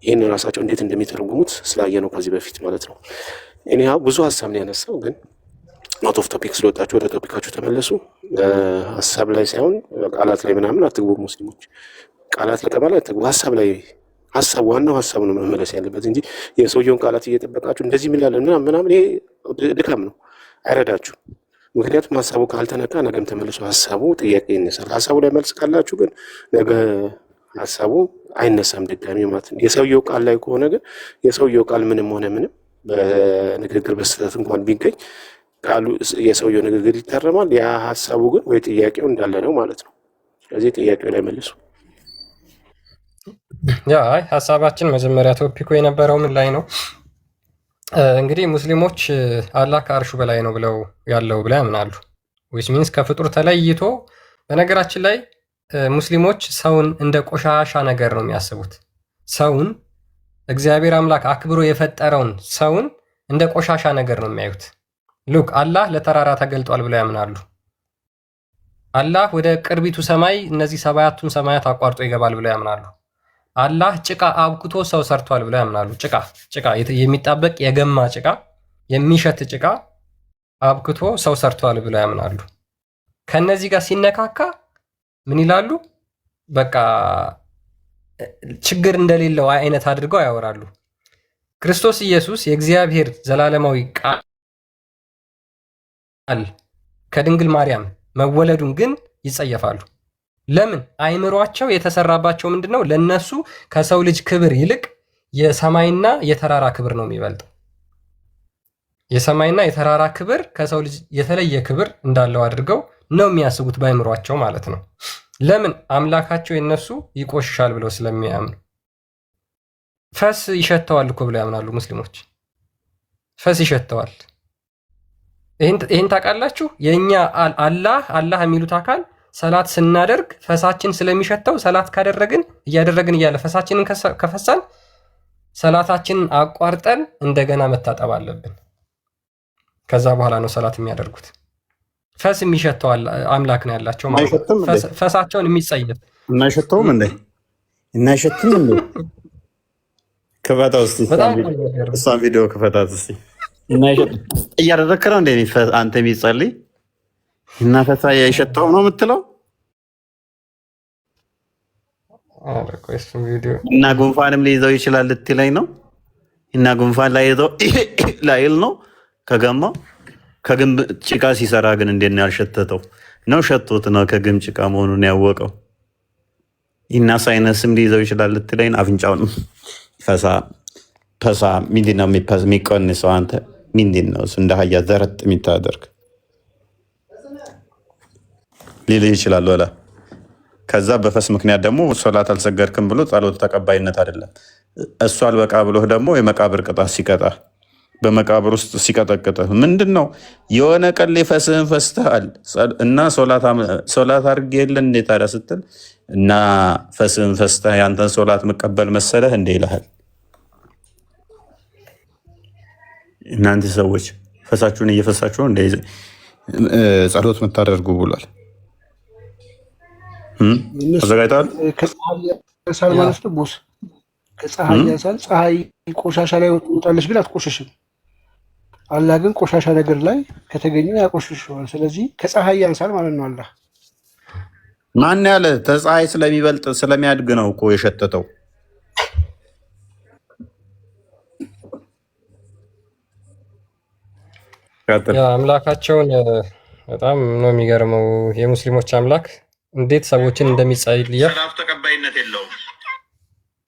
ይህን ራሳቸው እንዴት እንደሚተረጉሙት ስላየ ነው ከዚህ በፊት ማለት ነው። እኔ ብዙ ሀሳብ ነው ያነሳው፣ ግን አውት ኦፍ ቶፒክ ስለወጣችሁ ወደ ቶፒካችሁ ተመለሱ። ሀሳብ ላይ ሳይሆን ቃላት ላይ ምናምን አትግቡ። ሙስሊሞች ቃላት ለቀባል አትግቡ። ሀሳብ ላይ ሀሳብ ዋናው ሀሳቡ ነው መመለስ ያለበት እንጂ የሰውየውን ቃላት እየጠበቃችሁ እንደዚህ የሚላለን ምናምን ይሄ ድካም ነው፣ አይረዳችሁ። ምክንያቱም ሀሳቡ ካልተነካ ነገም ተመልሶ ሀሳቡ ጥያቄ ይነሳል። ሀሳቡ ላይ መልስ ካላችሁ ግን ነገ ሀሳቡ አይነሳም ድጋሚ ማለት ነው። የሰውየው ቃል ላይ ከሆነ ግን የሰውየው ቃል ምንም ሆነ ምንም በንግግር በስህተት እንኳን ቢገኝ ቃሉ የሰውየው ንግግር ይታረማል። ያ ሀሳቡ ግን ወይ ጥያቄው እንዳለ ነው ማለት ነው። ስለዚህ ጥያቄው ላይ መልሱ። ሀሳባችን መጀመሪያ ቶፒኩ የነበረው ምን ላይ ነው? እንግዲህ ሙስሊሞች አላህ ከአርሹ በላይ ነው ብለው ያምናሉ። ዊች ሚንስ ከፍጡር ተለይቶ። በነገራችን ላይ ሙስሊሞች ሰውን እንደ ቆሻሻ ነገር ነው የሚያስቡት። ሰውን እግዚአብሔር አምላክ አክብሮ የፈጠረውን ሰውን እንደ ቆሻሻ ነገር ነው የሚያዩት። ሉክ አላህ ለተራራ ተገልጧል ብለው ያምናሉ። አላህ ወደ ቅርቢቱ ሰማይ እነዚህ ሰባቱን ሰማያት አቋርጦ ይገባል ብለው ያምናሉ። አላህ ጭቃ አብኩቶ ሰው ሰርቷል ብለው ያምናሉ። ጭቃ የሚጣበቅ የገማ ጭቃ የሚሸት ጭቃ አብክቶ ሰው ሰርቷል ብለው ያምናሉ። ከነዚህ ጋር ሲነካካ ምን ይላሉ? በቃ ችግር እንደሌለው አይነት አድርገው ያወራሉ። ክርስቶስ ኢየሱስ የእግዚአብሔር ዘላለማዊ ቃል ከድንግል ማርያም መወለዱን ግን ይጸየፋሉ። ለምን? አይምሯቸው የተሰራባቸው ምንድነው? ለነሱ ከሰው ልጅ ክብር ይልቅ የሰማይና የተራራ ክብር ነው የሚበልጠው። የሰማይና የተራራ ክብር ከሰው ልጅ የተለየ ክብር እንዳለው አድርገው ነው የሚያስቡት በአይምሯቸው ማለት ነው። ለምን? አምላካቸው የነሱ ይቆሽሻል ብለው ስለሚያምኑ። ፈስ ይሸተዋል እኮ ብለው ያምናሉ ሙስሊሞች። ፈስ ይሸተዋል። ይህን ታውቃላችሁ? የእኛ አላህ የሚሉት አካል ሰላት ስናደርግ ፈሳችን ስለሚሸተው ሰላት እያደረግን እያለ ፈሳችንን ከፈሳን ሰላታችንን አቋርጠን እንደገና መታጠብ አለብን። ከዛ በኋላ ነው ሰላት የሚያደርጉት። ፈስ የሚሸተው አምላክ ነው ያላቸው ማለት ነው። ፈሳቸውን የሚጸየፍ እናይሸተውም እንዴ? እናይሸትም እንዴ? ክፈታው እስቲ፣ እሷን ቪዲዮ ክፈታት እስቲ። እያደረግክ ነው እንደ አንተ የሚጸልይ እና ፈሳ የሸተው ነው የምትለው? እና ጉንፋንም ሊይዘው ይችላል ልትለኝ ነው? እና ጉንፋን ላይል ነው ከገማው። ከግንብ ጭቃ ሲሰራ ግን እንዴት ነው ያልሸተተው? ነው ሸቶት ነው ከግንብ ጭቃ መሆኑን ያወቀው? እና ሳይነስም ሊይዘው ይችላል ልትለኝ ነው? አፍንጫውን ፈሳ ምንድን ነው የሚቆንሰው? አንተ ምንድን ነው እሱ እንደ አህያ ዘረጥ የሚታደርግ? ሊልህ ይችላል ወላ ከዛ በፈስ ምክንያት ደግሞ ሶላት አልሰገድክም ብሎ ጸሎት ተቀባይነት አይደለም። እሱ አልበቃ ብሎህ ደግሞ የመቃብር ቅጣት ሲቀጣ በመቃብር ውስጥ ሲቀጠቅጥ ምንድን ነው የሆነ ቀን ፈስህን ፈስተሃል እና ሶላት አድርጌ የለ እንዴ ታዲያ ስትል እና ፈስህን ፈስተህ ያንተን ሶላት መቀበል መሰለህ እንዴ ይልሃል። እናንተ ሰዎች ፈሳችሁን እየፈሳችሁ እንደ ጸሎት የምታደርጉ ብሏል። አዘጋጅተዋል። ከፀሐይ ያንሳል ማለት ነው ቦስ። ከፀሐይ ያንሳል። ፀሐይ ቆሻሻ ላይ ወጣለች ግን አትቆሽሽም። አላህ ግን ቆሻሻ ነገር ላይ ከተገኘ ያቆሽሸዋል። ስለዚህ ከፀሐይ ያንሳል ማለት ነው። አላህ ማን ያለ ከፀሐይ ስለሚበልጥ ስለሚያድግ ነው እኮ የሸተተው። አምላካቸውን በጣም ነው የሚገርመው። የሙስሊሞች አምላክ እንዴት ሰዎችን እንደሚጸልያ ሰላት ተቀባይነት የለውም።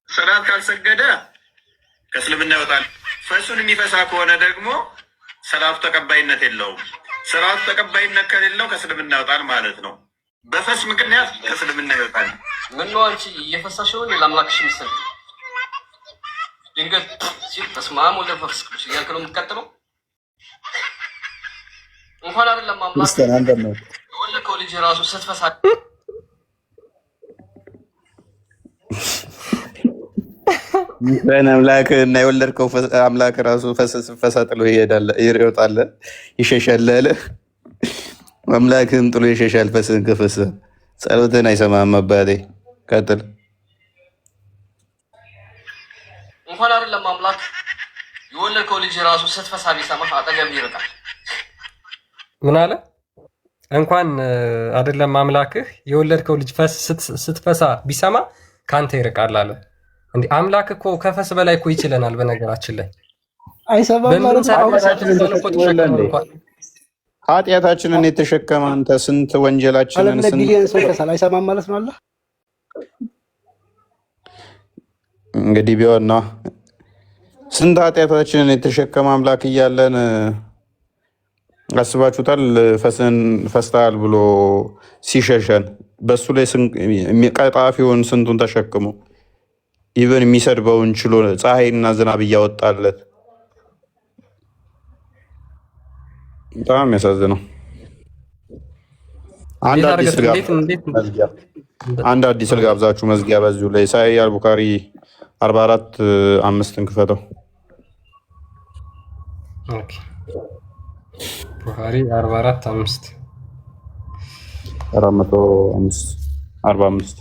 ሰላት ካልሰገደ ከእስልምና ይወጣል። ፈሱን የሚፈሳ ከሆነ ደግሞ ሰላቱ ተቀባይነት የለውም። ሰላቱ ተቀባይነት ከሌለው ከእስልምና ይወጣል ማለት ነው። በፈስ ምክንያት ከእስልምና ይወጣል። ምን ነው አንቺ እየፈሳሽ ነው ለአምላክሽ ምስል ድንገት ሲል ተስማሙ ለፈስ ቅዱስ እያልክ ነው የምትቀጥለው። እንኳን አይደለም አምላክ የወለድከው ልጅ ራሱ ስትፈሳ አምላክ እና የወለድከው አምላክ ራሱ ፈሳ ጥሎ ይሄዳል፣ ይወጣል፣ ይሸሻል አለ። አምላክህም ጥሎ ይሸሻል ፈስህን ከፈሰ። ጸሎትን አይሰማም አባቴ። ቀጥል። እንኳን አይደለም አምላክ የወለድከው ልጅ ራሱ ስትፈሳ ቢሰማህ አጠገብህ ይርቃል። ምን አለ? እንኳን አይደለም አምላክህ የወለድከው ልጅ ስትፈሳ ቢሰማ ካንተ ይርቃል አለ። እንዴ አምላክ እኮ ከፈስ በላይ እኮ ይችለናል። በነገራችን ላይ አይሰማም ማለት ነው። ኃጢአታችንን የተሸከመ አንተ ስንት ወንጀላችንን አይሰማም ማለት ነው። አላህ እንግዲህ ቢሆን ነው ስንት ኃጢአታችንን የተሸከመ አምላክ እያለን አስባችሁታል? ፈስተሃል ብሎ ሲሸሸን በሱ ላይ ቀጣፊውን ስንቱን ተሸክሞ ኢቨን የሚሰድበውን ችሎ ፀሐይና ዝናብ እያወጣለት በጣም የሚያሳዝነው። አንድ አዲስ ልጋብዛችሁ መዝጊያ በዚሁ ላይ ሳይ አልቡካሪ 44:5 ክፈተው። ቡኻሪ 44:5 445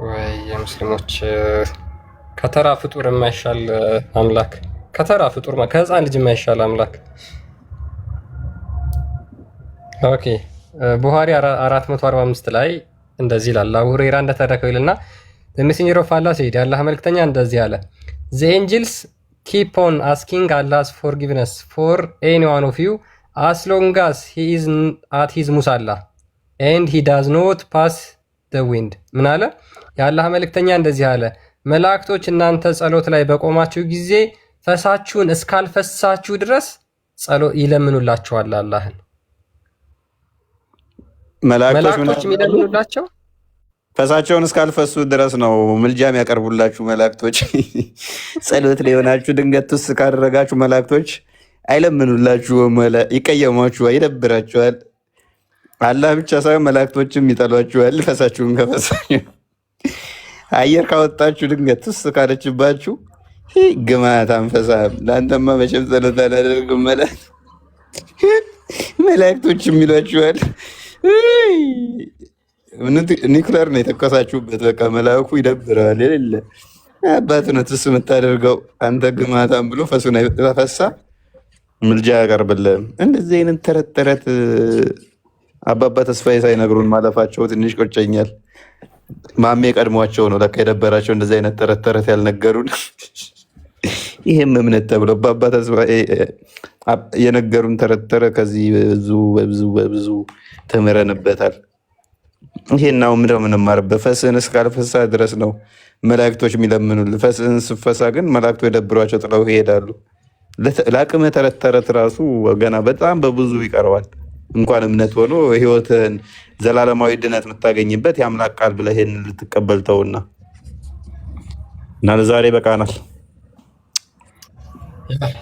ወይ የሙስሊሞች ከተራ ፍጡር የማይሻል አምላክ፣ ከተራ ፍጡር ከህፃን ልጅ የማይሻል አምላክ። ኦኬ ቡኻሪ 445 ላይ እንደዚህ ይላል። አቡ ሁረይራ እንደተረከው ይልና ሜሴንጀር ኦፍ አላህ ሰይድ አላህ መልክተኛ እንደዚህ አለ ዘ ኤንጅልስ keep on asking Allah's forgiveness for any one of you as long as he is at his musalla and he does not pass the wind። ምን አለ? የአላህ መልእክተኛ እንደዚህ አለ፣ መላእክቶች እናንተ ጸሎት ላይ በቆማችሁ ጊዜ ፈሳችሁን እስካልፈሳችሁ ድረስ ጸሎት ይለምኑላችኋል። አላህን መላእክቶች የሚለምኑላቸው ፈሳቸውን እስካልፈሱ ድረስ ነው። ምልጃም ያቀርቡላችሁ መላእክቶች። ጸሎት ላይ ሆናችሁ ድንገት ውስጥ ካደረጋችሁ መላእክቶች አይለምኑላችሁም፣ ይቀየሟችኋል፣ ይደብራችኋል። አላህ ብቻ ሳይሆን መላእክቶችም ይጠሏችኋል። ፈሳችሁን ከፈሳችሁ አየር ካወጣችሁ ድንገት ውስጥ ካለችባችሁ ግማት አንፈሳ ለአንተማ መቼም ጸሎት አላደርግም መላእክቶችም ይሏችኋል። ኒኩለር ነው የተኮሳችሁበት። በቃ መልአኩ ይደብረዋል። የሌለ አባት ነው ትስ የምታደርገው አንተ ግማታም ብሎ ፈሱን ፈሳ ምልጃ ያቀርብልህም። እንደዚህ አይነት ተረት ተረት አባባ ተስፋዬ ሳይነግሩን ማለፋቸው ትንሽ ቆጨኛል። ማሜ ቀድሟቸው ነው ለካ የደበራቸው እንደዚህ አይነት ተረት ተረት ያልነገሩን። ይሄም እምነት ተብሎ አባባ ተስፋዬ የነገሩን ተረት ተረት ከዚህ በብዙ ተምረንበታል። ይሄናው ምንድነው የምንማርበት? ፈስህን እስካልፈሳ ድረስ ነው መላእክቶች የሚለምኑልህ። ፈስህን ስፈሳ ግን መላእክቱ የደብሯቸው ጥለው ይሄዳሉ። ለአቅመ ተረት ተረት ራሱ ገና በጣም በብዙ ይቀረዋል። እንኳን እምነት ሆኖ ህይወትን ዘላለማዊ ድነት የምታገኝበት የአምላክ ቃል ብለህ ይሄንን ልትቀበል ተውና እና ለዛሬ በቃናል።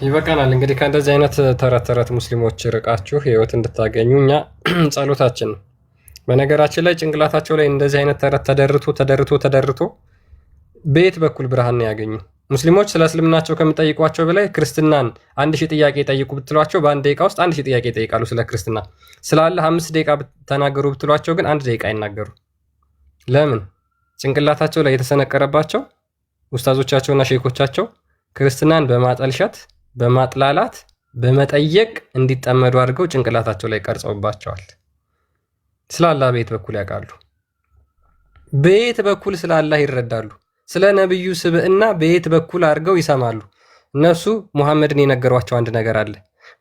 ይበቃናል። እንግዲህ ከእንደዚህ አይነት ተረት ተረት ሙስሊሞች ርቃችሁ ህይወት እንድታገኙ እኛ ጸሎታችን ነው። በነገራችን ላይ ጭንቅላታቸው ላይ እንደዚህ አይነት ተረት ተደርቶ በየት በኩል ብርሃን ያገኙ? ሙስሊሞች ስለ እስልምናቸው ከሚጠይቋቸው በላይ ክርስትናን 1000 ጥያቄ ጠይቁ ብትሏቸው በአንድ ደቂቃ ውስጥ 1000 ጥያቄ ይጠይቃሉ። ስለ ክርስትና ስለ አላህ 5 ደቂቃ ተናገሩ ብትሏቸው ግን 1 ደቂቃ አይናገሩ። ለምን? ጭንቅላታቸው ላይ የተሰነቀረባቸው ኡስታዞቻቸውና ሼኮቻቸው ክርስትናን በማጠልሸት በማጥላላት በመጠየቅ እንዲጠመዱ አድርገው ጭንቅላታቸው ላይ ቀርጸውባቸዋል። ስለ አላህ በየት በኩል ያውቃሉ? በየት በኩል ስለ አላህ ይረዳሉ? ስለ ነብዩ ስብዕና በየት በኩል አድርገው ይሰማሉ? እነሱ ሙሐመድን የነገሯቸው አንድ ነገር አለ።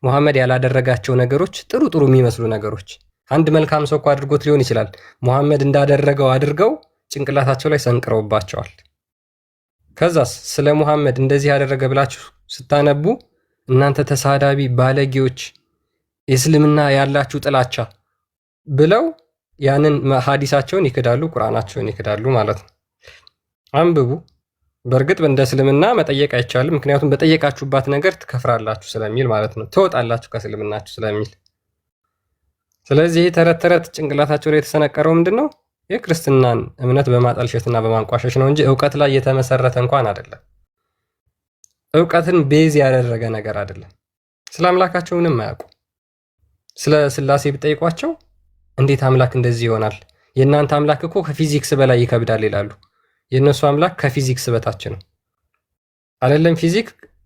ሙሐመድ ያላደረጋቸው ነገሮች ጥሩ ጥሩ የሚመስሉ ነገሮች አንድ መልካም ሰው እኮ አድርጎት ሊሆን ይችላል። ሙሐመድ እንዳደረገው አድርገው ጭንቅላታቸው ላይ ሰንቅረውባቸዋል። ከዛስ ስለ ሙሐመድ እንደዚህ ያደረገ ብላችሁ ስታነቡ እናንተ ተሳዳቢ ባለጌዎች፣ እስልምና ያላችሁ ጥላቻ ብለው ያንን ሐዲሳቸውን ይክዳሉ፣ ቁርአናቸውን ይክዳሉ ማለት ነው። አንብቡ። በእርግጥ እንደ እስልምና መጠየቅ አይቻልም፣ ምክንያቱም በጠየቃችሁባት ነገር ትከፍራላችሁ ስለሚል ማለት ነው፣ ትወጣላችሁ ከእስልምናችሁ ስለሚል። ስለዚህ ተረት ተረት ጭንቅላታቸው ላይ የተሰነቀረው ምንድን ነው? የክርስትናን እምነት በማጠልሸትና በማንቋሸሽ ነው እንጂ እውቀት ላይ የተመሰረተ እንኳን አይደለም። እውቀትን ቤዝ ያደረገ ነገር አይደለም። ስለ አምላካቸው ምንም አያውቁ። ስለ ስላሴ ብጠይቋቸው እንዴት አምላክ እንደዚህ ይሆናል? የእናንተ አምላክ እኮ ከፊዚክስ በላይ ይከብዳል ይላሉ። የእነሱ አምላክ ከፊዚክስ በታች ነው። አይደለም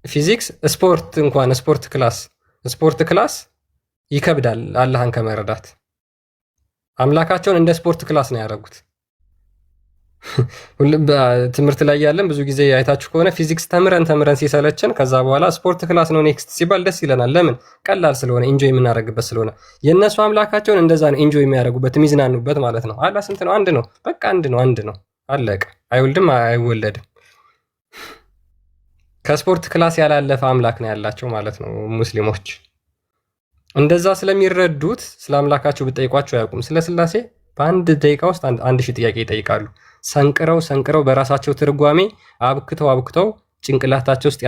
ፊዚክስ፣ ስፖርት ክላስ ይከብዳል አላህን ከመረዳት። አምላካቸውን እንደ ስፖርት ክላስ ነው ያደረጉት። ትምህርት ላይ ያለን ብዙ ጊዜ አይታችሁ ከሆነ ፊዚክስ ተምረን ሲሰለችን ከዛ በኋላ ስፖርት ክላስ ነው ኔክስት ሲባል ደስ ይለናል። ለምን? ቀላል ስለሆነ ኢንጆይ የምናደርግበት ስለሆነ። የእነሱ አምላካቸውን እንደዛ ነው ኢንጆይ የሚያደርጉበት የሚዝናኑበት ማለት ነው። አላህ ስንት ነው? አንድ ነው። በቃ አንድ ነው። አለቀ። አይወልድም አይወለድም። ከስፖርት ክላስ ያላለፈ አምላክ ነው ያላቸው ማለት ነው ሙስሊሞች። እንደዛ ስለሚረዱት ስለ አምላካቸው ብጠይቋቸው አያውቁም። ስለ ስላሴ በአንድ ደቂቃ ውስጥ 1000 ጥያቄ ይጠይቃሉ። ሰንቅረው በራሳቸው ትርጓሜ አብክተው ጭንቅላታቸው ውስጥ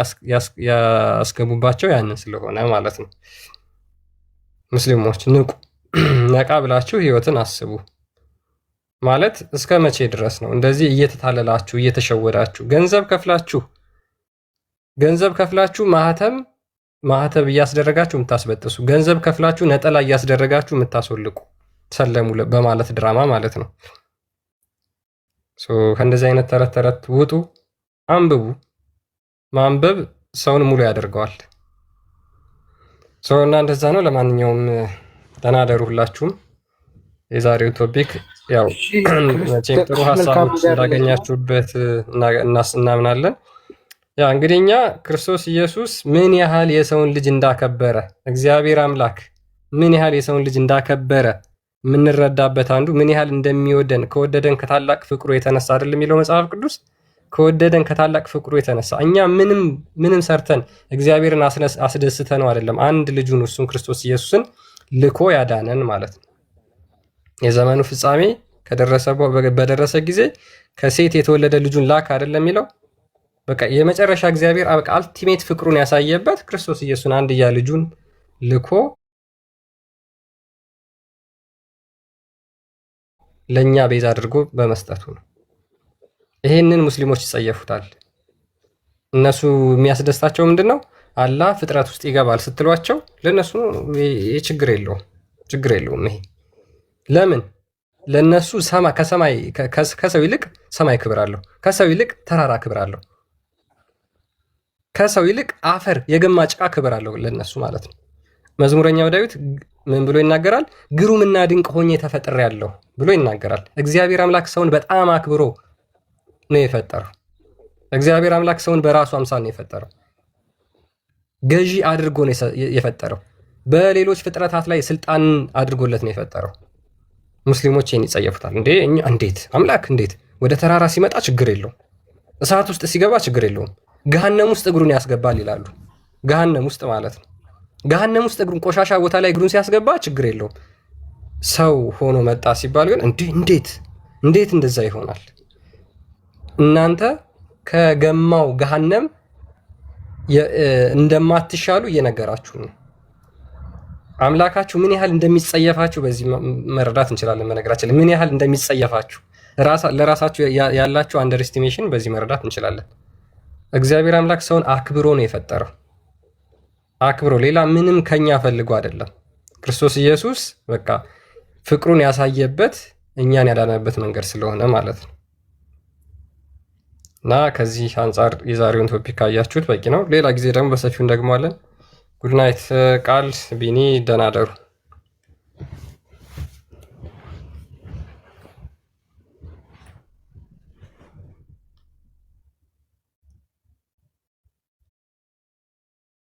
ያስገቡባቸው ያንን ስለሆነ ማለት ነው። ሙስሊሞች ንቁ፣ ነቃ ብላችሁ ህይወትን አስቡ። ማለት እስከ መቼ ድረስ ነው እንደዚህ እየተታለላችሁ እየተሸወዳችሁ ገንዘብ ከፍላችሁ ማህተብ እያስደረጋችሁ የምታስበጥሱ፣ ገንዘብ ከፍላችሁ ነጠላ እያስደረጋችሁ የምታስወልቁ ሰለሙ በማለት ድራማ ማለት ነው። ከእንደዚህ አይነት ተረት ውጡ፣ አንብቡ። ማንበብ ሰውን ሙሉ ያደርገዋል። እና እንደዛ ነው። ለማንኛውም ተናደሩ ሁላችሁም። የዛሬው ቶፒክ ያው መቼም ጥሩ ሀሳቦች እንዳገኛችሁበት እናምናለን። ያ እንግዲህ እኛ ክርስቶስ ኢየሱስ ምን ያህል የሰውን ልጅ እንዳከበረ እግዚአብሔር አምላክ ምን ያህል የሰውን ልጅ እንዳከበረ የምንረዳበት አንዱ ምን ያህል እንደሚወደን ከወደደን ከታላቅ ፍቅሩ የተነሳ አይደል የሚለው መጽሐፍ ቅዱስ። ከወደደን ከታላቅ ፍቅሩ የተነሳ እኛ ምንም ሰርተን እግዚአብሔርን አስደስተ ነው አይደለም፣ አንድ ልጁን እሱን ክርስቶስ ኢየሱስን ልኮ ያዳነን ማለት ነው። የዘመኑ ፍጻሜ በደረሰ ጊዜ ከሴት የተወለደ ልጁን ላክ አይደለም የሚለው። በቃ የመጨረሻ እግዚአብሔር በቃ አልቲሜት ፍቅሩን ያሳየበት ክርስቶስ ኢየሱስን አንድያ ልጁን ልኮ ለኛ ቤዛ አድርጎ በመስጠቱ ነው። ይሄንን ሙስሊሞች ይጸየፉታል። እነሱ የሚያስደስታቸው ምንድነው? አላህ ፍጥረት ውስጥ ይገባል ስትሏቸው ለነሱ ችግር የለውም። ይሄ ለምን? ለነሱ ከሰው ይልቅ ሰማይ ክብር አለው። ከሰው ይልቅ ተራራ ክብር አለው። ከሰው ይልቅ አፈር የገማ ጭቃ ክብር አለው ለነሱ ማለት ነው። መዝሙረኛው ዳዊት ምን ብሎ ይናገራል? ግሩምና ድንቅ ሆኜ ተፈጥሬያለሁ ብሎ ይናገራል። እግዚአብሔር አምላክ ሰውን በጣም አክብሮ ነው የፈጠረው። እግዚአብሔር አምላክ ሰውን በራሱ አምሳል ነው የፈጠረው። ገዢ አድርጎ ነው የፈጠረው። በሌሎች ፍጥረታት ላይ ስልጣን አድርጎለት ነው የፈጠረው። ሙስሊሞች ይህን ይጸየፉታል። እንዴት አምላክ እንዴት ወደ ተራራ ሲመጣ ችግር የለውም፣ እሳት ውስጥ ሲገባ ችግር የለውም፣ ገሃነም ውስጥ እግሩን ያስገባል ይላሉ። ገሃነም ውስጥ ማለት ነው። ገሃነም ውስጥ እግሩን ቆሻሻ ቦታ ላይ እግሩን ሲያስገባ ችግር የለውም። ሰው ሆኖ መጣ ሲባል ግን እንዴት እንደዛ ይሆናል? እናንተ ከገማው ገሃነም እንደማትሻሉ እየነገራችሁ ነው። አምላካችሁ ምን ያህል እንደሚጸየፋችሁ በዚህ መረዳት እንችላለን። በነገራችን ላይ ምን ያህል እንደሚጸየፋችሁ ለራሳችሁ ያላችሁ አንደርስቲሜሽን በዚህ መረዳት እንችላለን። እግዚአብሔር አምላክ ሰውን አክብሮ ነው የፈጠረው። አክብሮ ሌላ ምንም ከኛ ፈልጎ አይደለም። ክርስቶስ ኢየሱስ በቃ ፍቅሩን ያሳየበት እኛን ያዳነበት መንገድ ስለሆነ ማለት ነው። እና ከዚህ አንጻር የዛሬውን ቶፒክ ካያችሁት በቂ ነው። ሌላ ጊዜ ደግሞ በሰፊው እንደግመዋለን። ጉድናይት ቃል ቢኒ ደናደሩ